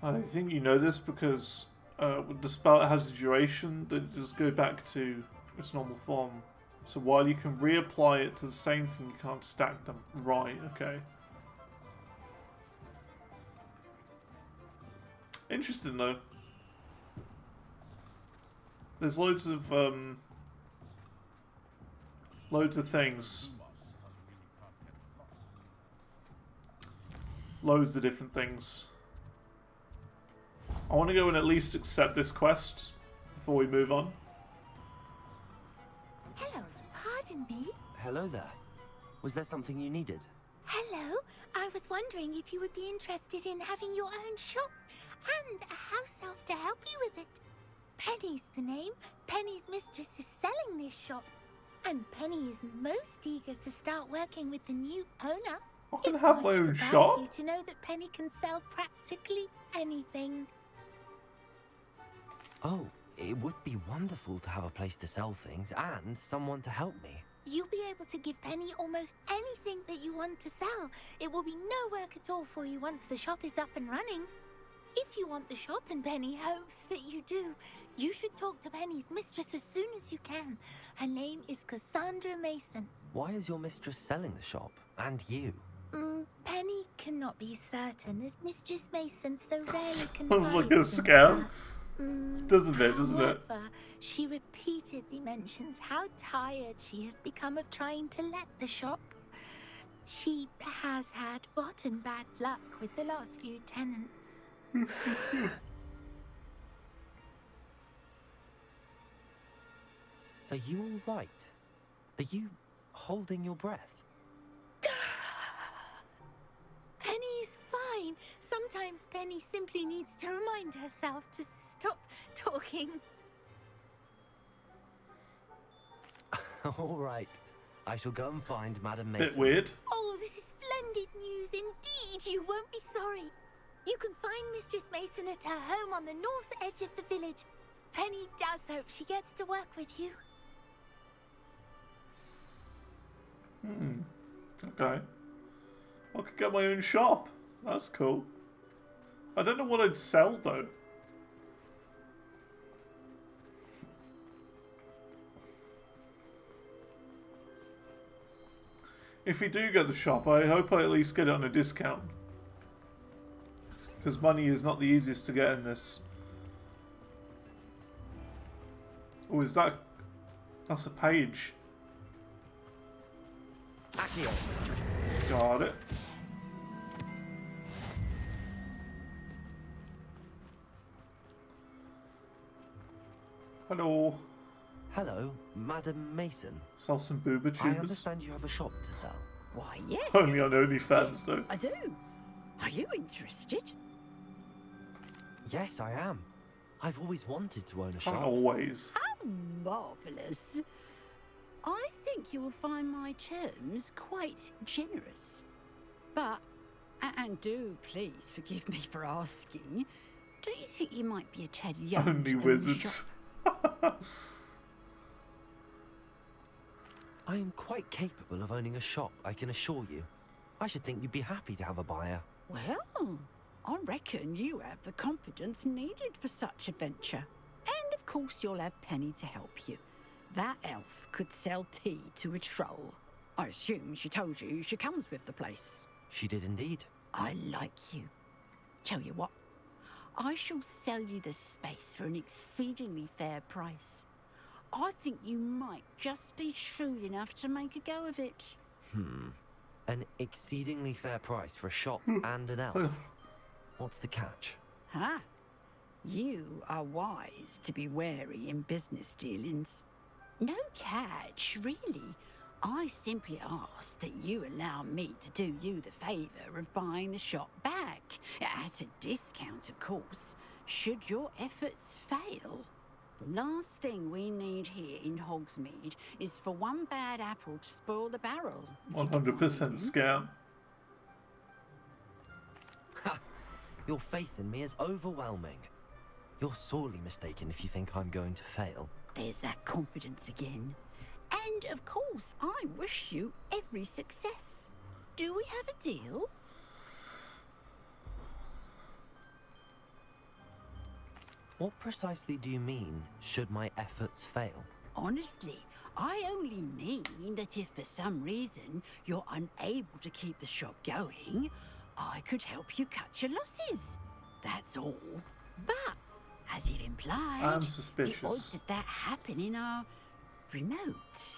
I think you know this because with the spell it has a duration that just go back to its normal form. So while you can reapply it to the same thing, you can't stack them. Right, okay. Interesting though. There's loads of things. Loads of different things. I want to go and at least accept this quest before we move on. Hello, pardon me. Hello there. Was there something you needed? Hello, I was wondering if you would be interested in having your own shop and a house elf to help you with it. Penny's the name. Penny's mistress is selling this shop, and Penny is most eager to start working with the new owner. I can have my own shop. You to know that Penny can sell practically anything. Oh, it would be wonderful to have a place to sell things and someone to help me. You'll be able to give Penny almost anything that you want to sell. It will be no work at all for you once the shop is up and running. If you want the shop and Penny hopes that you do, you should talk to Penny's mistress as soon as you can. Her name is Cassandra Mason. Why is your mistress selling the shop? And you? Penny cannot be certain, as Mistress Mason so rarely Sounds like a confides in scam. her. Doesn't it? However, she repeatedly mentions how tired she has become of trying to let the shop. She has had rotten bad luck with the last few tenants. Are you all right? Are you holding your breath? Penny's fine. Sometimes Penny simply needs to remind herself to stop talking. All right. I shall go and find Madam Mason. Bit weird. Oh, this is splendid news indeed. You won't be sorry. You can find Mistress Mason at her home on the north edge of the village. Penny does hope she gets to work with you. Okay. I could get my own shop. That's cool. I don't know what I'd sell though. If we do get the shop, I hope I at least get it on a discount. Because money is not the easiest to get in this. Oh, is that... That's a page. Got it. Hello. Hello, Madam Mason. Sell some booba tubers. I understand you have a shop to sell. Why, yes. Only on OnlyFans, Yes, though. I do. Are you interested? Yes, I am. I've always wanted to own a shop. Always. How marvellous. I think you will find my terms quite generous. But, and do please forgive me for asking, don't you think you might be a tad young Only to own a wizards. shop? I am quite capable of owning a shop, I can assure you. I should think you'd be happy to have a buyer. Well, I reckon you have the confidence needed for such a venture. And of course you'll have Penny to help you. That elf could sell tea to a troll. I assume she told you she comes with the place. She did indeed. I like you. Tell you what, I shall sell you the space for an exceedingly fair price. I think you might just be shrewd enough to make a go of it. An exceedingly fair price for a shop and an elf. What's the catch? Huh? You are wise to be wary in business dealings. No catch, really. I simply ask that you allow me to do you the favour of buying the shop back. At a discount, of course, should your efforts fail. The last thing we need here in Hogsmeade is for one bad apple to spoil the barrel. 100% scam. Ha! Your faith in me is overwhelming. You're sorely mistaken if you think I'm going to fail. There's that confidence again. And of course, I wish you every success. Do we have a deal? What precisely do you mean, should my efforts fail? Honestly, I only mean that if for some reason you're unable to keep the shop going, I could help you cut your losses. That's all. But, as you've implied, I'm suspicious. the odds of that happening are remote.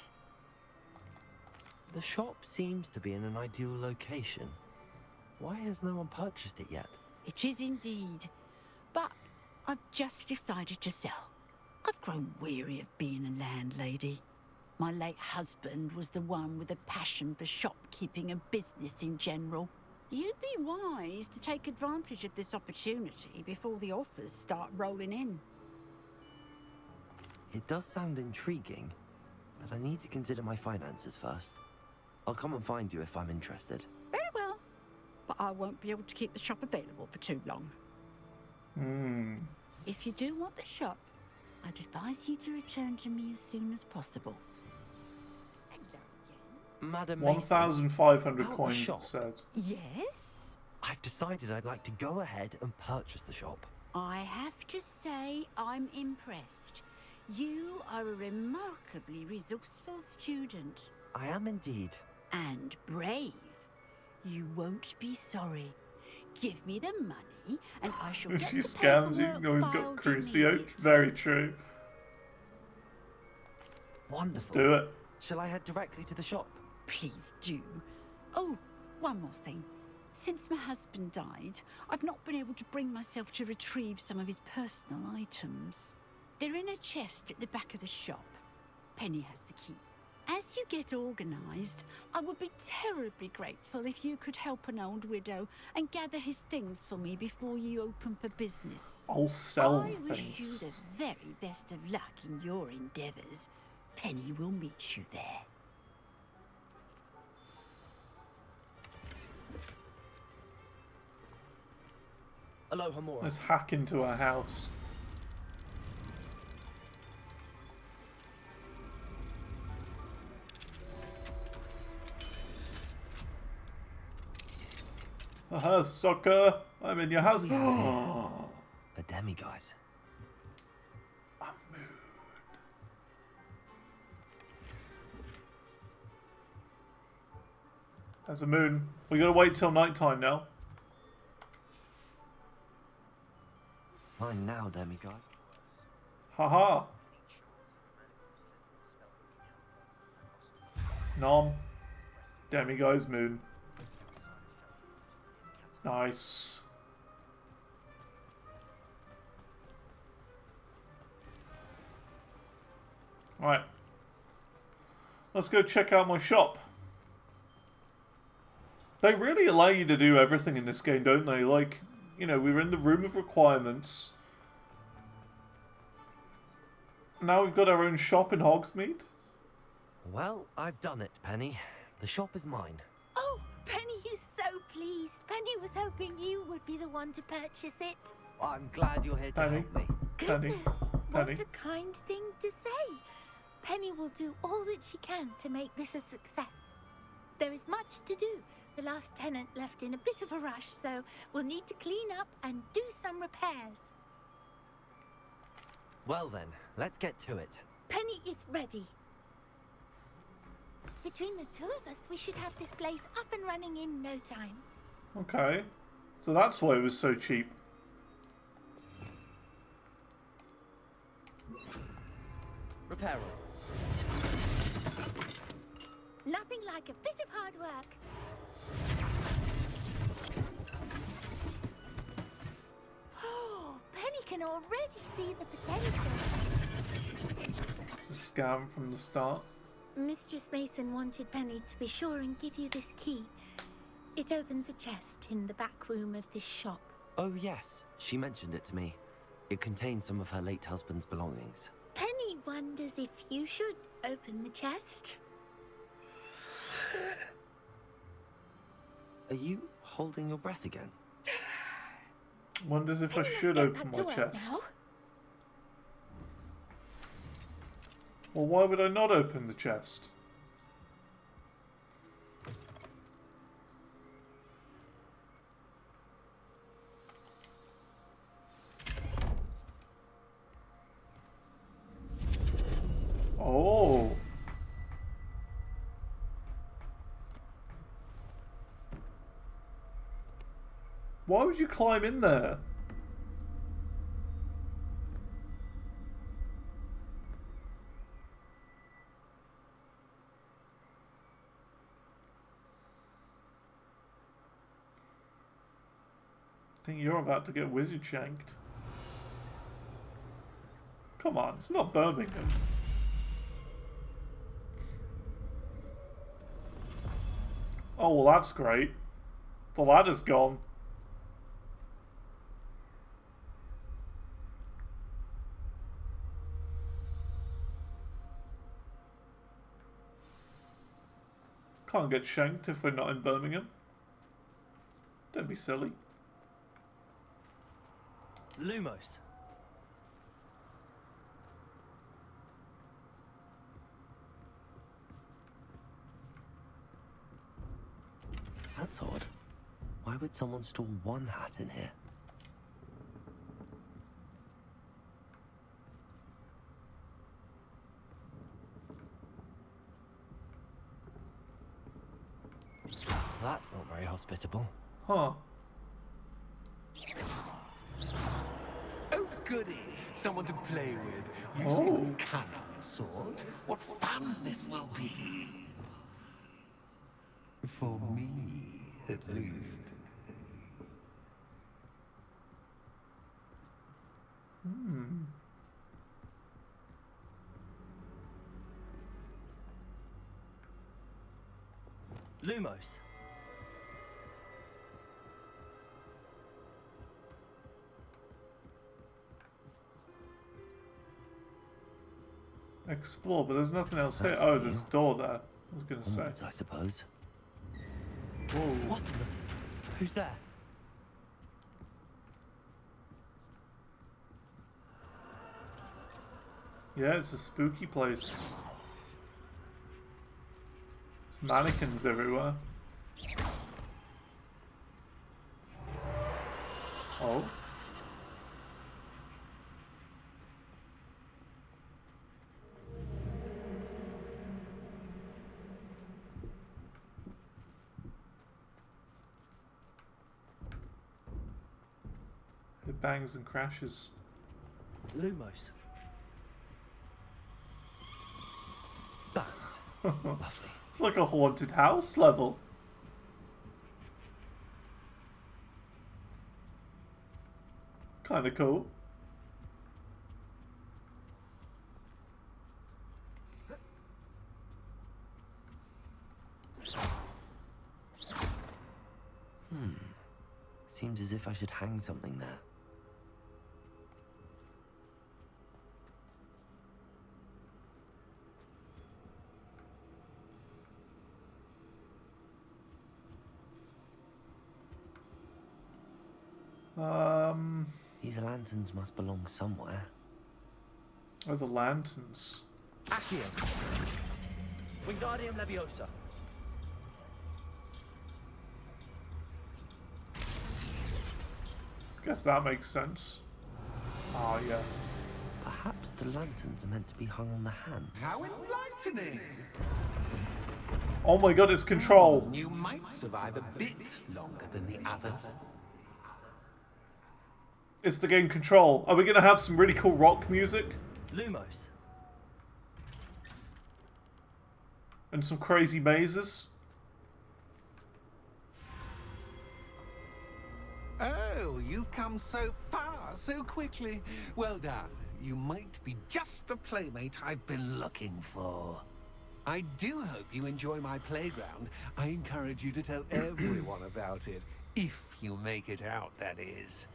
The shop seems to be in an ideal location. Why has no one purchased it yet? It is indeed. But I've just decided to sell. I've grown weary of being a landlady. My late husband was the one with a passion for shopkeeping and business in general. You'd be wise to take advantage of this opportunity before the offers start rolling in. It does sound intriguing, but I need to consider my finances first. I'll come and find you if I'm interested. Very well. But I won't be able to keep the shop available for too long. If you do want the shop, I'd advise you to return to me as soon as possible. Madam 1,500 Mason, coins, shop. it said. Yes? I've decided I'd like to go ahead and purchase the shop. I have to say I'm impressed. You are a remarkably resourceful student. I am indeed. And brave. You won't be sorry. Give me the money, and I shall If get she the scams you, paperwork you always got filed Crucio. immediately. Very true. Wonderful. Let's do it. Shall I head directly to the shop? Please do. Oh, one more thing. Since my husband died, I've not been able to bring myself to retrieve some of his personal items. They're in a chest at the back of the shop. Penny has the key. As you get organised, I would be terribly grateful if you could help an old widow and gather his things for me before you open for business. I'll sell I wish things. you the very best of luck in your endeavours. Penny will meet you there. Alohomora. Let's hack into her house. Aha, sucker! I'm in your house. A demiguise. There's a moon. We gotta wait till night time now. Mine now, demiguise. Haha. Nom. Demiguise moon. Nice. Alright. Let's go check out my shop. They really allow you to do everything in this game, don't they? Like, you know, we were in the room of requirements. Now we've got our own shop in Hogsmeade. Well, I've done it, Penny. The shop is mine. Oh, Penny is so pleased. Penny was hoping you would be the one to purchase it. I'm glad you're here to help me. Goodness, what a kind thing to say. Penny will do all that she can to make this a success. There is much to do. The last tenant left in a bit of a rush, so we'll need to clean up and do some repairs. Well then, let's get to it. Penny is ready. Between the two of us, we should have this place up and running in no time. Okay. So that's why it was so cheap. Repair. Nothing like a bit of hard work. Oh, Penny can already see the potential. It's a scam from the start. Mistress Mason wanted Penny to be sure and give you this key. It opens a chest in the back room of this shop. Oh yes, she mentioned it to me. It contains some of her late husband's belongings. Penny wonders if you should open the chest. Are you holding your breath again? Wonders if I should open my chest. Well, why would I not open the chest? Oh. Why would you climb in there? I think you're about to get wizard shanked. Come on, it's not Birmingham. Oh, well that's great. The ladder's gone. Can't get shanked if we're not in Birmingham. Don't be silly. Lumos. That's odd. Why would someone store one hat in here? That's not very hospitable. Huh. Oh, goody! Someone to play with. Using cannon swords. What fun this will be! For me, at least. Lumos. Explore, but there's nothing else here. That's Oh, new. there's a door there. I was gonna say. Onwards, I suppose. Whoa. What in the... Who's there? Yeah, it's a spooky place. There's mannequins everywhere. Oh. It bangs and crashes. Lumos. Bats. Lovely. It's like a haunted house level. Kinda cool. Seems as if I should hang something there. These lanterns must belong somewhere. Oh, the lanterns. Accio. Wingardium Leviosa. Guess that makes sense. Oh, yeah. Perhaps the lanterns are meant to be hung on the hands. How enlightening! Oh my god, it's Control. You might survive a bit longer than the others. It's the game Control. Are we going to have some really cool rock music? Lumos. And some crazy mazes? Oh, you've come so far so quickly. Well done. You might be just the playmate I've been looking for. I do hope you enjoy my playground. I encourage you to tell everyone about it. If you make it out, that is.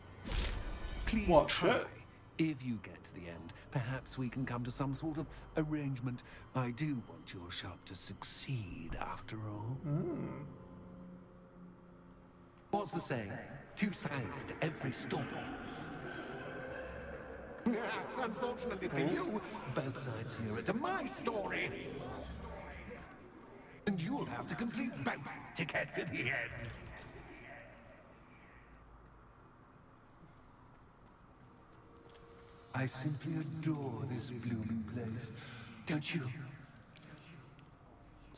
Please try. If you get to the end, perhaps we can come to some sort of arrangement. I do want your shop to succeed, after all. What's the saying? Two sides to every story. Unfortunately for you, both sides hear it to my story. And you'll have to complete both to get to the end. I simply adore this blooming place. Don't you?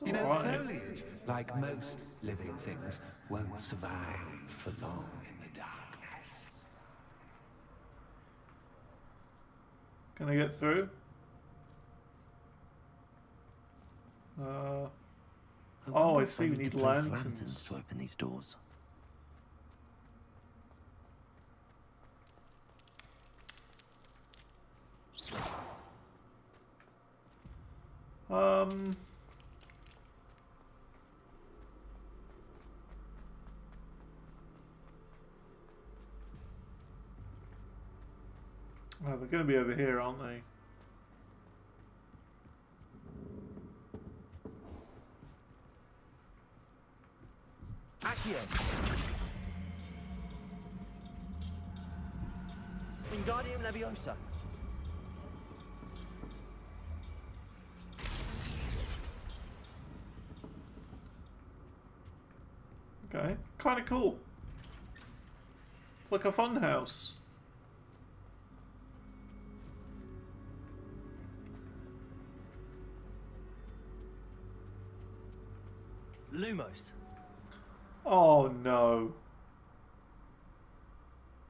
You know, foliage, like most living things, won't survive for long in the darkness. Can I get through? Oh, I see. We need lanterns to open these doors. Well, they're going to be over here, aren't they? Accio. Wingardium Leviosa. Okay, kind of cool. It's like a fun house. Lumos. Oh no.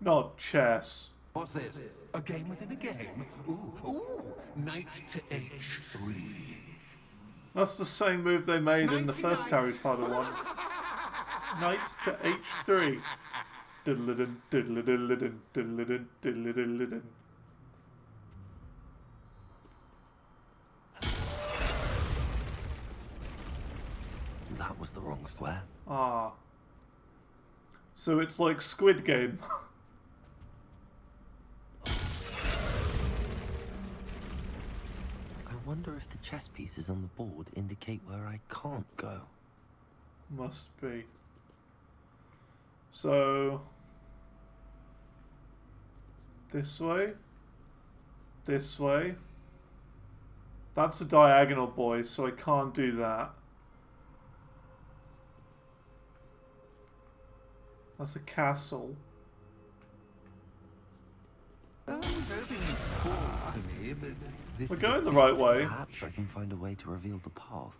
Not chess. What's this? A game within a game? Ooh, knight to h3. That's the same move they made in the first Harry Potter one. Knight to h3. Diddle-a-dun, diddle-a-diddle-a-dun, diddle-a-dun, diddle-a-diddle-a-dun. That was the wrong square. Ah. So it's like Squid Game. I wonder if the chess pieces on the board indicate where I can't go. Must be. So... this way. This way. That's a diagonal, boys, so I can't do that. That's a castle. I was hoping you'd fall for me, but this We're is going a the right bit- way. Perhaps I can find a way to reveal the path.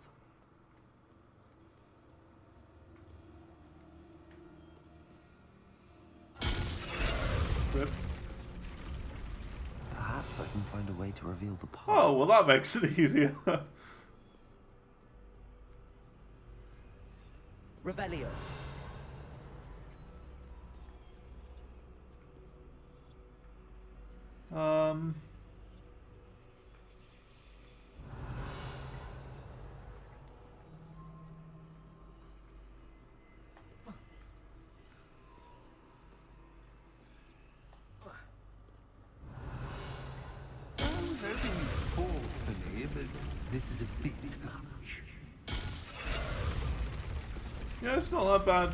Rip. Perhaps I can find a way to reveal the path. Oh, well that makes it easier. Revelio. Um... I was hoping you'd fall for me, but this is a bit much. Yeah, it's not that bad.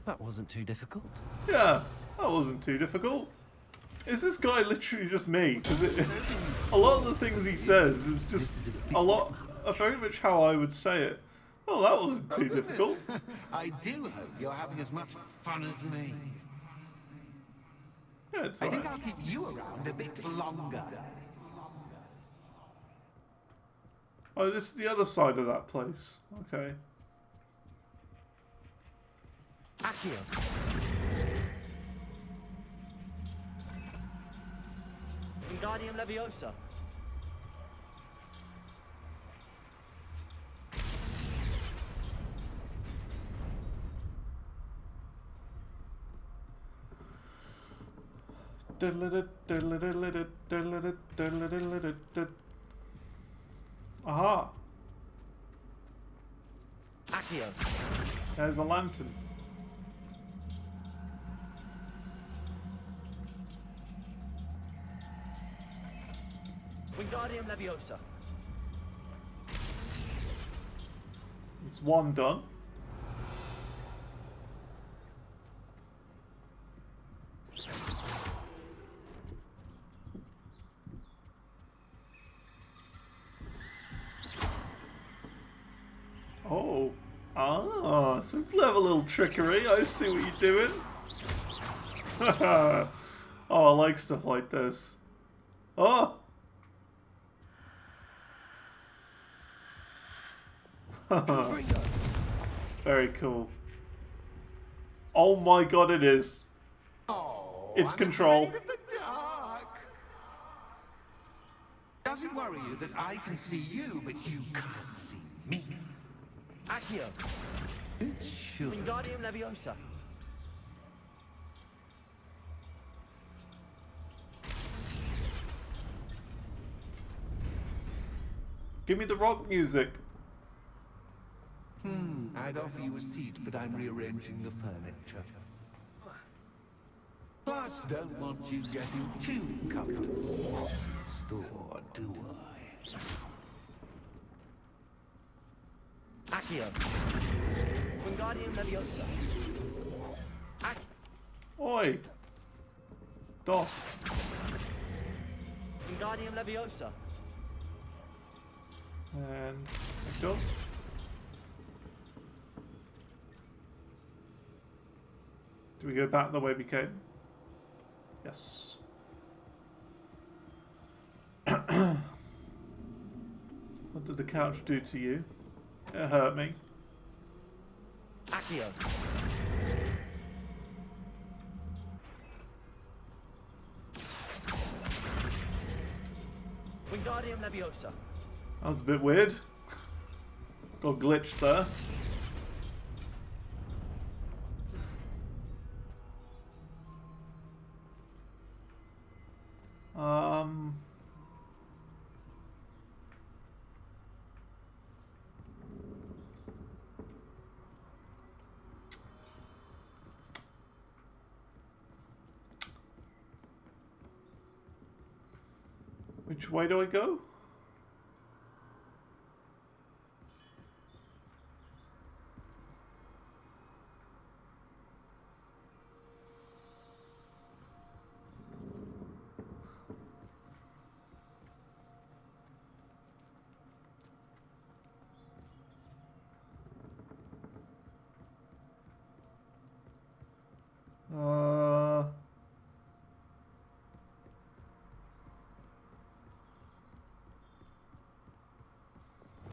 That wasn't too difficult. Yeah, that wasn't too difficult. Is this guy literally just me? Because a lot of the things he says is just very much how I would say it. Oh, that wasn't too difficult. I do hope you're having as much fun as me. Yeah, it's I think alright. I'll keep you around a bit longer. Oh, this is the other side of that place. Okay. Accio. Wingardium Leviosa. Aha! Accio. There's a lantern. Wingardium Leviosa. It's one done. Oh. Ah, some clever little trickery. I see what you're doing. Oh, I like stuff like this. Oh! Very cool. Oh my god, it is. It's control. Does it worry you that I can see you, but you can't see me? Accio. Sure. Wingardium Leviosa. Give me the rock music. I'd offer you a seat, but I'm rearranging the furniture. Plus, don't want you getting too comfortable. What's in store, do I? Accio. Wingardium Leviosa. Oi! Doc. Wingardium Leviosa. And let's go. Do we go back the way we came? Yes. What did the couch do to you? It hurt me. Accio. Wingardium Leviosa. That was a bit weird. Got glitched there. Which way do I go?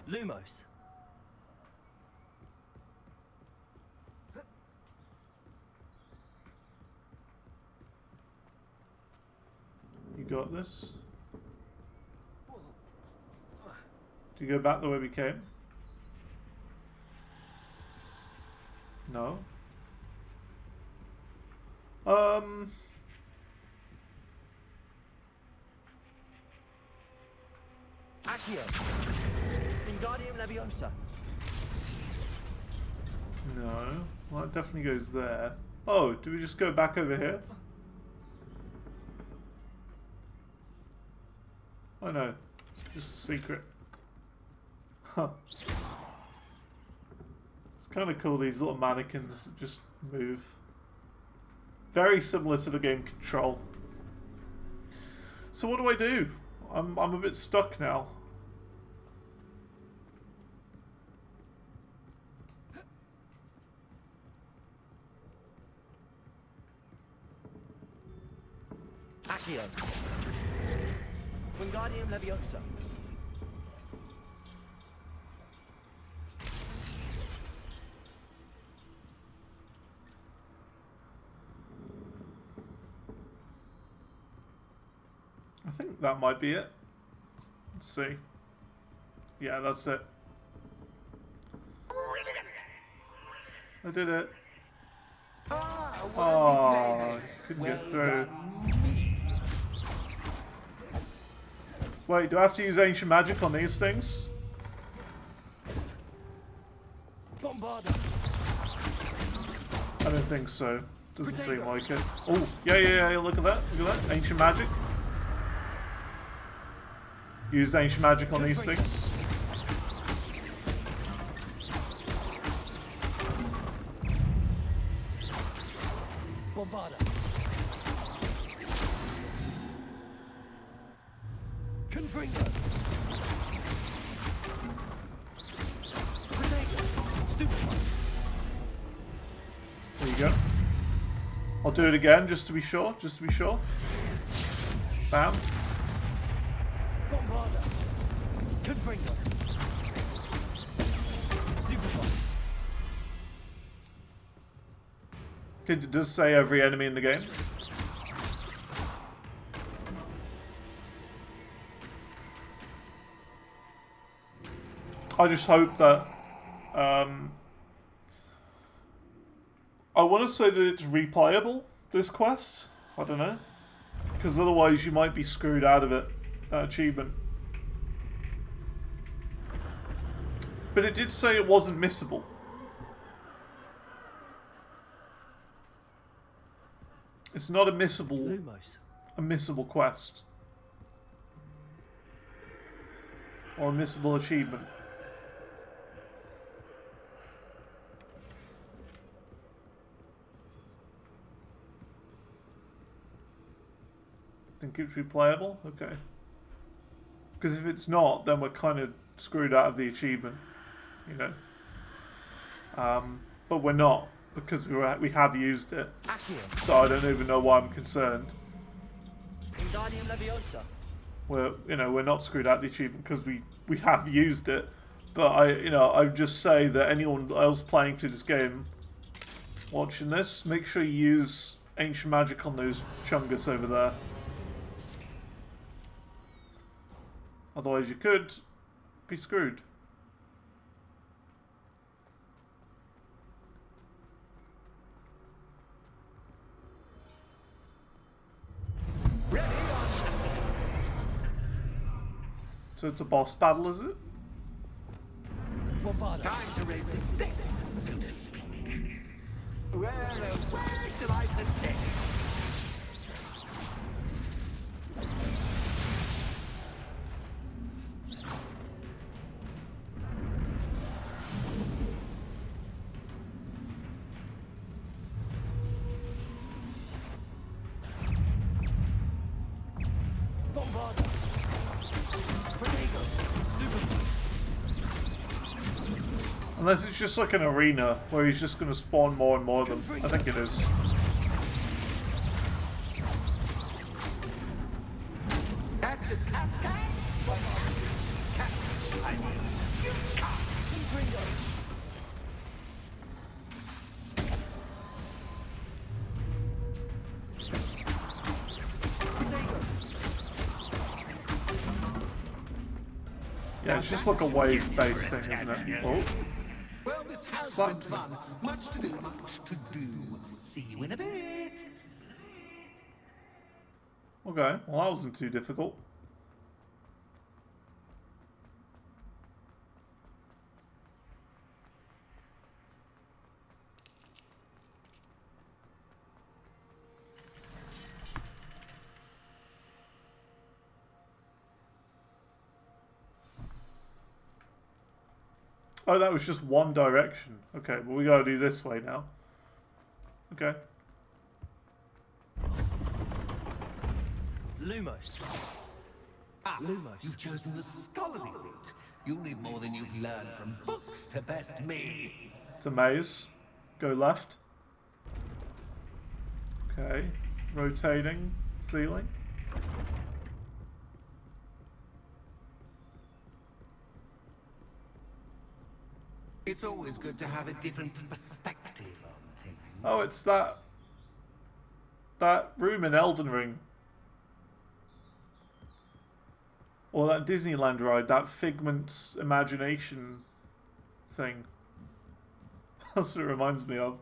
Lumos. You got this. Do you go back the way we came? No. Accio. Wingardium Leviosa. No. Well, that definitely goes there. Oh, do we just go back over here? Oh no. It's just a secret. Huh. It's kind of cool, these little mannequins that just move. Very similar to the game Control. So what do I do? I'm a bit stuck now. Accio. Wingardium Leviosa. I think that might be it. Let's see. Yeah, that's it. I did it. Oh, couldn't get through. Wait, do I have to use ancient magic on these things? Bombarda. I don't think so. Doesn't seem like it. Oh, yeah, look at that. Look at that. Ancient magic. Use ancient magic on these things. Bombarda. Confringo. Stupefy. There you go. I'll do it again just to be sure. Just to be sure. Bam. Bombarda. Confringo. Stupefy. Okay, it does say every enemy in the game. I just hope that I want to say that it's replayable, this quest. I don't know. Because otherwise you might be screwed out of it, that achievement. But it did say it wasn't missable. It's not a missable quest. Or a missable achievement. Think it's replayable? Okay. Because if it's not, then we're kind of screwed out of the achievement, you know. But we're not, because we have used it. So I don't even know why I'm concerned. Wingardium Leviosa. We're not screwed out of the achievement because we have used it. But I just say that anyone else playing through this game, watching this, make sure you use ancient magic on those chungus over there. Otherwise you could be screwed. So it's a boss battle, is it? Time to raise the stakes, so to speak. Where shall I begin? Bombarda. Protego. Stupefy. Unless it's just like an arena where he's just going to spawn more and more of them. I think it is. Catch is cat. Cat. I mean, Yeah, it's just like a wave-based thing, isn't it? Oh. Well, this has been fun. Much to do, much to do. See you in a bit. Okay, well that wasn't too difficult. Oh, that was just one direction. Okay, well we gotta do this way now. Okay. Lumos. Lumos. You've chosen the scholarly route. You'll need more than you've learned from books to best me. It's a maze. Go left. Okay. Rotating ceiling. It's always good to have a different perspective on things. Oh, it's that room in Elden Ring. Or that Disneyland ride, that Figment's imagination thing. That's what it reminds me of.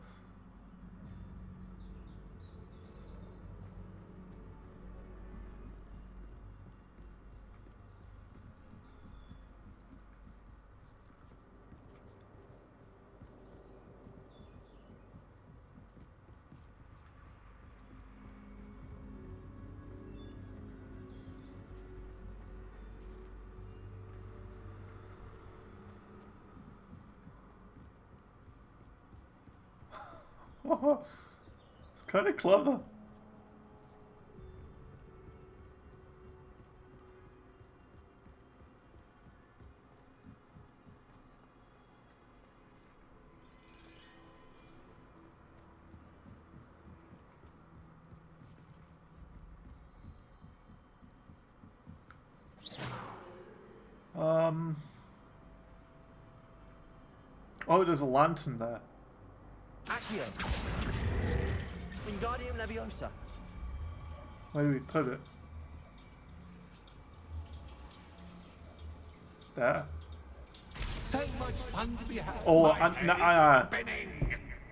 It's kind of clever. Oh, there's a lantern there. Accio. Wingardium Leviosa. Where do we put it? There. So much fun to be had. Oh,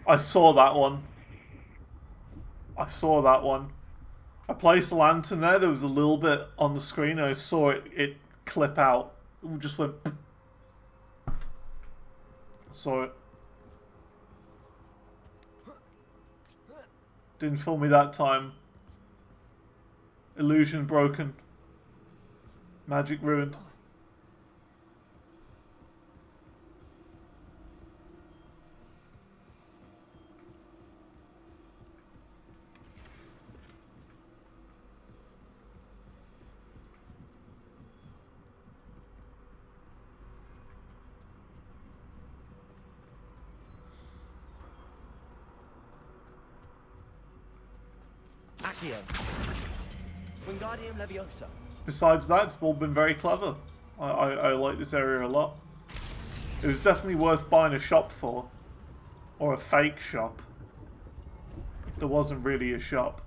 I saw that one. I saw that one. I placed a lantern there. There was a little bit on the screen. And I saw it clip out. It just went. I saw it. Didn't fool me that time. Illusion broken. Magic ruined. Accio. Wingardium Leviosa. Besides that, it's all been very clever. I like this area a lot. It was definitely worth buying a shop for. Or a fake shop. There wasn't really a shop.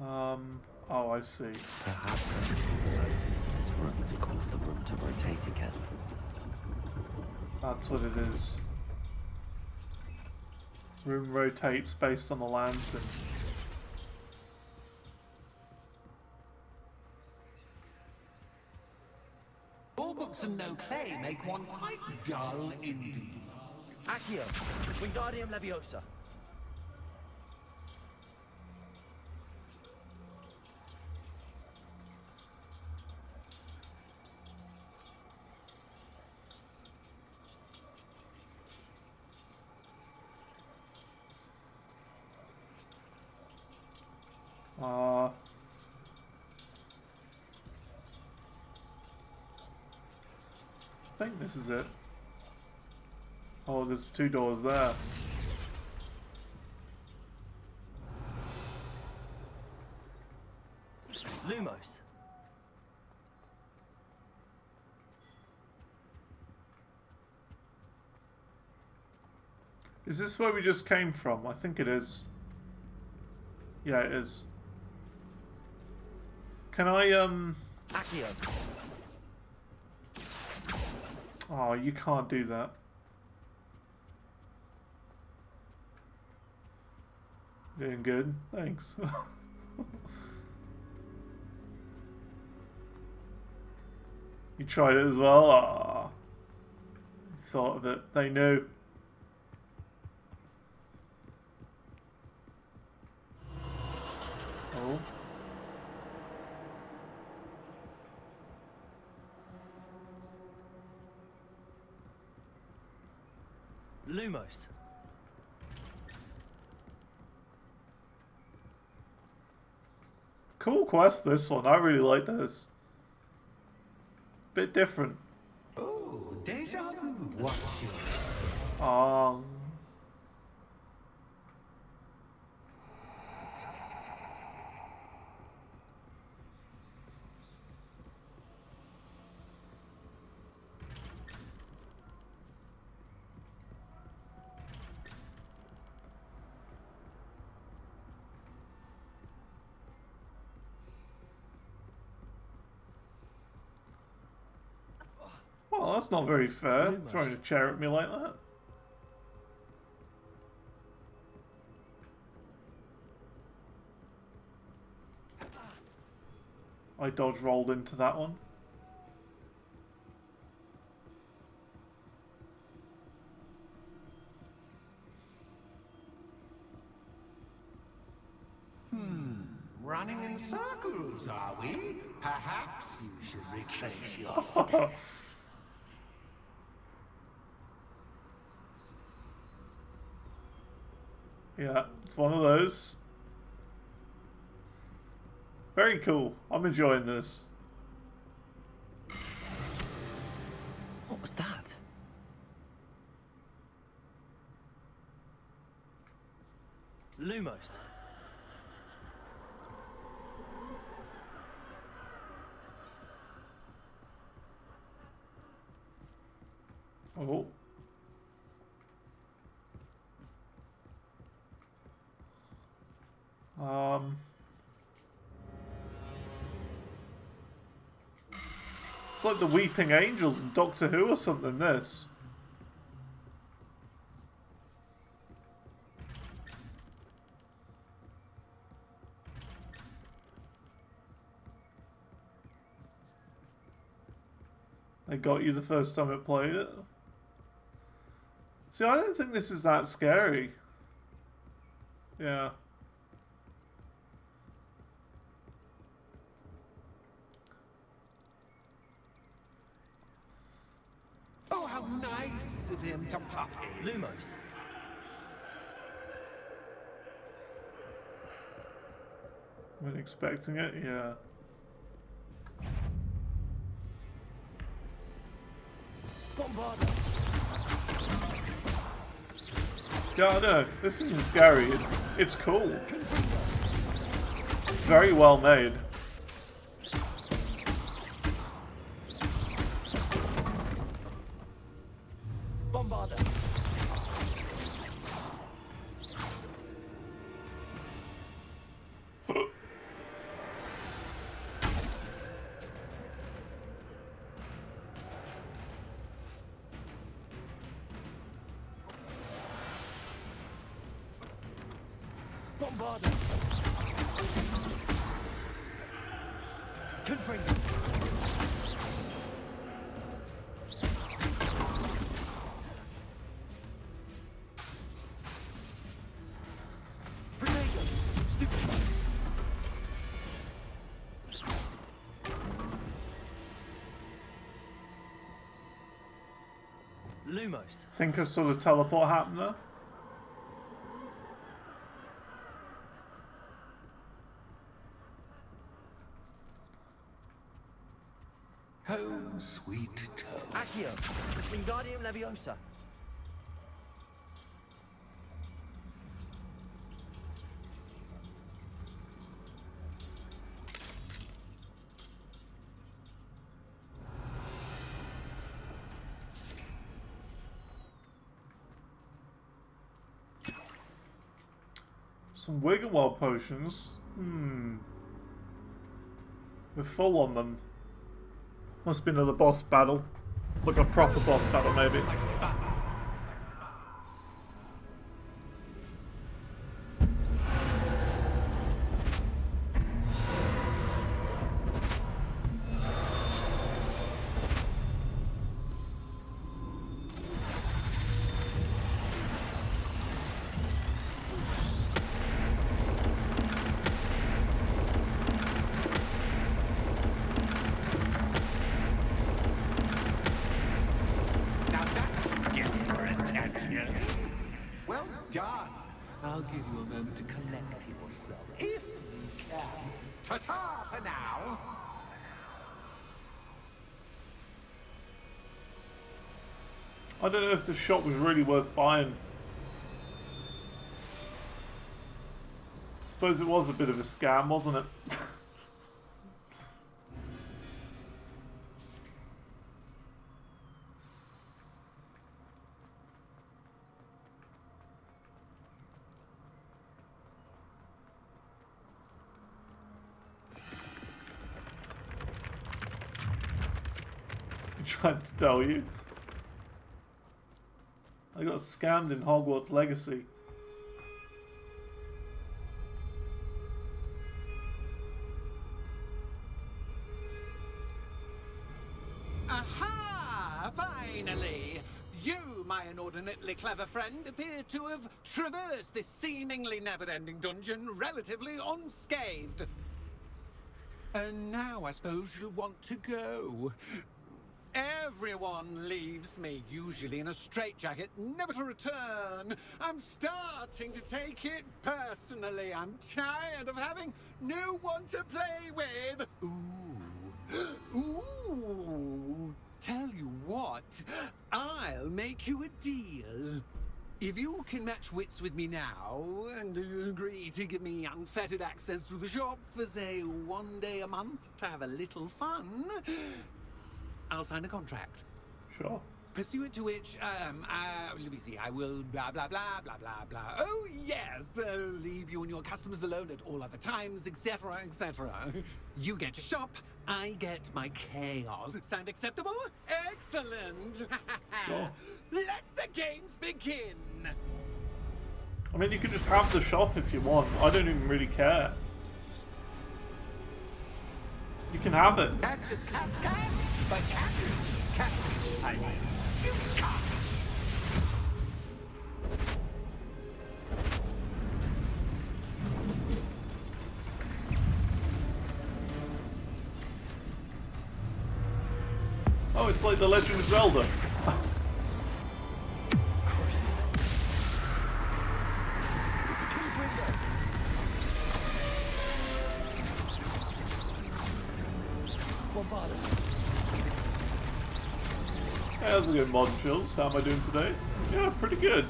Oh, I see. Perhaps I should put the lantern into this room to cause the room to rotate again. That's what it is. Room rotates based on the lantern. All books and no clay make one quite dull indeed. Accio. Wingardium Leviosa. I think this is it. Oh, there's 2 doors there. Lumos. Is this where we just came from? I think it is. Yeah, it is. Can I, Accio. Oh, you can't do that. Doing good. Thanks. You tried it as well? Ah, thought of it. They knew. Oh. Lumos. Cool quest, this one. I really like this. Bit different. Oh, deja vu. What's yours? Well, that's not very fair, throwing a chair at me like that. I dodge rolled into that one. Running in circles, are we? Perhaps you should retrace your steps. Yeah, it's one of those. Very cool. I'm enjoying this. What was that? Lumos. Oh. It's like the Weeping Angels in Doctor Who or something, this. They got you the first time it played it. See, I don't think this is that scary. Yeah. Oh, how nice of him to pop in. Lumos. Wasn't expecting it, yeah. Bombarda. Yeah, I don't know. This isn't scary. It's cool. It's very well made. Bombarda. Bombarda. Confringo. Protego. Stupid. Lumos. Think a sort of teleport happened there. Home, sweet toe. Accio. Wingardium Leviosa. Some Wiggenweld potions. We're full on them. Must be another boss battle. Like a proper boss battle, maybe. Well done. I'll give you a moment to collect yourself, if you can. Ta-ta for now. I don't know if the shop was really worth buying. I suppose it was a bit of a scam, wasn't it? Trying to tell you. I got scammed in Hogwarts Legacy. Aha! Finally! You, my inordinately clever friend, appear to have traversed this seemingly never-ending dungeon relatively unscathed. And now I suppose you'll want to go. Everyone leaves me, usually in a straitjacket, never to return. I'm starting to take it personally. I'm tired of having no one to play with. Ooh. Ooh. Tell you what, I'll make you a deal. If you can match wits with me now, and agree to give me unfettered access to the shop for, say, 1 day a month to have a little fun, I'll sign a contract. Sure. Pursuant to which, let me see, I will blah, blah, blah, blah, blah, blah. Oh, yes, leave you and your customers alone at all other times, etc., etc. You get your shop, I get my chaos. Sound acceptable? Excellent! Sure. Let the games begin! I mean, you can just have the shop if you want. I don't even really care. You can have it. Catch cat, but catch, I mean, you can't. Oh, it's like The Legend of Zelda. Hey, how's it going, Mod Chills? How am I doing today? Yeah, pretty good.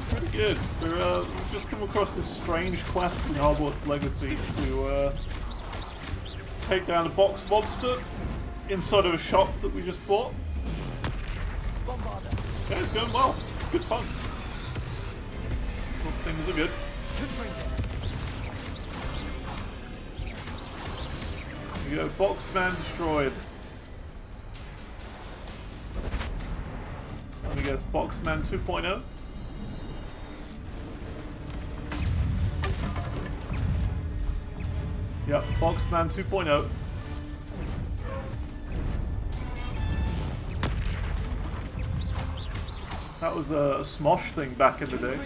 Pretty good. We've just come across this strange quest in Hogwarts Legacy to take down a box mobster inside of a shop that we just bought. Yeah, it's going well. It's good fun. Well, things are good. There you go, Boxman destroyed. Let me guess, Boxman 2.0? Yep, Boxman 2.0. That was a Smosh thing back in the day.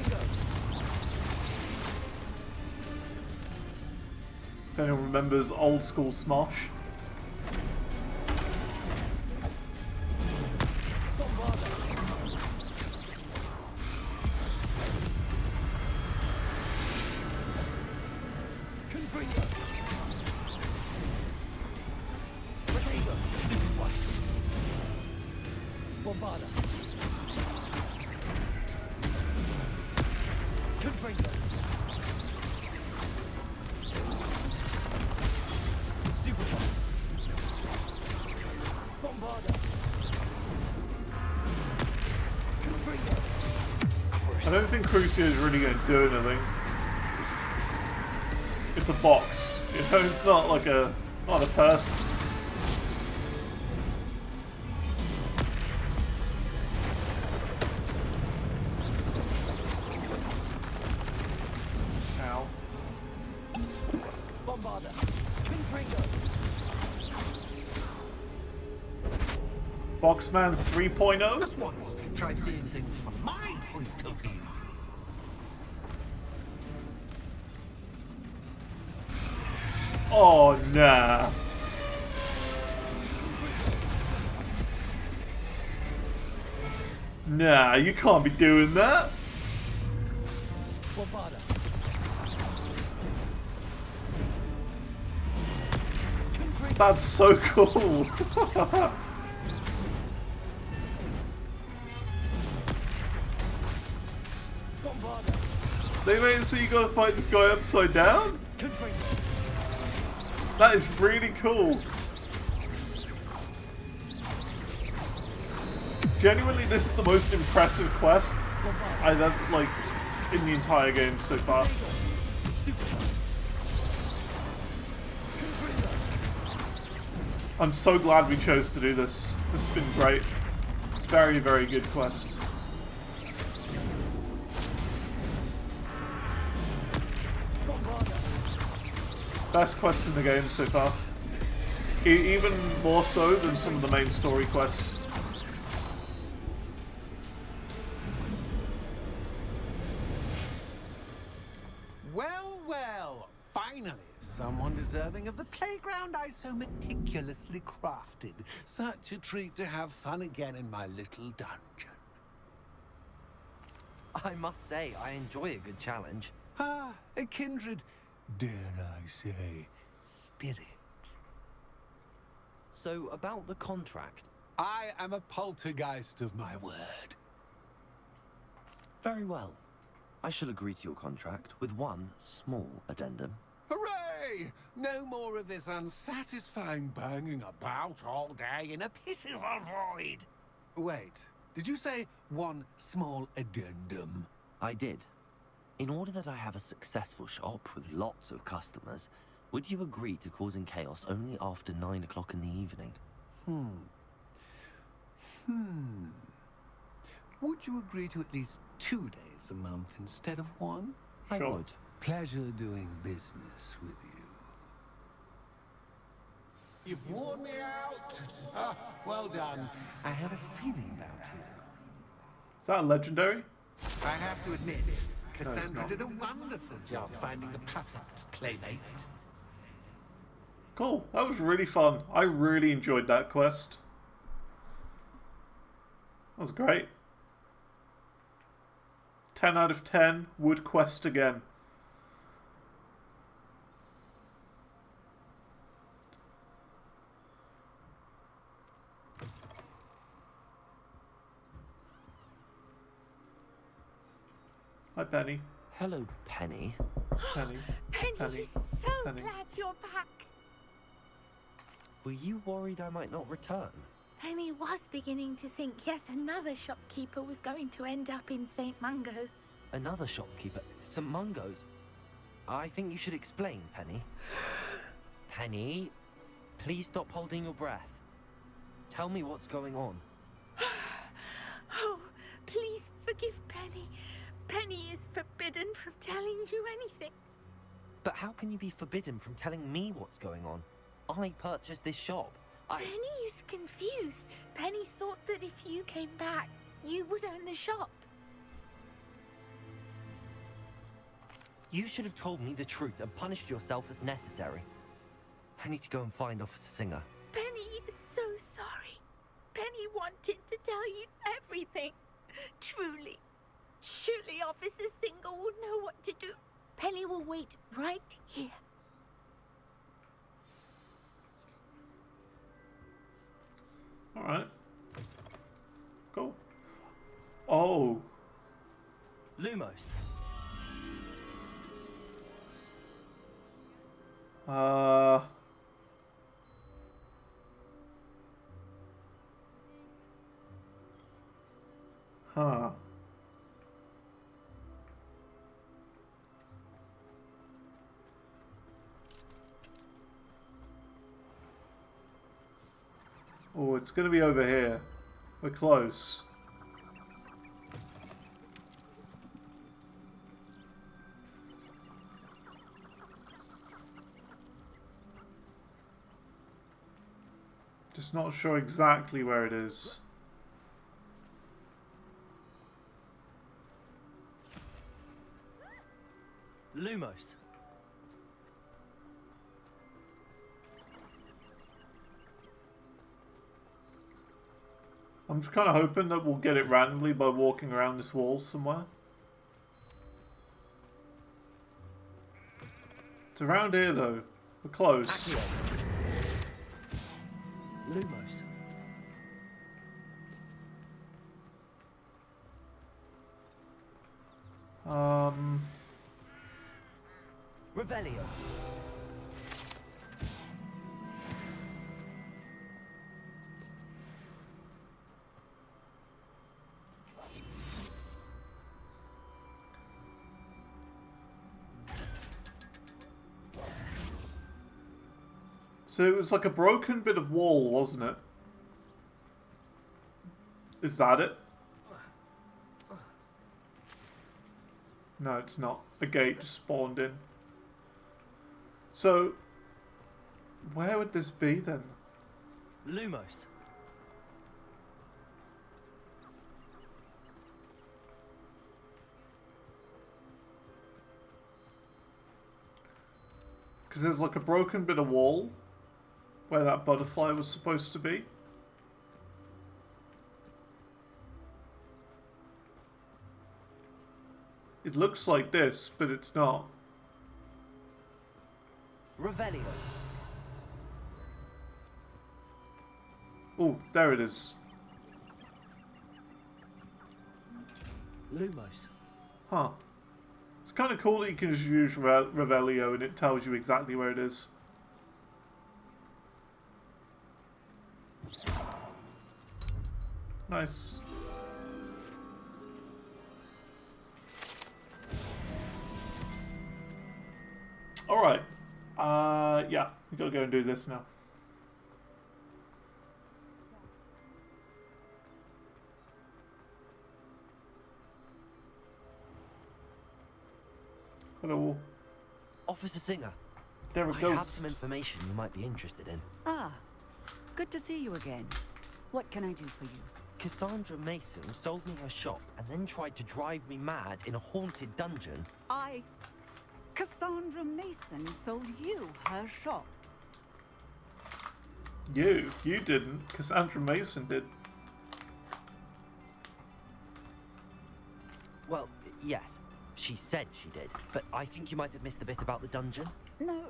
If anyone remembers old school Smosh. I don't think Crucio is really going to do anything. It's a box, you know. It's not like not a person. Ow. Bombarder. Confringo. Boxman 3.0? Just once, try seeing things from my point of view. Oh, nah. Nah, you can't be doing that. Bombarder. That's so cool. They made it so you gotta fight this guy upside down? That is really cool. Genuinely, this is the most impressive quest I've ever, like, in the entire game so far. I'm so glad we chose to do this. This has been great. Very, very good quest. Best quest in the game so far. Even more so than some of the main story quests. Well, well, finally, someone deserving of the playground I so meticulously crafted. Such a treat to have fun again in my little dungeon. I must say, I enjoy a good challenge. Ah, a kindred, dare I say, spirit. So, about the contract. I am a poltergeist of my word. Very well. I shall agree to your contract with one small addendum. Hooray! No more of this unsatisfying banging about all day in a pitiful void. Wait, did you say one small addendum? I did. In order that I have a successful shop with lots of customers, would you agree to causing chaos only after 9 o'clock in the evening? Would you agree to at least 2 days a month instead of one? I would. Pleasure doing business with you. You've worn me out. Ah, well done. I had a feeling about you. Is that a legendary? I have to admit, it's Cassandra not. did a wonderful job finding the perfect playmate. Cool. That was really fun. I really enjoyed that quest. That was great. 10 out of 10. Would quest again. Hi, Penny. Hello, Penny. Penny. Penny, so Penny. glad you're back. Were you worried I might not return? Penny was beginning to think yet another shopkeeper was going to end up in St. Mungo's. Another shopkeeper? St. Mungo's? I think you should explain, Penny. Penny, please stop holding your breath. Tell me what's going on. Oh, please forgive Penny. Penny is forbidden from telling you anything. But how can you be forbidden from telling me what's going on? I purchased this shop. Penny is confused. Penny thought that if you came back, you would own the shop. You should have told me the truth and punished yourself as necessary. I need to go and find Officer Singer. Penny is so sorry. Penny wanted to tell you everything. Truly. Surely Officer Singer will know what to do. Penny will wait right here. Alright. Cool. Oh. Lumos. Huh. it's going to be over here. We're close. Just not sure exactly where it is. Lumos. I'm just kind of hoping that we'll get it randomly by walking around this wall somewhere. It's around here though. We're close. Accio. Lumos. Revelio. So it was like a broken bit of wall, wasn't it? Is that it? No, it's not. A gate just spawned in. So, where would this be then? Lumos. Because there's like a broken bit of wall where that butterfly was supposed to be. It looks like this, but it's not. Revelio. Oh, there it is. Lumos. Huh. It's kind of cool that you can just use Revelio and it tells you exactly where it is. Nice. Alright. Yeah, we gotta go and do this now. Hello. Officer Singer. There it I goes. have some information you might be interested in. Ah, good to see you again. What can I do for you? Cassandra Mason sold me her shop and then tried to drive me mad in a haunted dungeon. Cassandra Mason sold you her shop. You didn't. Cassandra Mason did. Well, yes, she said she did, but I think you might have missed the bit about the dungeon. No,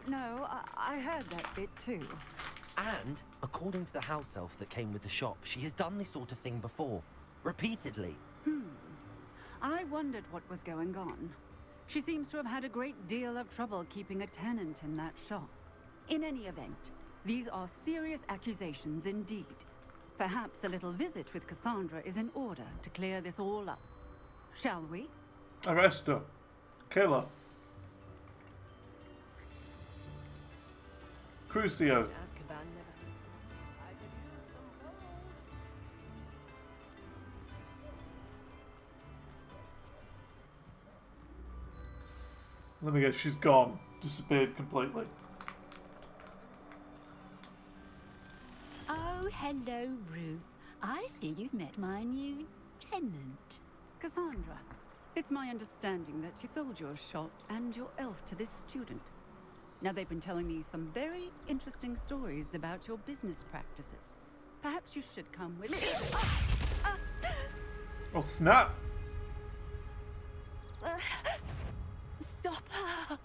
I heard that bit too. And, according to the house elf that came with the shop, she has done this sort of thing before. Repeatedly. I wondered what was going on. She seems to have had a great deal of trouble keeping a tenant in that shop. In any event, these are serious accusations indeed. Perhaps a little visit with Cassandra is in order to clear this all up. Shall we? Arrest her. Kill her. Crucio. Let me guess, she's gone. Disappeared completely. Oh, hello, Ruth. I see you've met my new tenant. Cassandra, it's my understanding that you sold your shop and your elf to this student. Now, they've been telling me some very interesting stories about your business practices. Perhaps you should come with me. Oh, snap! Stop her!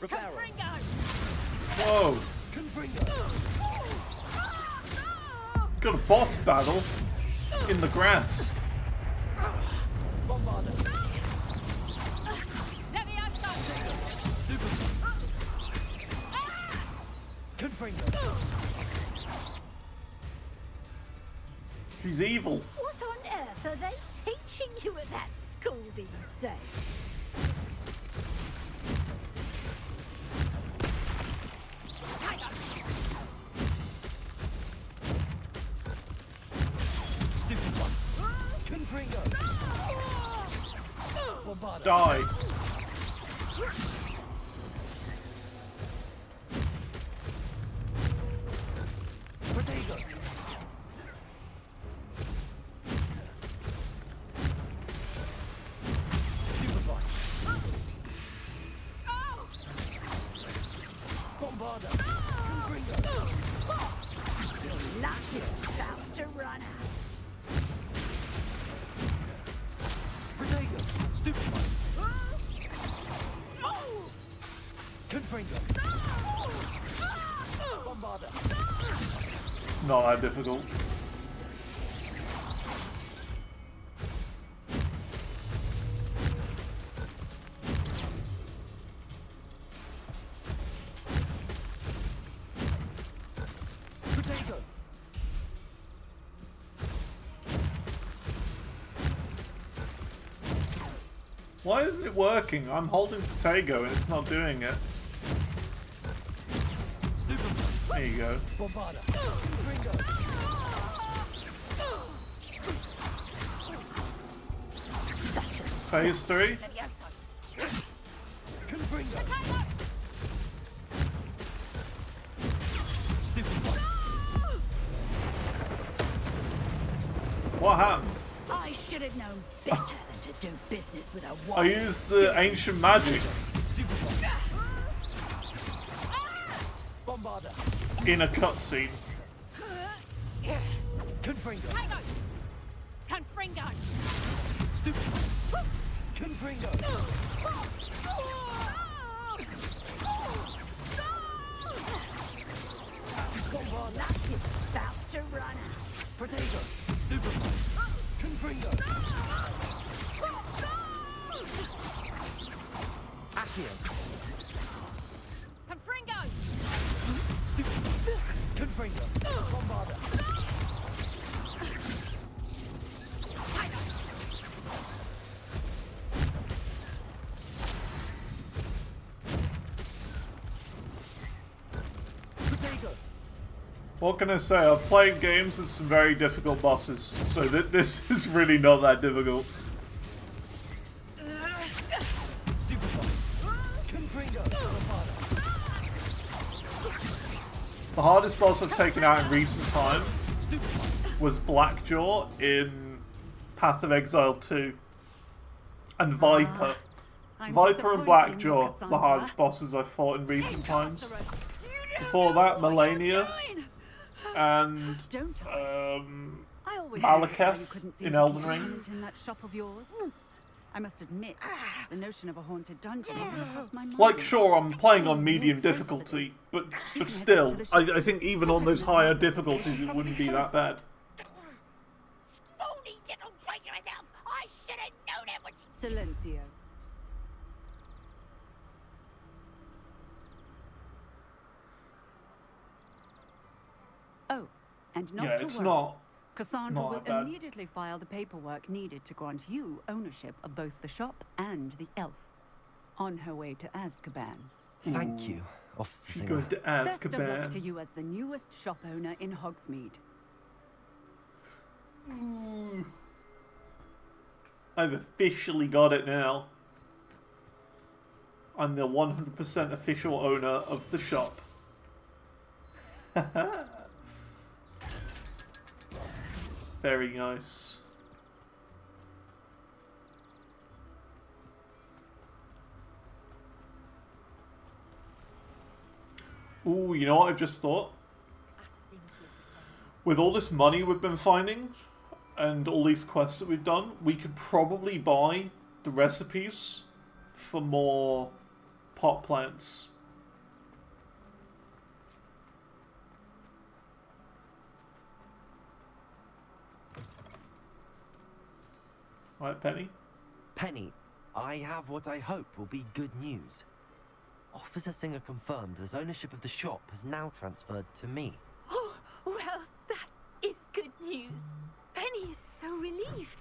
Rivero. Whoa! Got a boss battle in the grass. She's evil. What on earth are they teaching you at that school these days? Die. Not that difficult. Why isn't it working? I'm holding Potato and it's not doing it. There you go. Phase 3. What happened? I should have known better than to do business with a I used the ancient magic in a cutscene. Confringo! Confringo! Stupid! Confringo! Luck is about to run out. Potato! Stupid! Confringo! Accio! Confringo! Stupid! Confringo! Bombarda! What can I say? I've played games with some very difficult bosses, so this is really not that difficult. The hardest boss I've taken out in recent time was Blackjaw in Path of Exile 2. And Viper. Viper and Blackjaw, the hardest bosses I've fought in recent times. Before that, Melania and Malekith in Elden Ring. In that shop of yours? I must admit, the notion of a haunted dungeon crossed my mind. Like, sure, I'm playing on medium difficulty, but still, I think even on those higher difficulties, it wouldn't be that bad. Smony little traitor yourself! I should have known it was Silencio. Oh, and not Yeah, to it's worry. not Cassandra will that bad. immediately file the paperwork needed to grant you ownership of both the shop and the elf. On her way to Azkaban. Thank you, Officer She's Singer. going to Best of luck Azkaban. to you as the newest shop owner in Hogsmeade. I've officially got it now. I'm the 100% official owner of the shop. Very nice. Ooh, you know what I just thought? With all this money we've been finding, and all these quests that we've done, we could probably buy the recipes for more pot plants. Right, Penny? Penny, I have what I hope will be good news. Officer Singer confirmed that ownership of the shop has now transferred to me. Oh, well, that is good news. Penny is so relieved.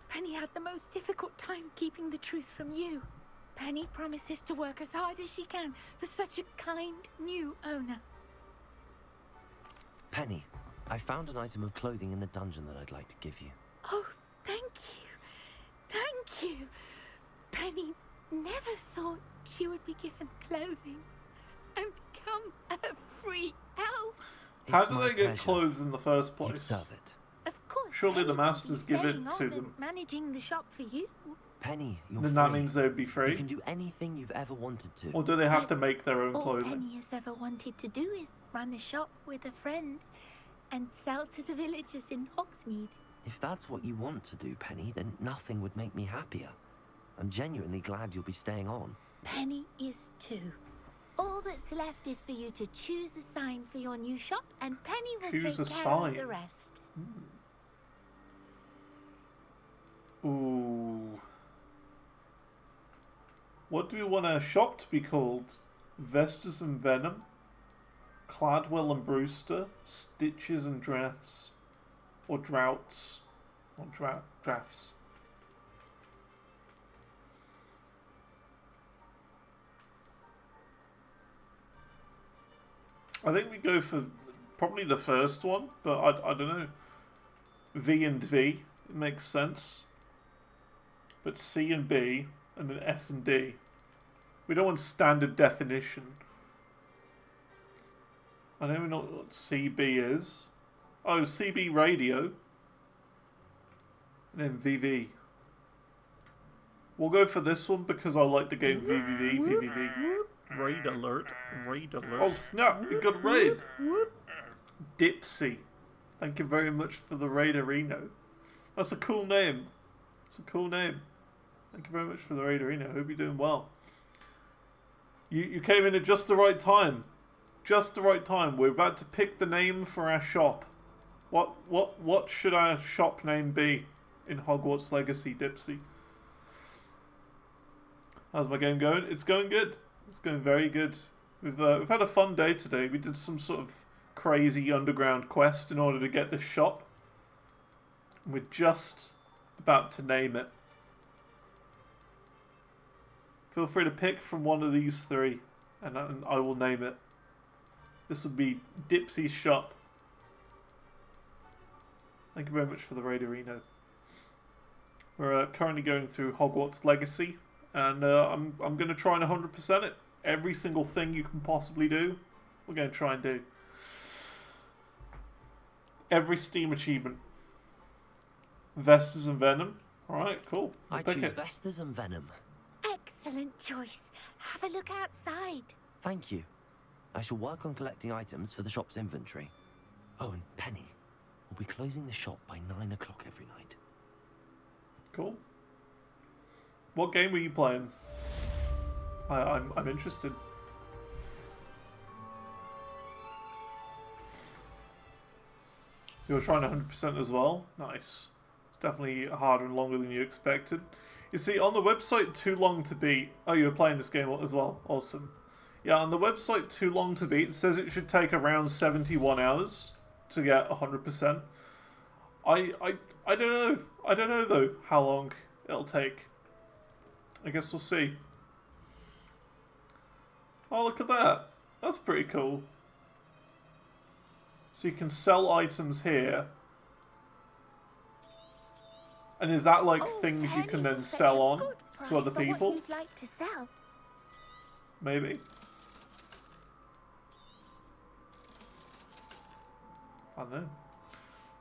Penny had the most difficult time keeping the truth from you. Penny promises to work as hard as she can for such a kind new owner. Penny, I found an item of clothing in the dungeon that I'd like to give you. Oh, thank never thought she would be given clothing and become a free elf. How do they get clothes in the first You place? deserve it. Of course. Surely the Penny will be masters give it staying to on them. and managing the shop for you. Penny, you're Then free. that means they'd be You free. can do anything you've ever wanted to. Or do they have to make their own All clothing? Penny has ever wanted to do is run a shop with a friend and sell to the villagers in Hogsmeade. If that's what you want to do, Penny, then nothing would make me happier. I'm genuinely glad you'll be staying on. Penny is too. All that's left is for you to choose a sign for your new shop, and Penny will Choose take a care sign. of the rest. Ooh. What do we want our shop to be called? Vestas and Venom? Cladwell and Brewster? Stitches and Drafts? Or Droughts? Or Drafts? I think we go for probably the first one, but I don't know. V and V, it makes sense. But C and B, and then S and D. We don't want standard definition. I don't even know what CB is. Oh, CB radio. And then VV. We'll go for this one because I like the game VVV. Raid alert. Raid alert. Oh snap, we got a raid. Dipsy. Thank you very much for the raiderino. That's a cool name. It's a cool name. Thank you very much for the raiderino. Hope you're doing well. You came in at just the right time. Just the right time. We're about to pick the name for our shop. What should our shop name be in Hogwarts Legacy, Dipsy? How's my game going? It's going good. It's going very good. We've had a fun day today. We did some sort of crazy underground quest in order to get this shop. We're just about to name it. Feel free to pick from one of these three, and I will name it. This would be Dipsy's shop. Thank you very much for the raiderino. We're currently going through Hogwarts Legacy, and I'm going to try and 100% it. Every single thing you can possibly do, we're going to try and do. Every Steam achievement. Vestas and Venom. Alright, cool. I Pick choose it. Vestas and Venom. Excellent choice. Have a look outside. Thank you. I shall work on collecting items for the shop's inventory. Oh, and Penny, we'll be closing the shop by 9 o'clock every night. Cool. What game were you playing? I'm interested. You were trying 100% as well? Nice. It's definitely harder and longer than you expected. You see, on the website Too Long to Beat... Oh, you were playing this game as well. Awesome. Yeah, on the website Too Long to Beat, it says it should take around 71 hours to get 100%. I don't know. I don't know, though, how long it'll take. I guess we'll see. Oh, look at that. That's pretty cool. So you can sell items here. And is that like things you can then sell on to other people? What you'd like to sell. Maybe. I don't know.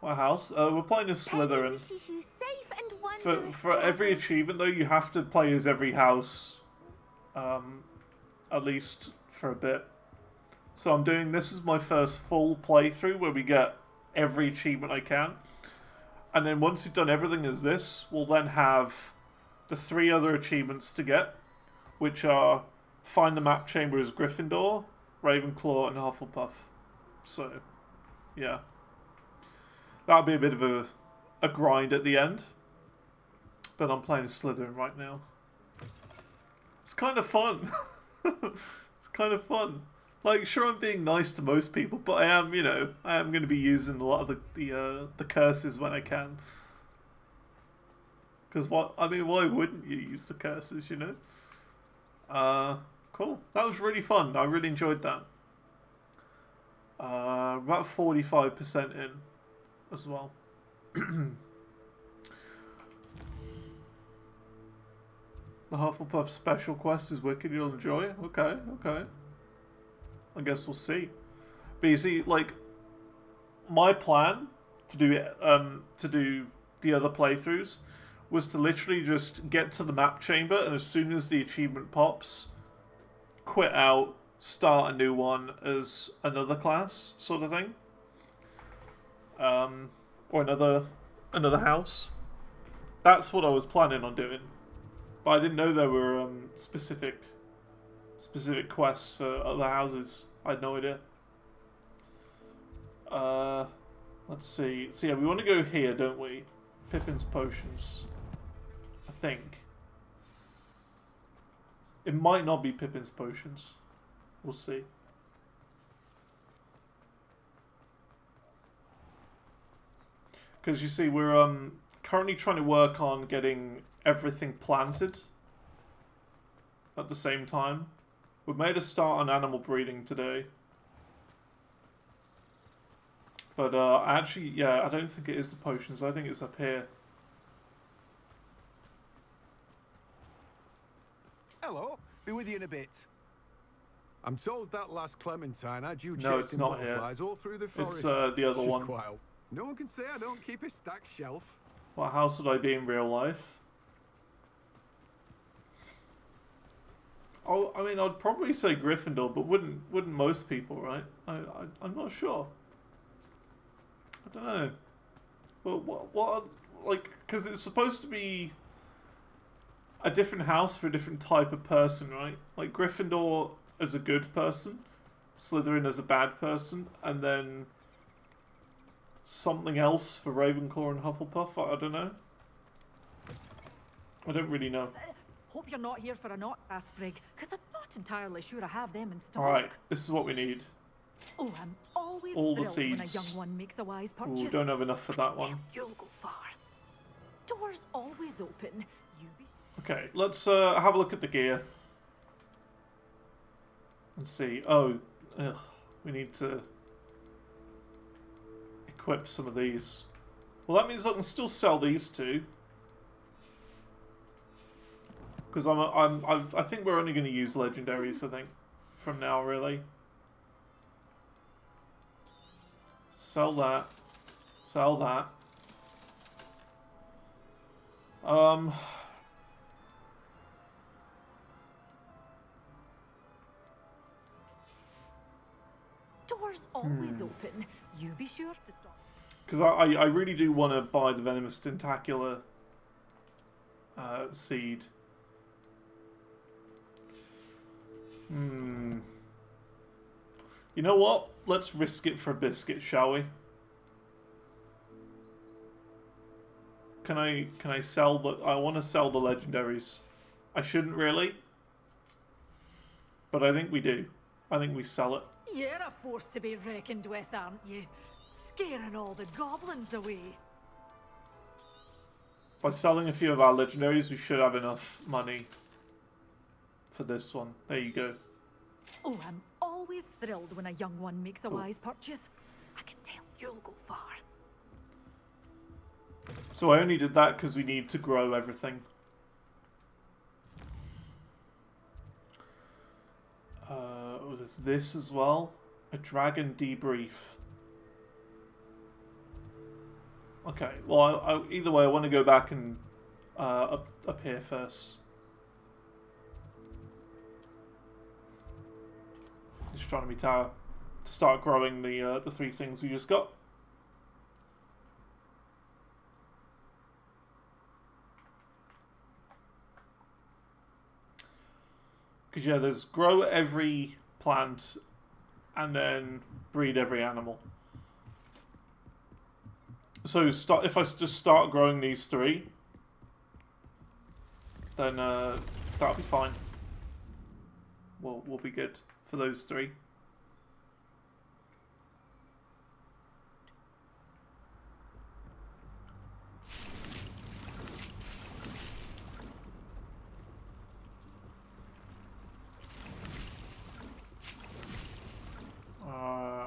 What house? We're playing as Slytherin. Wishes you safe and wondrous For every travels. achievement though, you have to play as every house. At least for a bit. So I'm doing, this is my first full playthrough where we get every achievement I can. And then once you've done everything as this, we'll then have the 3 other achievements to get, which are find the map chamber as Gryffindor, Ravenclaw, and Hufflepuff. So, yeah. That'll be a bit of a grind at the end. But I'm playing Slytherin right now. It's kind of fun. It's kind of fun. Like, sure, I'm being nice to most people, but I am, you know, I am going to be using a lot of the curses when I can. Because I mean, why wouldn't you use the curses, you know? Cool. That was really fun. I really enjoyed that. About 45% in as well. The Hufflepuff special quest is wicked, you'll enjoy it? Okay, okay. I guess we'll see. But you see, like, my plan to do the other playthroughs was to literally just get to the map chamber, and as soon as the achievement pops, quit out, start a new one as another class, sort of thing. Or another house. That's what I was planning on doing. But I didn't know there were specific quests for other houses. I had no idea. Let's see. So yeah, we want to go here, don't we? Pippin's potions. I think. It might not be Pippin's potions. We'll see. Because you see, we're currently trying to work on getting everything planted at the same time. We've made a start on animal breeding today. But actually, yeah, I don't think it is the potions. I think it's up here. Hello, be with you in a bit. I'm told that last Clementine had you No, it's chasing not here. butterflies all through the forest. It's the other She's one. quite out. No one can say I don't keep a stacked shelf. What house would I be in real life? Oh, I mean, I'd probably say Gryffindor, but wouldn't most people, right? I'm not sure. I don't know. Well, what like, because it's supposed to be a different house for a different type of person, right? Like Gryffindor as a good person, Slytherin as a bad person, and then something else for Ravenclaw and Hufflepuff. I don't know. I don't really know. Hope you're not here for a knot, Asprig, because I'm not entirely sure I have them in stock. Alright, this is what we need. Oh, I'm always All the thrilled when a seeds. young one makes a wise Ooh, purchase. don't have enough for that one. You'll go far. Doors always open. You be... Okay, let's have a look at the gear. And see. Oh, we need to equip some of these. Well, that means I can still sell these two. Because I think we're only going to use legendaries, I think, from now, really. Sell that. Sell that. Doors always open. You be sure to stop. Because I really do want to buy the Venomous Tentacular seed. You know what? Let's risk it for a biscuit, shall we? Can I sell the... I want to sell the legendaries. I shouldn't really. But I think we do. I think we sell it. You're a force to be reckoned with, aren't you? Scaring all the goblins away. By selling a few of our legendaries, we should have enough money for this one. There you go. Oh, I'm always thrilled when a young one makes a wise purchase. I can tell you'll go far. So I only did that because we need to grow everything. There's this as well. A dragon debrief. Okay, well, either way, I want to go back and up here first. Astronomy tower to start growing the three things we just got. Because yeah, there's grow every plant and then breed every animal. So if I just start growing these three, then that'll be fine. We'll be good for those three.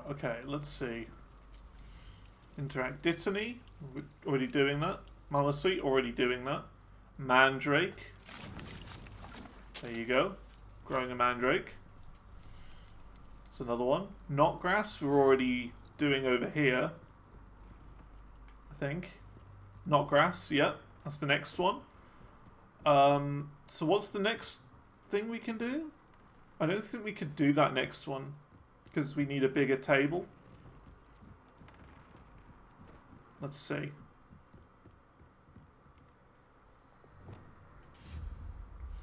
Okay, let's see. Interact Dittany, we're already doing that. Mama Sweet, already doing that. Mandrake. There you go. Growing a mandrake. That's another one. Knot grass we're already doing over here. I think. Knot grass, yep. That's the next one. So what's the next thing we can do? I don't think we could do that next one. Because we need a bigger table. Let's see.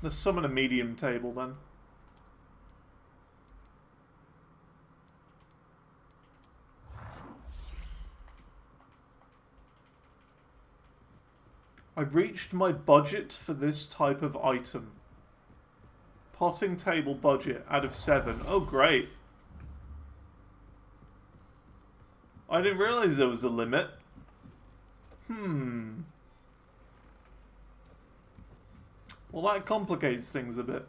Let's summon a medium table then. I've reached my budget for this type of item. Potting table budget out of 7. Oh, great. I didn't realize there was a limit. Well, that complicates things a bit.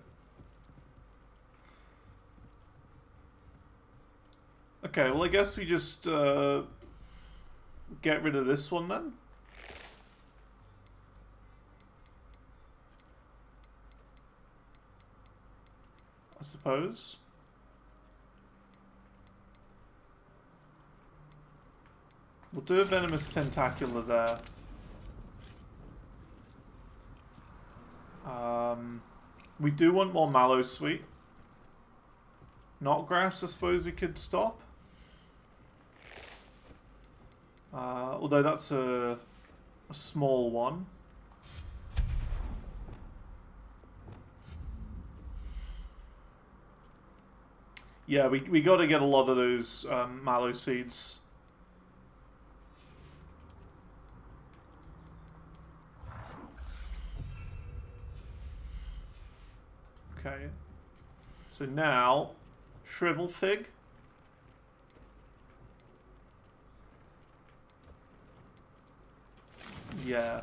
Okay, well, I guess we just get rid of this one then. I suppose. We'll do a venomous tentacular there. We do want more mallow sweet. Knot grass, I suppose we could stop. Although that's a small one. Yeah, we got to get a lot of those mallow seeds. Okay. So now, shrivel fig. Yeah,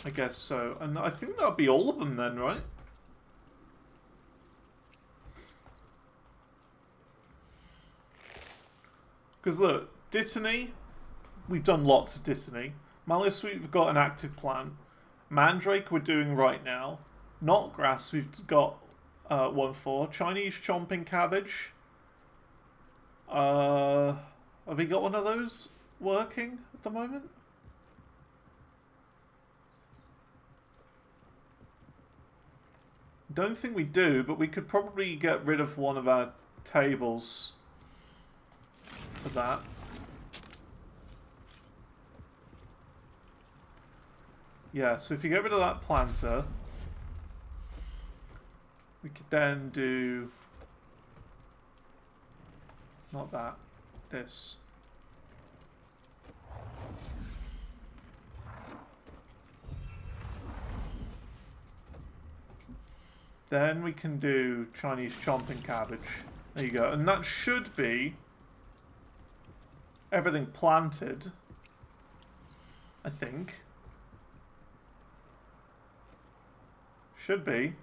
I guess so. And I think that'll be all of them then, right? Because look, Dittany, we've done lots of Dittany. Mallow sweet, we've got an active plan. Mandrake, we're doing right now. Knot grass, we've got one for. Chinese chomping cabbage. Have we got one of those working at the moment? Don't think we do, but we could probably get rid of one of our tables for that. Yeah, so if you get rid of that planter, we could then do... not that, this. Then we can do Chinese chomping cabbage. There you go. And that should be everything planted, I think. Should be.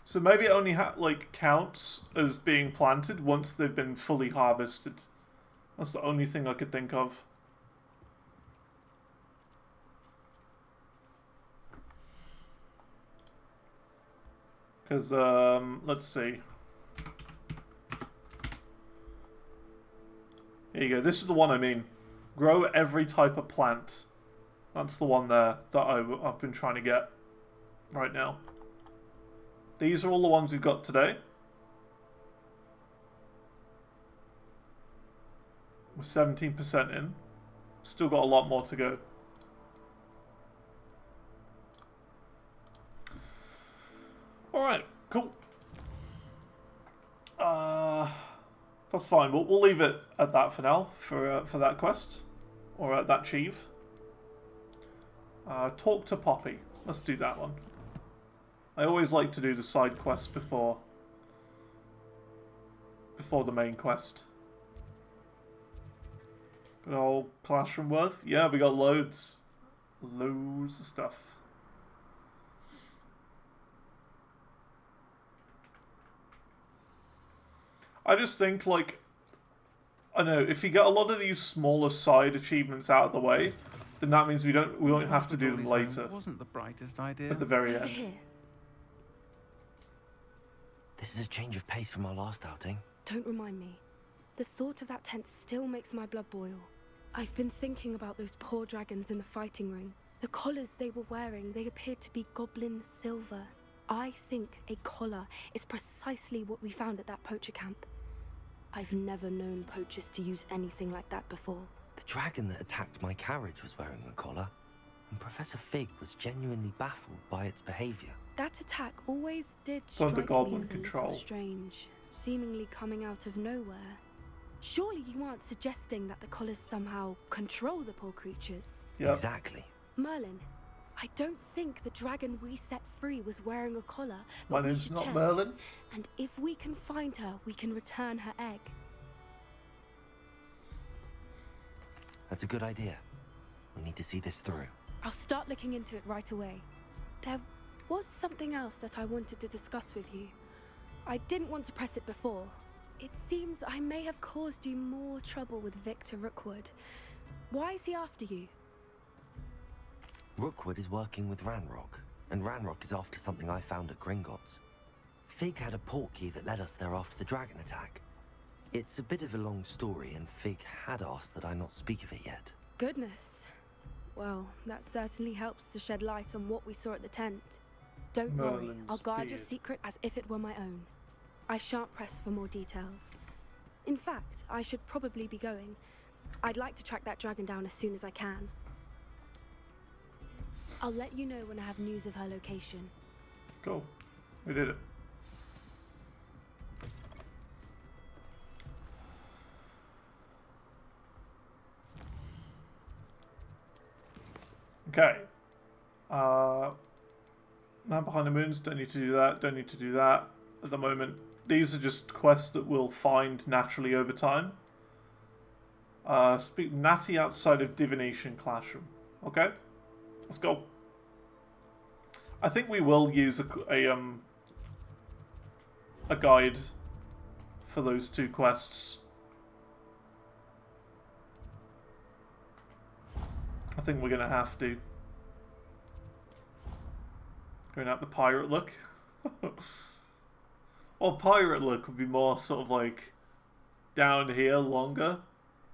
So maybe it only like counts as being planted once they've been fully harvested. That's the only thing I could think of. Because, let's see. Here you go. This is the one I mean. Grow every type of plant. That's the one there that I've been trying to get right now. These are all the ones we've got today. We're 17% in. Still got a lot more to go. Alright, cool. That's fine. We'll leave it at that for now, for that quest. Or at that Chieve. Talk to Poppy. Let's do that one. I always like to do the side quest before the main quest. Good old classroom worth. Yeah, we got loads. Loads of stuff. I just think, like, I don't know, if you get a lot of these smaller side achievements out of the way, then that means we won't have to do them later. Wasn't the brightest idea. At the very Over end. here. This is a change of pace from our last outing. Don't remind me. The thought of that tent still makes my blood boil. I've been thinking about those poor dragons in the fighting ring. The collars they were wearing, they appeared to be goblin silver. I think a collar is precisely what we found at that poacher camp. I've never known poachers to use anything like that before. The dragon that attacked my carriage was wearing a collar, and Professor Fig was genuinely baffled by its behavior. That attack always did It's under strike me goblin as a control. little strange, seemingly coming out of nowhere. Surely you aren't suggesting that the collars somehow control the poor creatures? Yep. Exactly. Merlin, I don't think the dragon we set free was wearing a collar. My but we name's should not check. Merlin. And if we can find her, we can return her egg. That's a good idea. We need to see this through. I'll start looking into it right away. There was something else that I wanted to discuss with you. I didn't want to press it before. It seems I may have caused you more trouble with Victor Rookwood. Why is he after you? Rookwood is working with Ranrock, and Ranrock is after something I found at Gringotts. Fig had a port key that led us there after the dragon attack. It's a bit of a long story, and Fig had asked that I not speak of it yet. Goodness. Well, that certainly helps to shed light on what we saw at the tent. Don't worry, Merlin's I'll guard your beard. secret as if it were my own. I shan't press for more details. In fact, I should probably be going. I'd like to track that dragon down as soon as I can. I'll let you know when I have news of her location. Cool. We did it. Okay. Man behind the moons, don't need to do that, don't need to do that at the moment. These are just quests that we'll find naturally over time. Speak Natty outside of divination classroom. Okay, let's go. I think we will use a guide for those two quests. I think we're gonna have to. Going out the pirate look. Well, pirate look would be more sort of like down here, longer,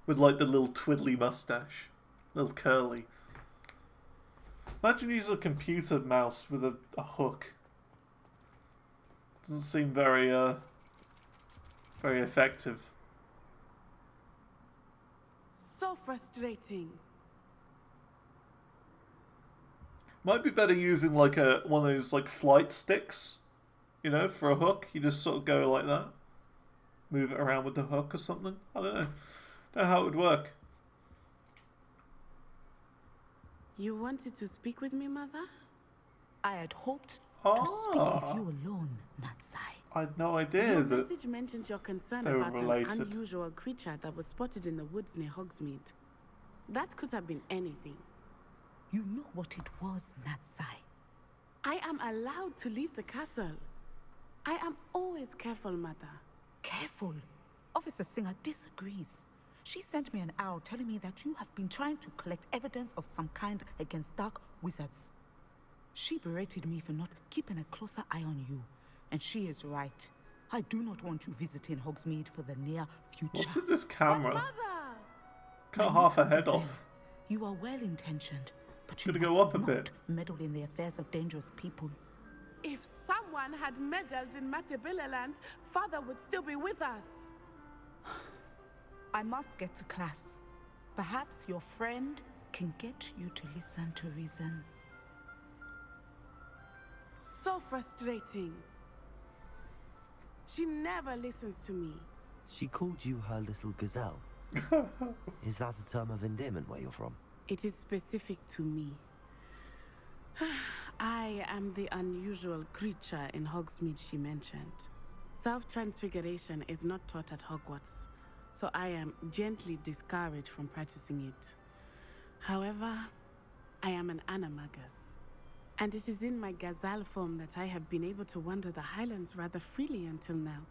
with like the little twiddly mustache, little curly. Imagine using a computer mouse with a hook. Doesn't seem very very effective. So frustrating. Might be better using like one of those like flight sticks, you know, for a hook. You just sort of go like that, move it around with the hook or something. I don't know. Don't know how it would work. You wanted to speak with me, Mother? I had hoped to speak with you alone, Natsai. I had no idea Your that message mentioned your concern they were about related. an unusual creature that was spotted in the woods near Hogsmeade. That could have been anything. You know what it was, Natsai. I am allowed to leave the castle. I am always careful, Mother. Careful. Officer Singer disagrees. She sent me an arrow telling me that you have been trying to collect evidence of some kind against dark wizards. She berated me for not keeping a closer eye on you. And she is right. I do not want you visiting Hogsmeade for the near future. What's with this camera? Mother! Cut My half her little head gazelle, off. You are well-intentioned, but you Gonna go must up a not bit. meddle in the affairs of dangerous people. If someone had meddled in Matabeleland, Father would still be with us. I must get to class. Perhaps your friend can get you to listen to reason. So frustrating. She never listens to me. She called you her little gazelle. Is that a term of endearment where you're from? It is specific to me. I am the unusual creature in Hogsmeade she mentioned. Self-transfiguration is not taught at Hogwarts, so I am gently discouraged from practicing it. However, I am an animagus, and it is in my gazelle form that I have been able to wander the Highlands rather freely until now,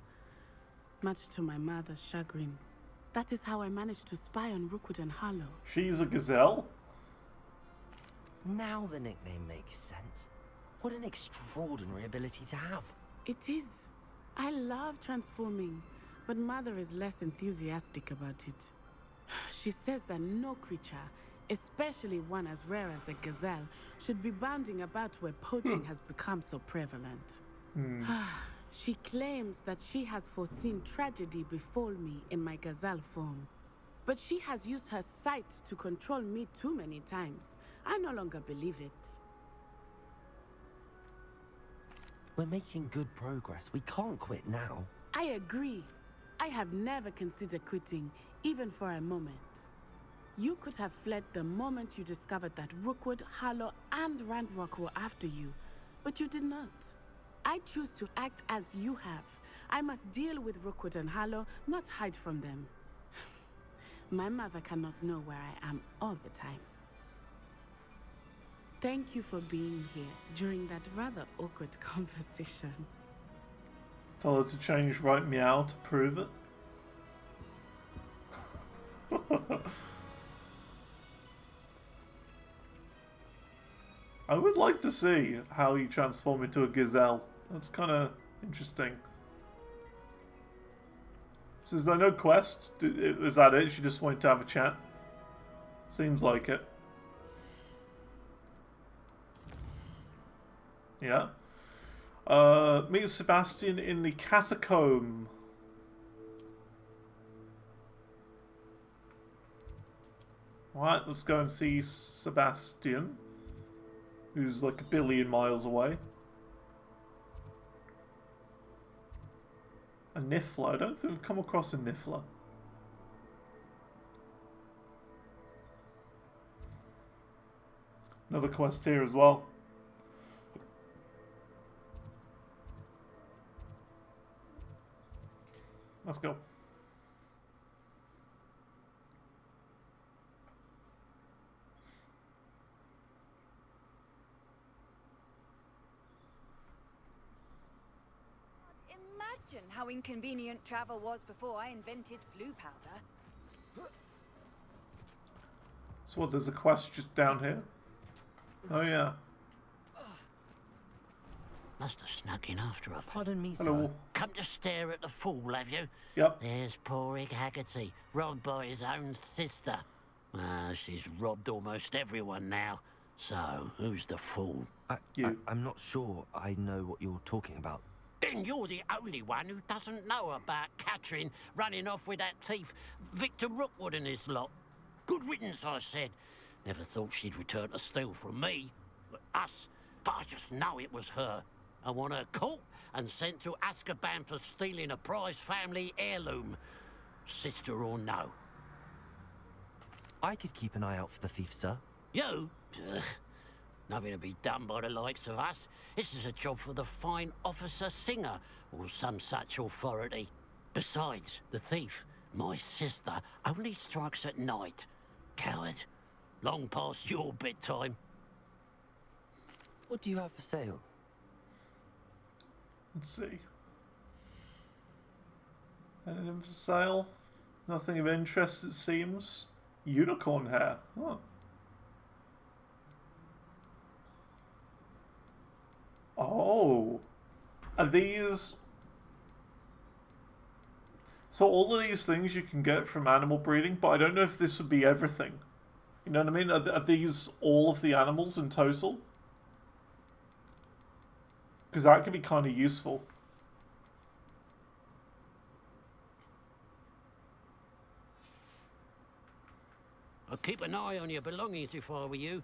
much to my mother's chagrin. That is how I managed to spy on Rookwood and Harlow. She's a gazelle? Now the nickname makes sense. What an extraordinary ability to have. It is. I love transforming, but Mother is less enthusiastic about it. She says that no creature, especially one as rare as a gazelle, should be bounding about where poaching has become so prevalent. She claims that she has foreseen tragedy befall me in my gazelle form. But she has used her sight to control me too many times. I no longer believe it. We're making good progress. We can't quit now. I agree. I have never considered quitting, even for a moment. You could have fled the moment you discovered that Rookwood, Harlow, and Ranrock were after you, but you did not. I choose to act as you have. I must deal with Rookwood and Harlow, not hide from them. My mother cannot know where I am all the time. Thank you for being here during that rather awkward conversation. Tell her to change right meow to prove it. I would like to see how you transform into a gazelle. That's kind of interesting. So is there no quest? Is that it? She just wanted to have a chat? Seems like it. Yeah. Meet Sebastian in the catacomb. Alright, let's go and see Sebastian, who's like a billion miles away. A Niffler? I don't think we've come across a Niffler. Another quest here as well. Let's go. Imagine how inconvenient travel was before I invented flu powder. So what, there's a quest just down here? Oh yeah. Must have snuck in after us. Pardon me, Hello. sir. Come to stare at the fool, have you? Yep. There's poor Egg Haggerty, robbed by his own sister. She's robbed almost everyone now. So, who's the fool? I'm not sure I know what you're talking about. Then you're the only one who doesn't know about Catherine running off with that thief, Victor Rookwood and his lot. Good riddance, I said. Never thought she'd return to steal from me. Us. But I just know it was her. I want her caught and sent to Azkaban for stealing a prize family heirloom. Sister or no. I could keep an eye out for the thief, sir. You? Ugh. Nothing to be done by the likes of us. This is a job for the fine officer Singer, or some such authority. Besides, the thief, my sister, only strikes at night. Coward. Long past your bedtime. What do you have for sale? Let's see. Anything for sale? Nothing of interest, it seems. Unicorn hair. Huh. Oh. Are these... So all of these things you can get from animal breeding, but I don't know if this would be everything. You know what I mean? Are these all of the animals in total? Because that could be kind of useful. I'd keep an eye on your belongings if I were you.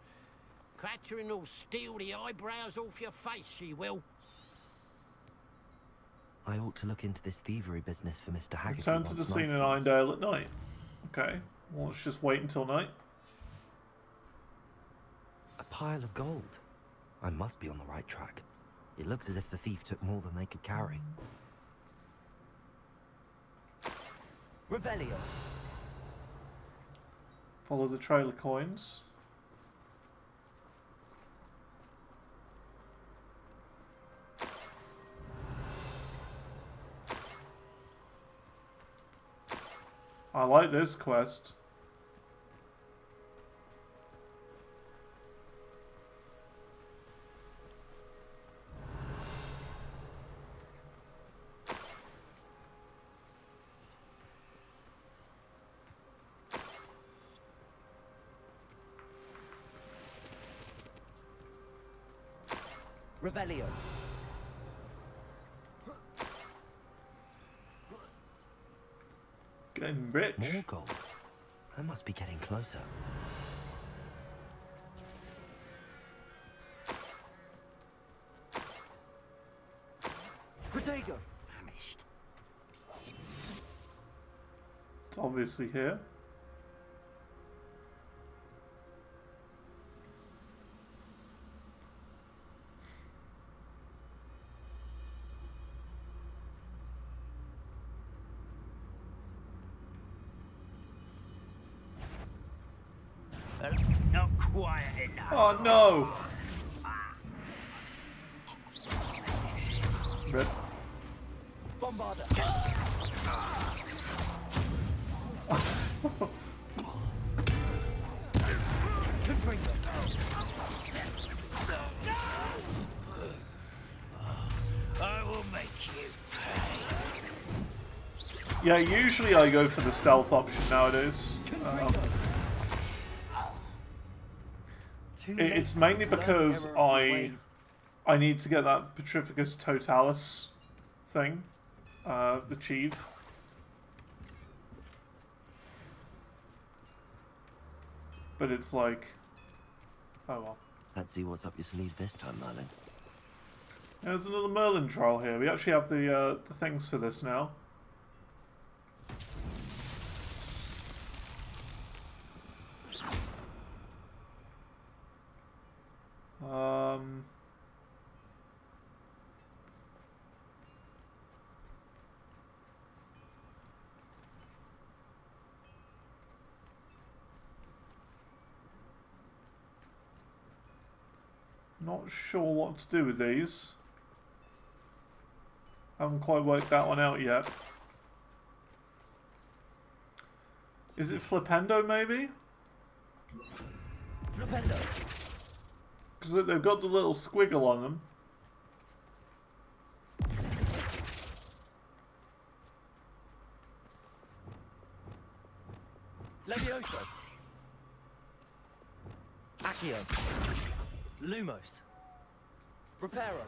Catherine will steal the eyebrows off your face, she will. I ought to look into this thievery business for Mr. Haggerty. Return to the scene in Irondale at night. Okay. Well, let's just wait until night. A pile of gold. I must be on the right track. It looks as if the thief took more than they could carry. Revelio. Follow the trail of coins. I like this quest. Revelio. Getting rich. More gold. I must be getting closer. Protego. Famished. It's obviously here. Not quiet enough. Oh no! Rip. Bombarder. Confringo. I will make you pay. Yeah, usually I go for the stealth option nowadays. It's mainly because I need to get that Petrificus Totalis thing achieved. But it's like, oh well. Let's see what's up your sleeve this time, Merlin. Yeah, there's another Merlin trial here. We actually have the things for this now. Not sure what to do with these. Haven't quite worked that one out yet. Is it Flipendo maybe? Flipendo. Because they've got the little squiggle on them. Levioso. Accio. Lumos. Reparo.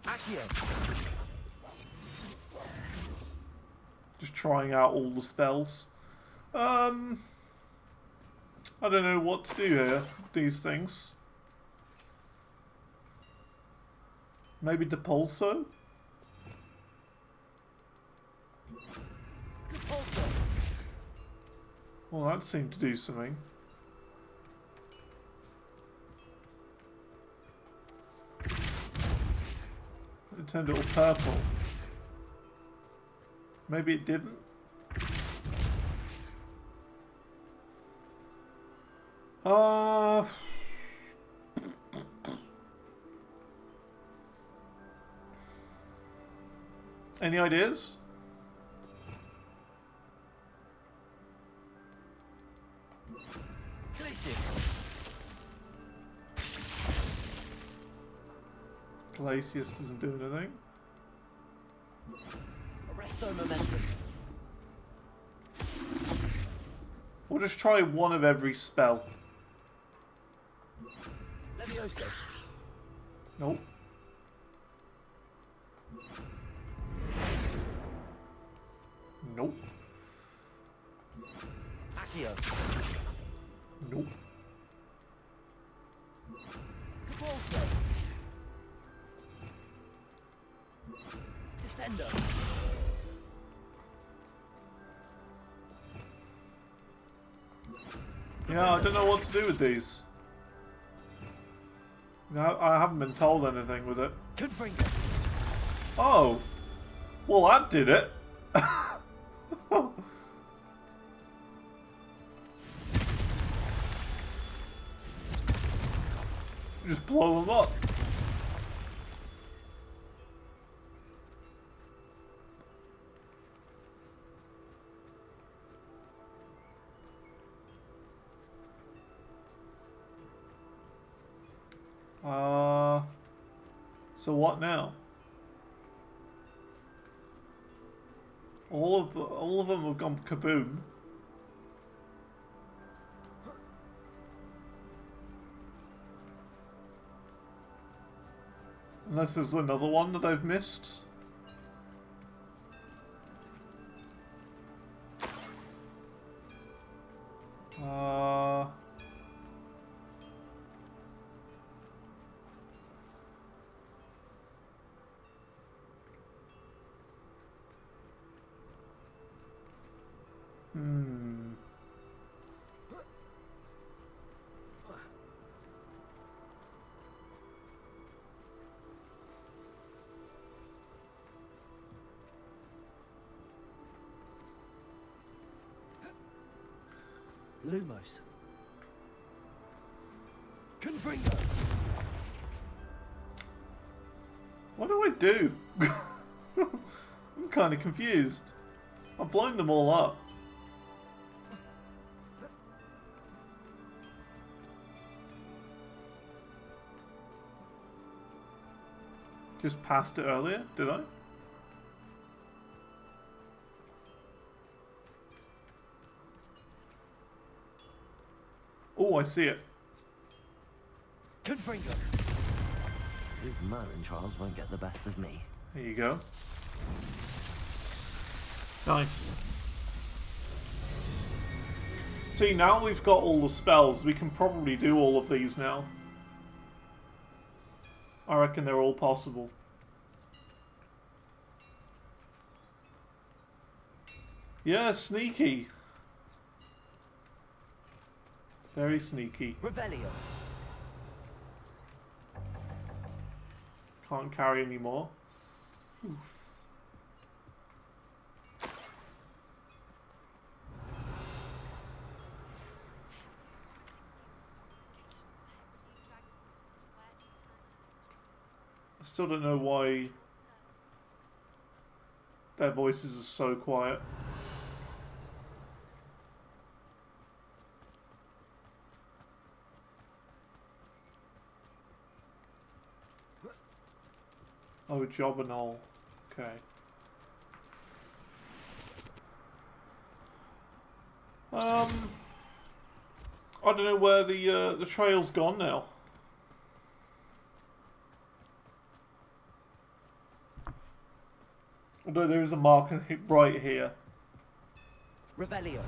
Accio. Just trying out all the spells. I don't know what to do here. These things. Maybe Depulso? Depulso. Well, that seemed to do something. It turned it all purple. Maybe it didn't? Any ideas? Glacius doesn't do anything. Arresto momentum. We'll just try one of every spell. Levioso. Nope. Nope. Accio. Nope. Depulso. Descendo. Yeah, I don't know what to do with these. No, I haven't been told anything with it. Confringo. Oh! Well, that did it! Just blow them up. So what now? All of them have gone kaboom. Unless there's another one that I've missed. Lumos. Confringo. What do I do? I'm kind of confused. I've blown them all up. Just passed it earlier, did I? Oh, I see it. Confringo. His Merlin trials won't get the best of me. There you go. Nice. See, now we've got all the spells, we can probably do all of these now. I reckon they're all possible. Yeah, sneaky. Very sneaky. Revelio. Can't carry anymore. Oof. I still don't know why their voices are so quiet. Oh, job and all. Okay. I don't know where the trail's gone now. Although there is a marker right here. Revelio.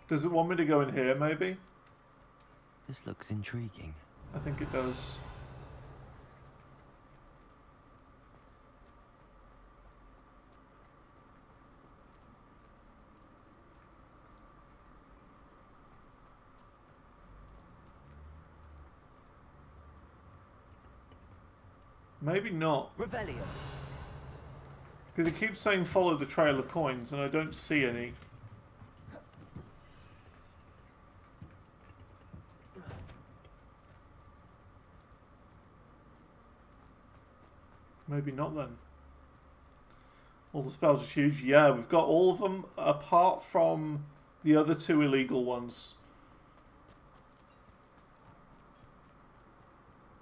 Does it want me to go in here, maybe? This looks intriguing. I think it does. Maybe not. Revelio. Because it keeps saying follow the trail of coins, and I don't see any. Maybe not then. All the spells are huge. Yeah, we've got all of them apart from the other two illegal ones.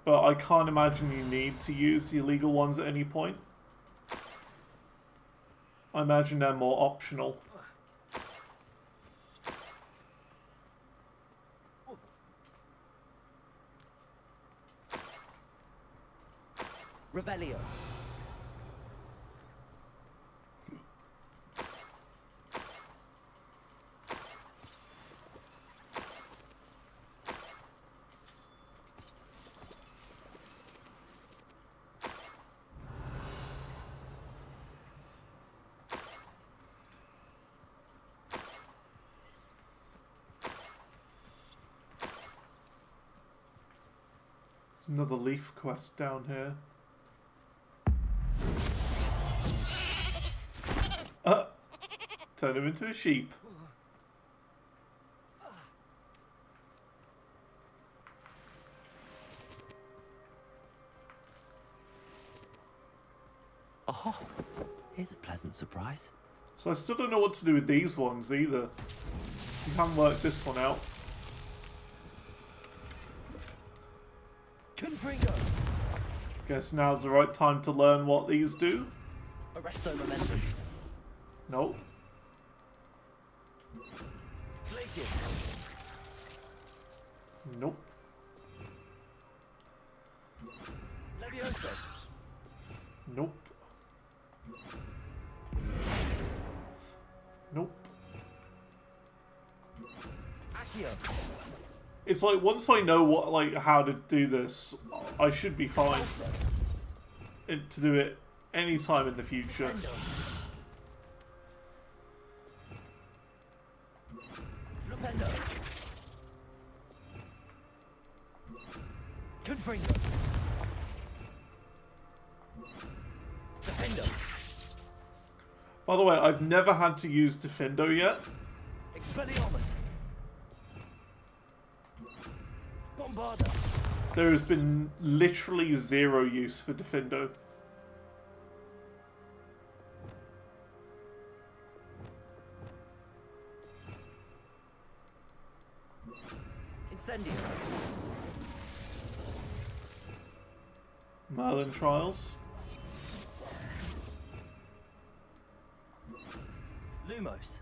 But I can't imagine you need to use the illegal ones at any point. I imagine they're more optional. Revelio. Another leaf quest down here. Turn him into a sheep. Oh, here's a pleasant surprise. So I still don't know what to do with these ones either. We haven't worked this one out. Confringo. Guess now's the right time to learn what these do. Arresto momentum. Nope. Glaciers. Nope. Levioso. Nope. Nope. Accio. It's like once I know what, like, how to do this, I should be fine to do it any time in the future. Flipendo. Confringo. Defendo. By the way, I've never had to use Defendo yet. Expelliarmus. Bombarda. There has been literally zero use for Defendo. Incendio. Merlin Trials. Lumos.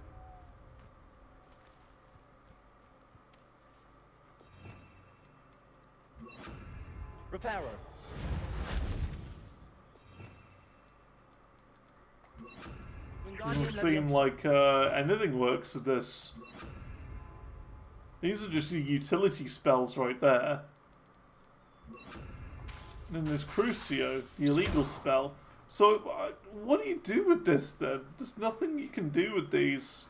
Reparo. Doesn't seem like anything works with this. These are just the utility spells right there. And then there's Crucio, the illegal spell. So, what do you do with this then? There's nothing you can do with these.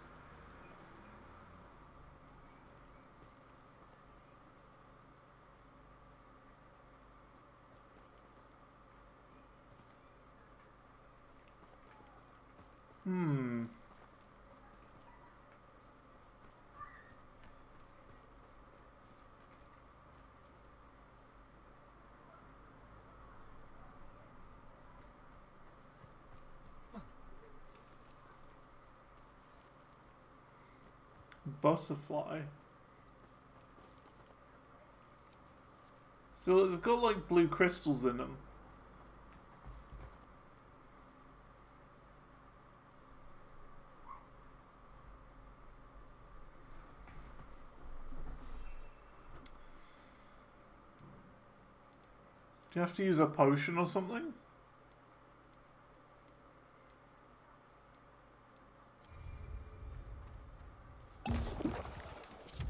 Butterfly. So they've got like blue crystals in them. Do you have to use a potion or something?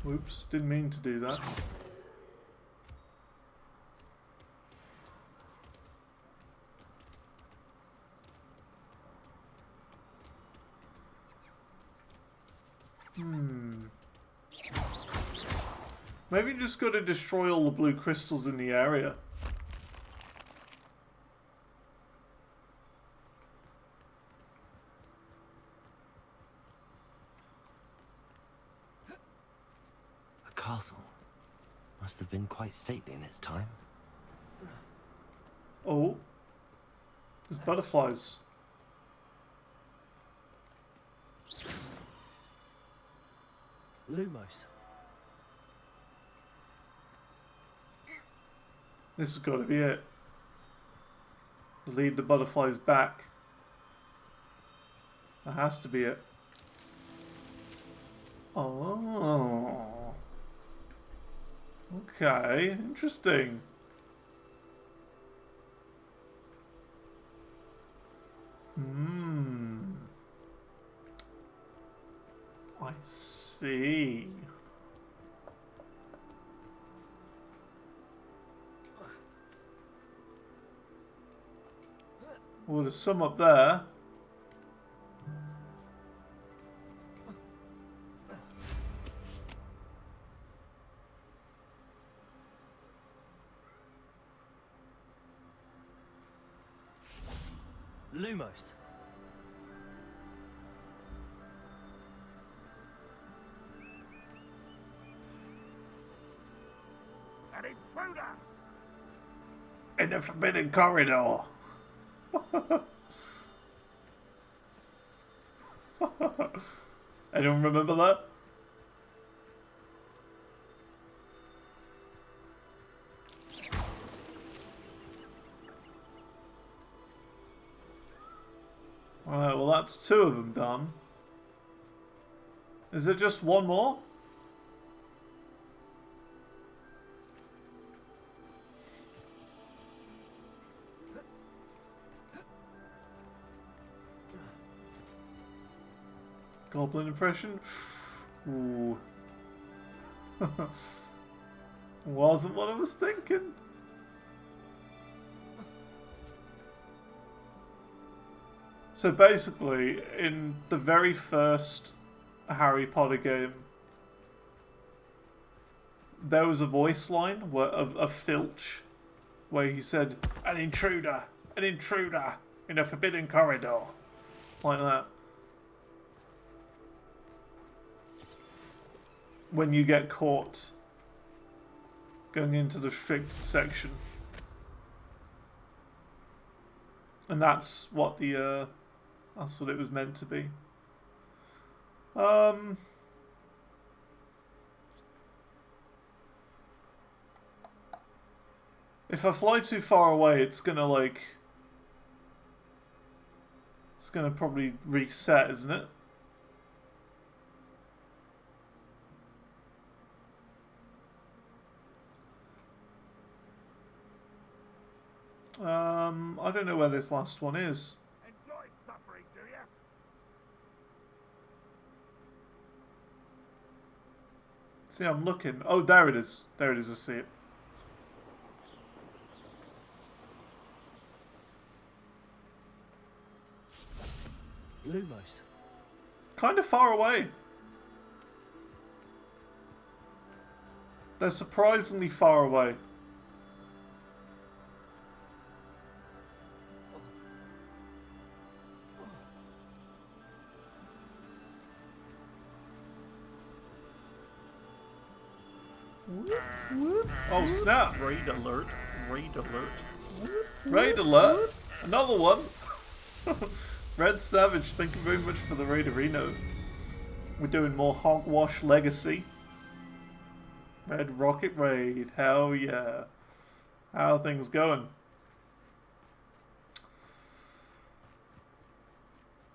Whoops, didn't mean to do that. Maybe you just got to destroy all the blue crystals in the area. Castle must have been quite stately in its time. Oh, there's butterflies. Lumos. This has got to be it. Lead the butterflies back. That has to be it. Oh. Okay, interesting. I see. Well, there's some up there. Lumos. An intruder! In the forbidden corridor. Anyone remember that? Alright, well that's two of them done. Is there just one more? Goblin impression? Ooh. Wasn't what I was thinking. So basically, in the very first Harry Potter game, there was a voice line of Filch where he said, an intruder in a forbidden corridor. Like that. When you get caught going into the restricted section. And that's what the that's what it was meant to be. If I fly too far away, it's gonna probably reset, isn't it? I don't know where this last one is. Enjoy suffering, do you? See, I'm looking. Oh, there it is. There it is, I see it. Lumos. Kind of far away. They're surprisingly far away. Oh snap! Raid alert. Raid alert. Raid alert! Another one! Red Savage, thank you very much for the Raiderino. We're doing more Hogwash Legacy. Red Rocket Raid, hell yeah. How are things going?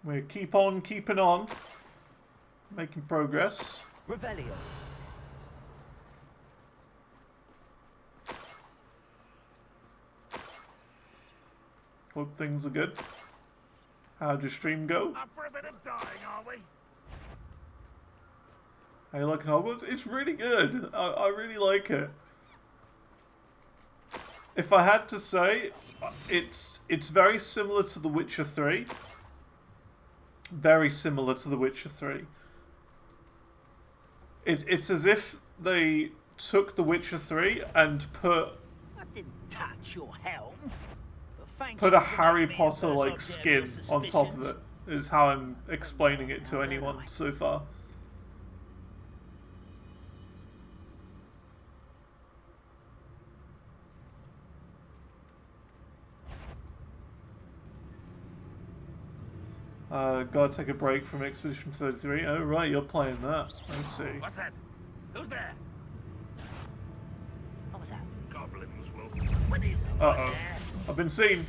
We keep on keeping on. Making progress. Revelio. Hope things are good. How'd your stream go? Up for a bit of dying, are we? How you liking Hogwarts? It's really good. I really like it. If I had to say, it's very similar to The Witcher 3. Very similar to The Witcher 3. It's as if they took The Witcher 3 and I didn't touch your helm. put a Harry Potter like skin on top of it. Is how I'm explaining it to anyone so far. Gotta take a break from Expedition 33. Oh right, you're playing that. I see. What's that? Who's there? What was that? Goblins will. Uh-oh. I've been seen.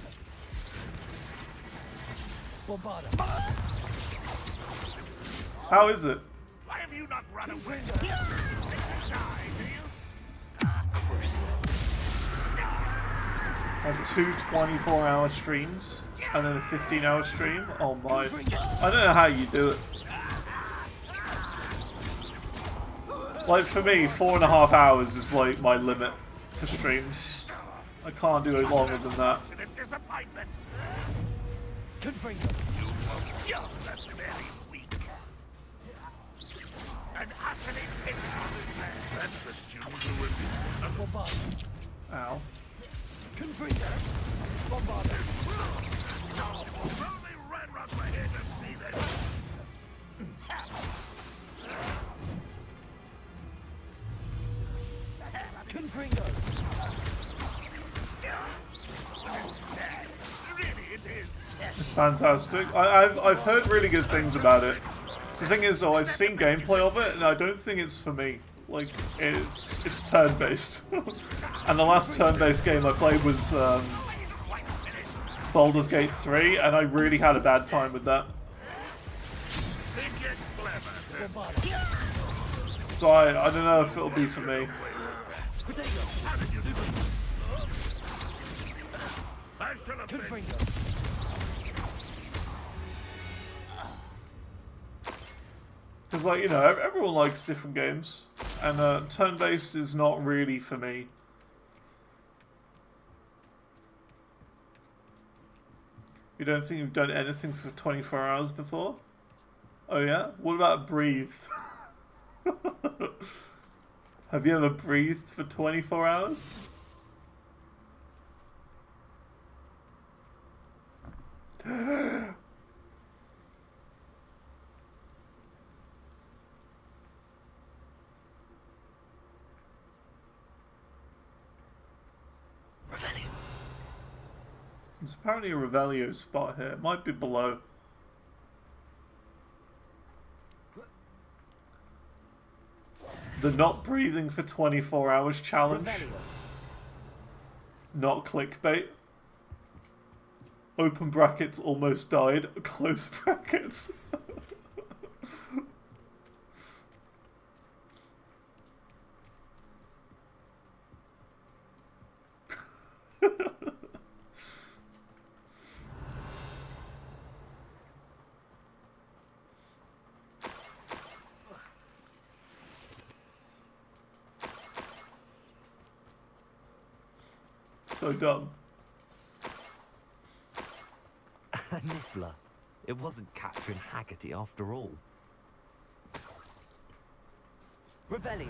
How is it? Why have you not run away? Die, do you? Cruise. I have two 24-hour streams and then a 15-hour stream. Oh my. I don't know how you do it. Like for me, 4.5 hours is like my limit for streams. I can't do it longer than that. Disappointment. Confringo. You will just at the very weak. An utterly pitiful man. That's the students who will be. Ow. Confringo. Bombardo. If only Ranrock were here to see this. Confringo. Really, it is. It's fantastic. I've heard really good things about it. The thing is though, I've seen gameplay of it and I don't think it's for me. Like, it's turn-based. And the last turn-based game I played was Baldur's Gate 3 and I really had a bad time with that. So I don't know if it'll be for me. Because, like, you know, everyone likes different games. And turn-based is not really for me. You don't think you've done anything for 24 hours before? Oh, yeah? What about breathe? Have you ever breathed for 24 hours? Revelio. There's apparently a Revelio spot here. It might be below. The not breathing for 24 hours challenge. Revelio. Not clickbait. Open brackets almost died. Close brackets. So dumb. Niffler. It wasn't capturing Haggerty after all. Revelio.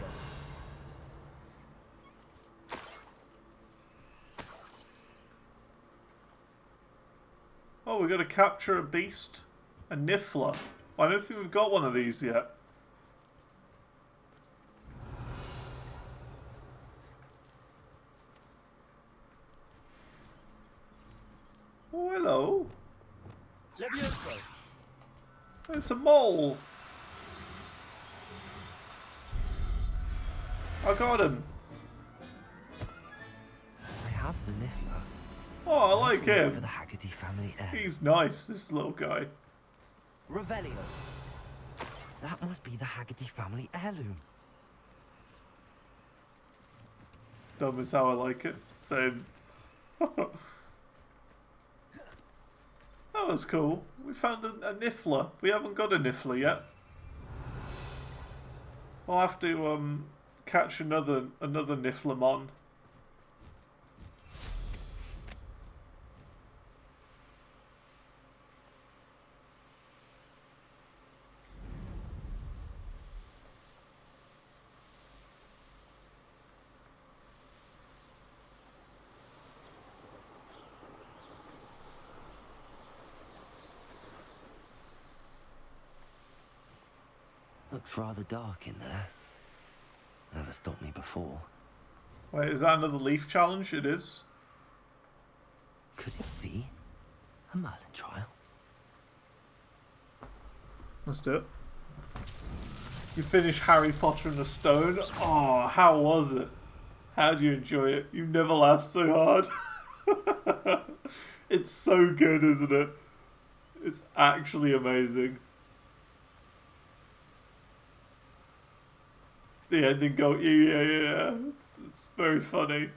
Oh, we got to capture a beast? A Niffler. I don't think we've got one of these yet. Oh, hello. Levioso. It's a mole. I got him. I have the Niffler. Oh, I like For him. the Haggerty family heir. He's nice, this little guy. Revelio. That must be the Haggerty family heirloom. Dumb is how I like it. Same. That was cool. We found a Niffler. We haven't got a Niffler yet. I'll have to catch another Nifflemon. Looks rather dark in there. Never stopped me before. Wait, is that another leaf challenge? It is. Could it be a Merlin trial? Let's do it. You finished Harry Potter and the Stone. Oh, how was it? How do you enjoy it? You never laughed so hard. It's so good, isn't it? It's actually amazing. The ending go, yeah. It's very funny.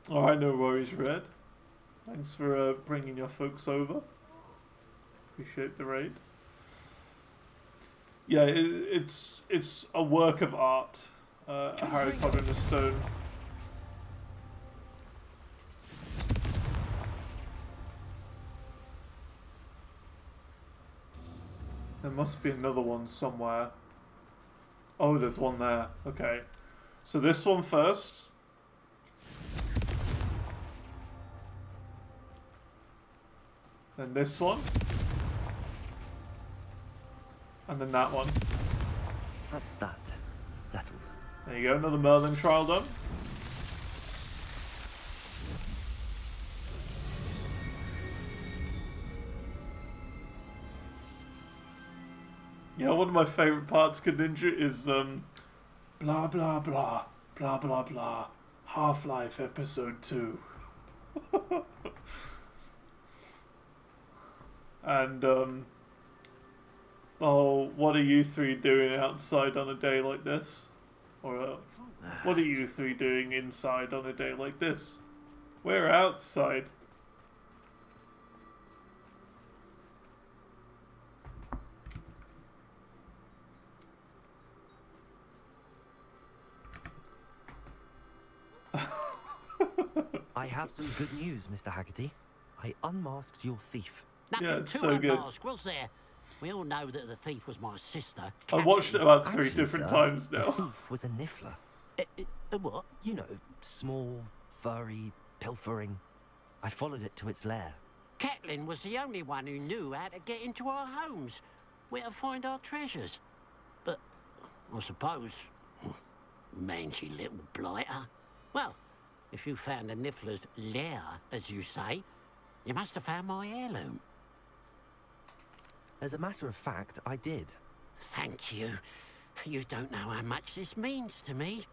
Alright, no worries, Red. Thanks for bringing your folks over. Appreciate the raid. Yeah, it's a work of art. Harry Potter and the Stone. There must be another one somewhere. Oh, there's one there. Okay. So this one first. Then this one. And then that one. That's that. Settled. There you go, another Merlin trial done. Yeah, one of my favourite parts, Ninja, is blah blah blah, blah blah blah, Half-Life Episode 2. And oh, what are you three doing outside on a day like this? Or what are you three doing inside on a day like this? We're outside. I have some good news, Mr. Haggerty. I unmasked your thief. Nothing to unmask, was there? We all know that the thief was my sister. I've watched it about three Actually, different sir, times the now. thief was a niffler. What? You know, small, furry, pilfering. I followed it to its lair. Catelyn was the only one who knew how to get into our homes, where to find our treasures. But I suppose, mangy little blighter. Well, if you found the niffler's lair, as you say, you must have found my heirloom. As a matter of fact, I did. Thank you. You don't know how much this means to me.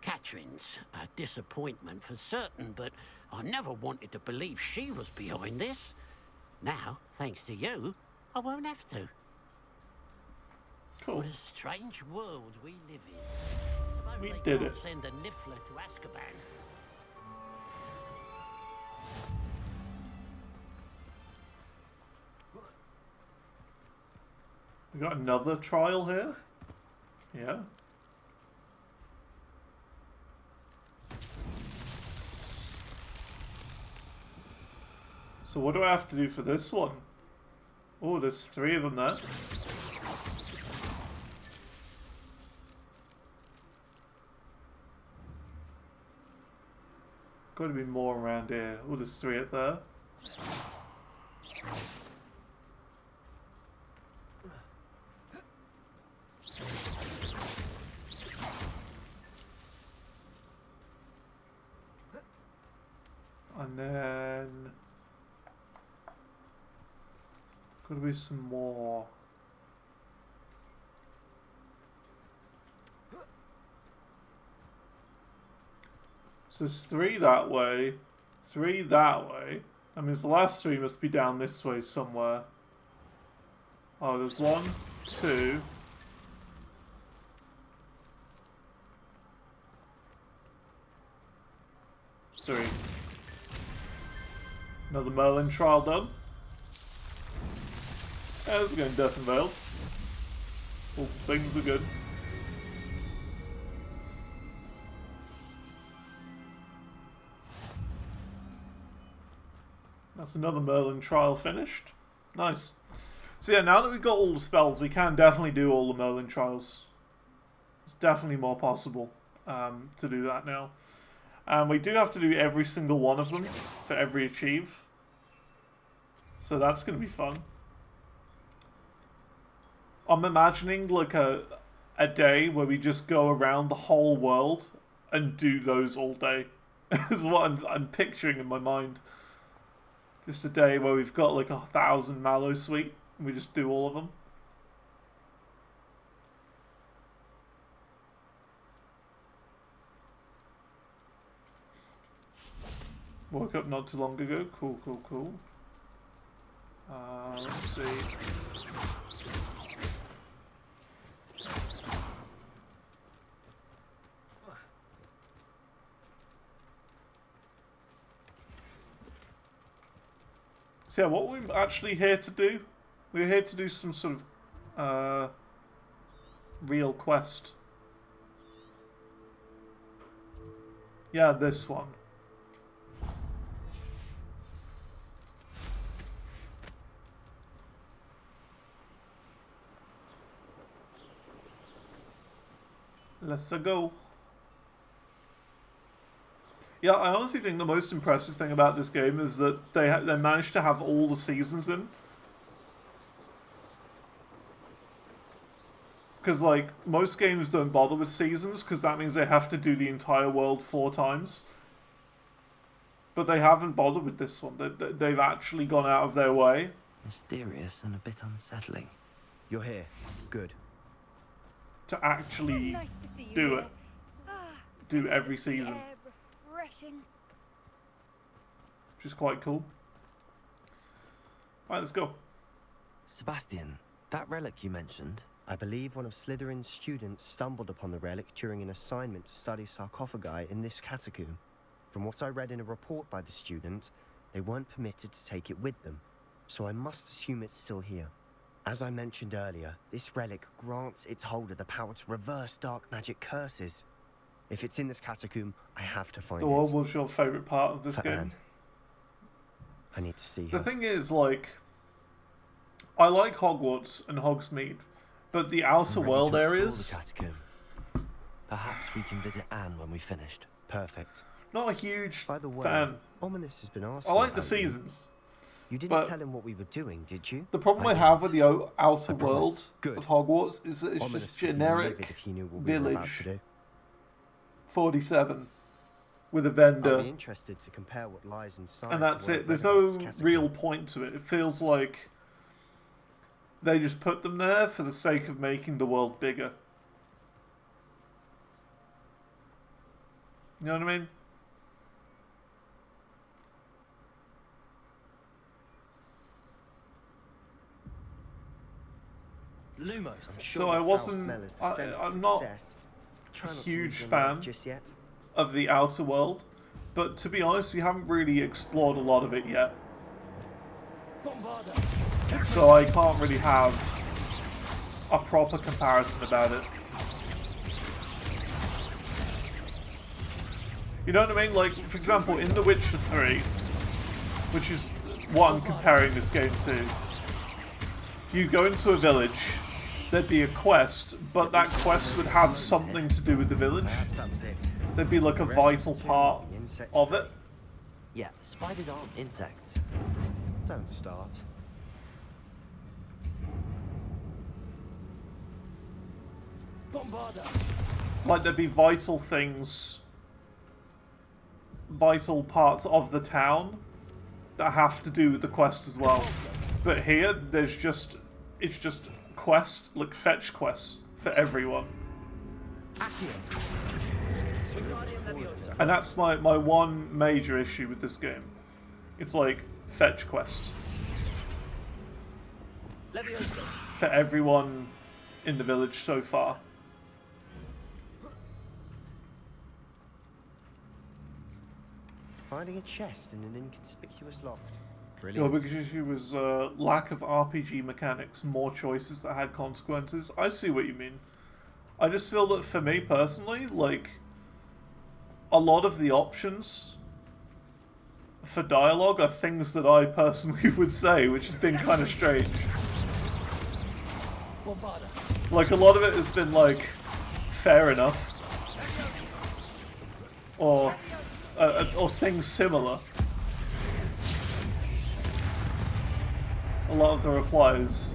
Catherine's a disappointment for certain, but I never wanted to believe she was behind this. Now, thanks to you, I won't have to. Cool. What a strange world we live in. Suppose We they did can't it. send a niffler to Azkaban. We got another trial here? Yeah. So what do I have to do for this one? Oh, there's 3 of them there. Got to be more around here. Oh, there's 3 up there. And then gotta be some more. So there's 3 that way, 3 that way. That means the last 3 must be down this way somewhere. Oh, there's 1, 2. Three. Another Merlin trial done. Yeah, this is going Death and Veil. All things are good. That's another Merlin trial finished. Nice. So yeah, now that we've got all the spells, we can definitely do all the Merlin trials. It's definitely more possible to do that now. We do have to do every single one of them for every achieve. So that's going to be fun. I'm imagining like a day where we just go around the whole world and do those all day. Is what I'm picturing in my mind. Just a day where we've got like 1,000 Mallow Sweet and we just do all of them. Woke up not too long ago. Cool, cool, cool. Let's see. So yeah, what we're actually here to do? We're here to do some sort of real quest. Yeah, this one. Let's go. Yeah, I honestly think the most impressive thing about this game is that they managed to have all the seasons in. Because, like, most games don't bother with seasons, because that means they have to do the entire world 4 times. But they haven't bothered with this one. They've actually gone out of their way. Mysterious and a bit unsettling. You're here. Good. To actually Nice to see you do here. it. Do every season. Air refreshing. Which is quite cool. Alright, let's go. Sebastian, that relic you mentioned, I believe one of Slytherin's students stumbled upon the relic during an assignment to study sarcophagi in this catacomb. From what I read in a report by the student, they weren't permitted to take it with them, so I must assume it's still here. As I mentioned earlier, this relic grants its holder the power to reverse dark magic curses. If it's in this catacomb, I have to find it. What was your favourite part of this game? I need to see her. The thing is, like, I like Hogwarts and Hogsmeade, but the outer world areas... The catacomb. Perhaps we can visit Anne when we've finished. Perfect. Not a huge By the way, fan. Ominous has been asking I like the about you. seasons. You didn't but tell him what we were doing, did you? The problem I have with the outer world of Hogwarts is that it's Ominous just would be generic livid if he knew what we were about village. to do. 47 with a I'll vendor. be interested to compare what lies inside. And that's to what it. There's I've read about no this catacomb. real point to it. It feels like they just put them there for the sake of making the world bigger. You know what I mean? Lumos. So I wasn't. I'm not a huge fan of the outer world, but to be honest, we haven't really explored a lot of it yet. So I can't really have a proper comparison about it. You know what I mean? Like, for example, in The Witcher 3, which is what I'm comparing this game to, you go into a village, there'd be a quest, but that quest would have something to do with the village. There'd be like a vital part of it. Yeah, spiders aren't insects. Don't start. Like, there'd be vital things, vital parts of the town that have to do with the quest as well. But here, there's just, it's just quest, like fetch quests for everyone. And that's my one major issue with this game. It's like fetch quest for everyone in the village so far. Finding a chest in an inconspicuous loft. No, Brilliant. because it was lack of RPG mechanics, more choices that had consequences. I see what you mean. I just feel that for me personally, like, a lot of the options for dialogue are things that I personally would say, which has been kind of strange. Like, a lot of it has been like, fair enough. Or things similar. A lot of the replies.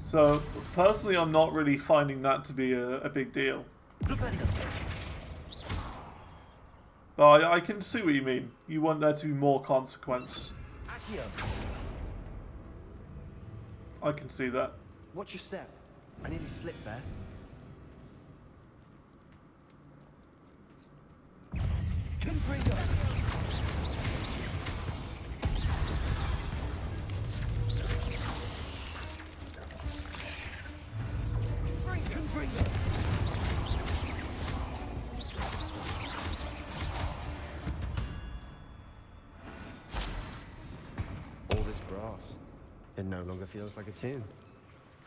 So, personally, I'm not really finding that to be a big deal. But I can see what you mean. You want there to be more consequence. I can see that. Watch your step. I nearly slipped there. All this grass. It no longer feels like a tomb.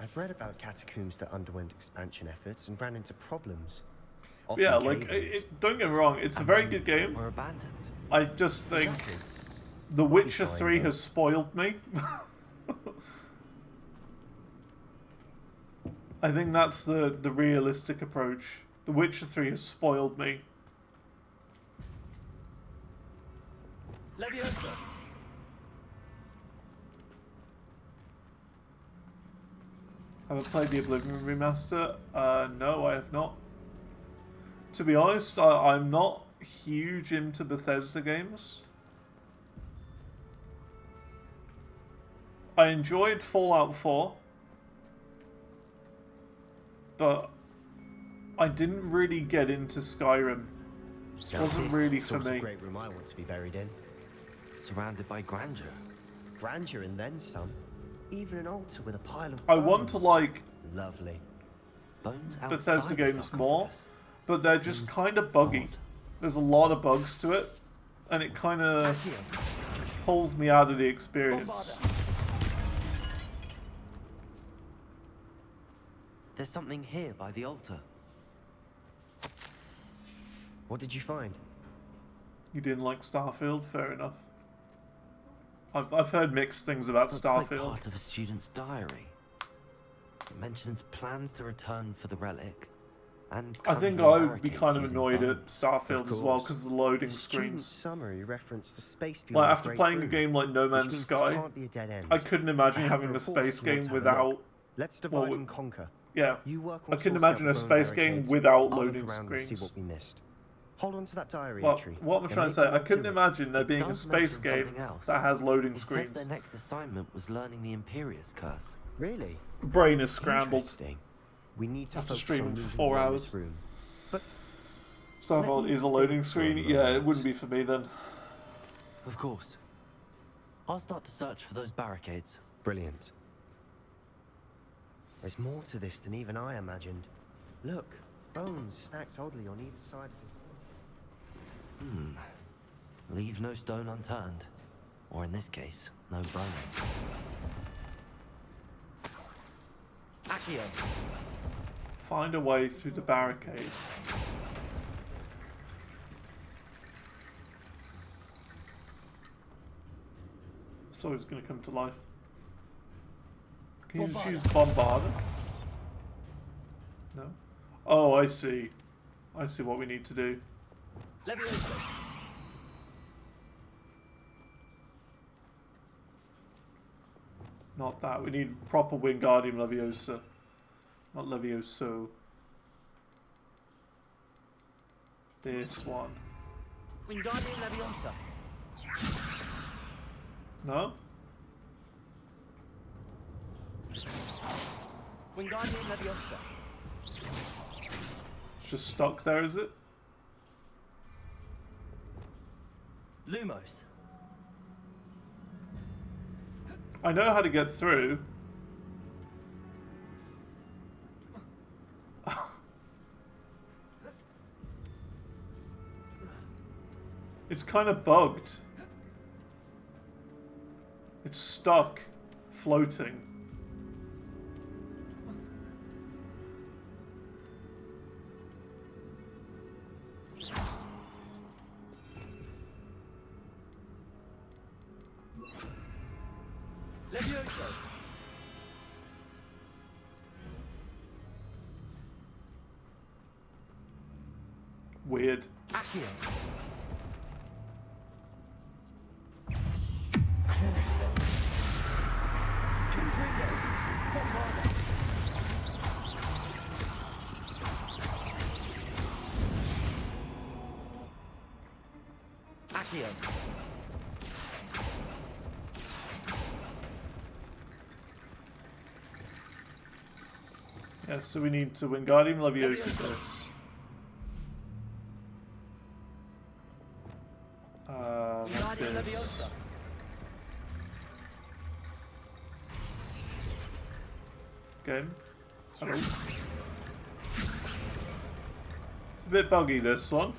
I've read about catacombs that underwent expansion efforts and ran into problems. Often Yeah, like, cave-ins. don't get me wrong, it's a very good game. We're abandoned. I just think The Witcher 3 has spoiled me. I think that's the realistic approach. The Witcher 3 has spoiled me. Have I played the Oblivion Remaster? No, I have not. To be honest, I'm not huge into Bethesda games. I enjoyed Fallout 4, but I didn't really get into Skyrim. It wasn't really for me. A great room I want to be buried in. Surrounded by grandeur. Grandeur and then some. even an altar with a pile of I want to bones. like Lovely. Bones Bethesda outside the games more, sarcophagus. but they're just Seems kind of buggy. odd. There's a lot of bugs to it, and it kind of pulls me out of the experience. There's something here by the altar. What did you find? You didn't like Starfield? Fair enough. I've heard mixed things about Looks Starfield. like part of a student's diary. It mentions plans to return for the relic, and I think I would be kind of annoyed at Starfield as well because of the loading The student screens. summary referenced a space Like beyond the after Great playing a Room, game like No which Man's means this Sky, can't be a dead end. I couldn't imagine I have having the a reports space if you want game to have a look. without. Let's divide and conquer. Yeah, You work I on couldn't sorting out imagine the a bone space game barricades. without I'll look loading around and see screens. what we missed. Hold on to that diary Well, entry. what I'm There trying may to say, be I more couldn't to it. imagine there It being a does space mention game something else. that has loading It says screens. their next assignment was learning the Imperius curse. Really? Brain is scrambled. Interesting. We need to After focus streaming on for moving 4 around this hours. room. But Starfield Let me is a loading think for a screen. Yeah, it moment. wouldn't be for me then. Of course. I'll start to search for those barricades. brilliant. There's more to this than even I imagined. Look, bones stacked oddly on either side of his. Leave no stone unturned. Or in this case, no bone. Accio! Find a way through the barricade. So it's going to come to life. Can you just use Bombarder? No? Oh, I see. I see what we need to do. Leviosa! Not that. We need proper Wingardium Leviosa. Not Levioso. This one. Wingardium Leviosa! No? Wingardium Leviosa! It's just stuck there, is it? Lumos! I know how to get through. It's kind of bugged. It's stuck, floating. Leviosa! Weird. Accio! Accio! Yeah, so we need to Wingardium Leviosa this. Like Wingardium this. Leviosa! Again. Hello. It's a bit buggy, this one.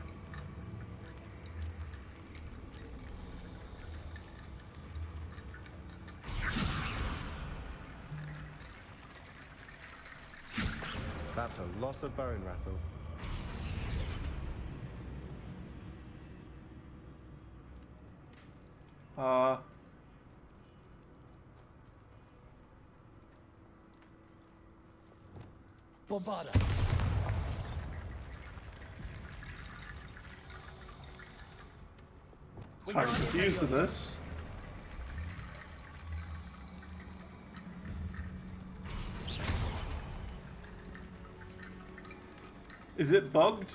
That's a lot of bone rattle. Bombarda! Kind of confused with this. Is it bugged?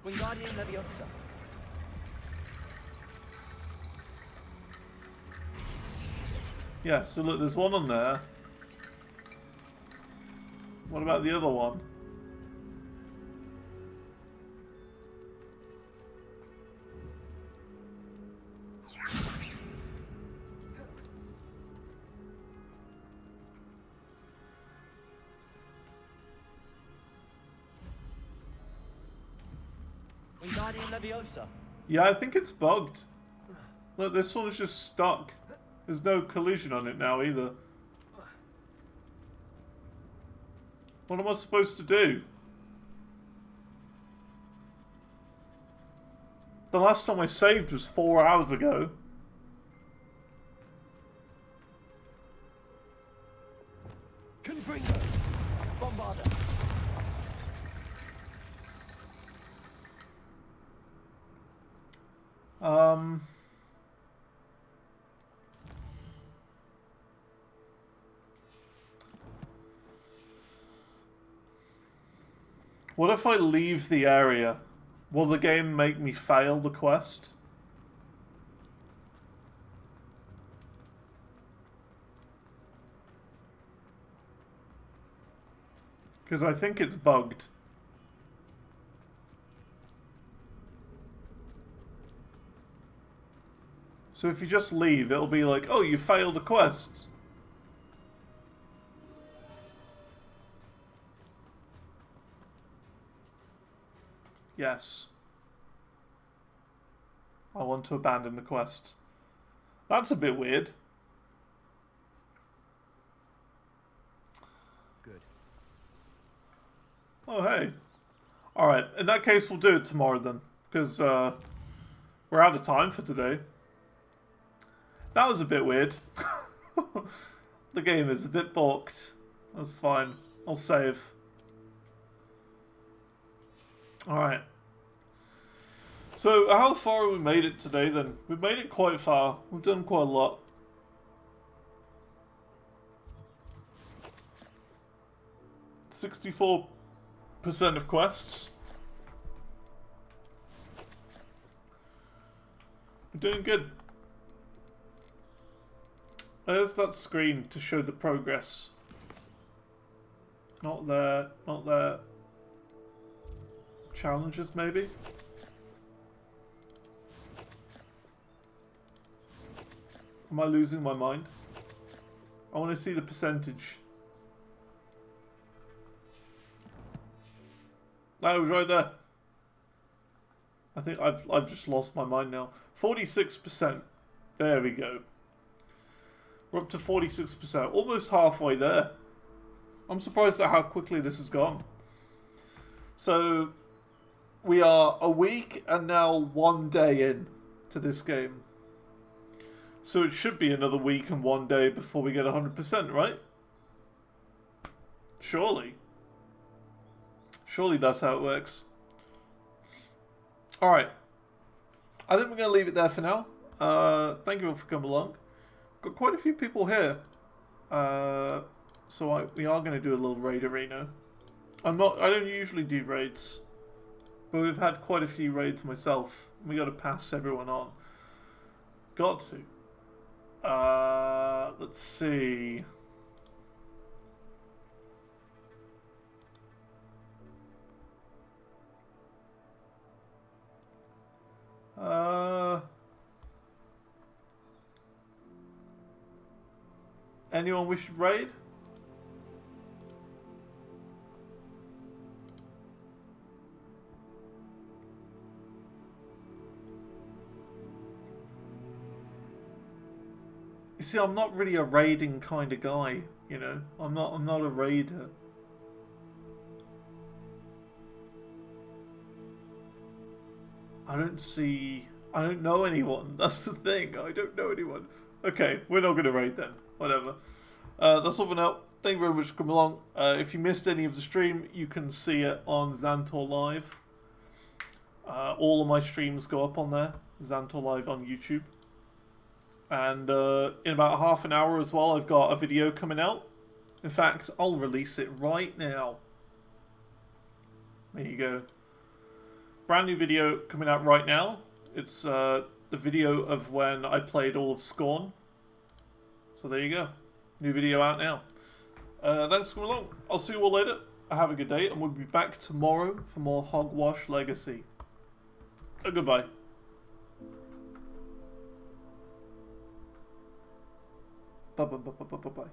Wingardium Leviosa! Yeah, so look, there's one on there. What about the other one? Wingardium Leviosa. Yeah, I think it's bugged. Look, this one's just stuck. There's no collision on it now either. What am I supposed to do? The last time I saved was 4 hours ago. Confringo. Bombarder. What if I leave the area? Will the game make me fail the quest? Because I think it's bugged. So if you just leave, it'll be like, oh, you failed the quest. Yes. I want to abandon the quest. That's a bit weird. Good. Oh, hey. Alright, in that case, we'll do it tomorrow then. Because, we're out of time for today. That was a bit weird. The game is a bit balked. That's fine. I'll save. Alright. So, how far have we made it today then? We've made it quite far. We've done quite a lot. $64% of quests. We're doing good. There's that screen to show the progress. Not there, not there. Challenges, maybe? Am I losing my mind? I want to see the percentage. That was right there. I think I've just lost my mind now. 46%. There we go. We're up to 46%. Almost halfway there. I'm surprised at how quickly this has gone. So, we are a week and now 1 day in to this game. So it should be another week and 1 day before we get 100%, right? Surely. Surely that's how it works. Alright. I think we're going to leave it there for now. Thank you all for coming along. Got quite a few people here. So we are going to do a little raid arena. I don't usually do raids. But we've had quite a few raids myself. We got to pass everyone on. Got to. Let's see. Anyone we should raid? You see, I'm not really a raiding kind of guy, you know. I'm not a raider. I don't know anyone. That's the thing. I don't know anyone. Okay, we're not going to raid then. Whatever. That's all for now. Thank you very much for coming along. If you missed any of the stream, you can see it on Xantor Live. All of my streams go up on there. Xantor Live on YouTube. And in about half an hour as well, I've got a video coming out. In fact, I'll release it right now. There you go. Brand new video coming out right now. It's the video of when I played all of Scorn. So there you go. New video out now. Thanks for coming along. I'll see you all later. Have a good day, and we'll be back tomorrow for more Hogwarts Legacy. Goodbye. Bye.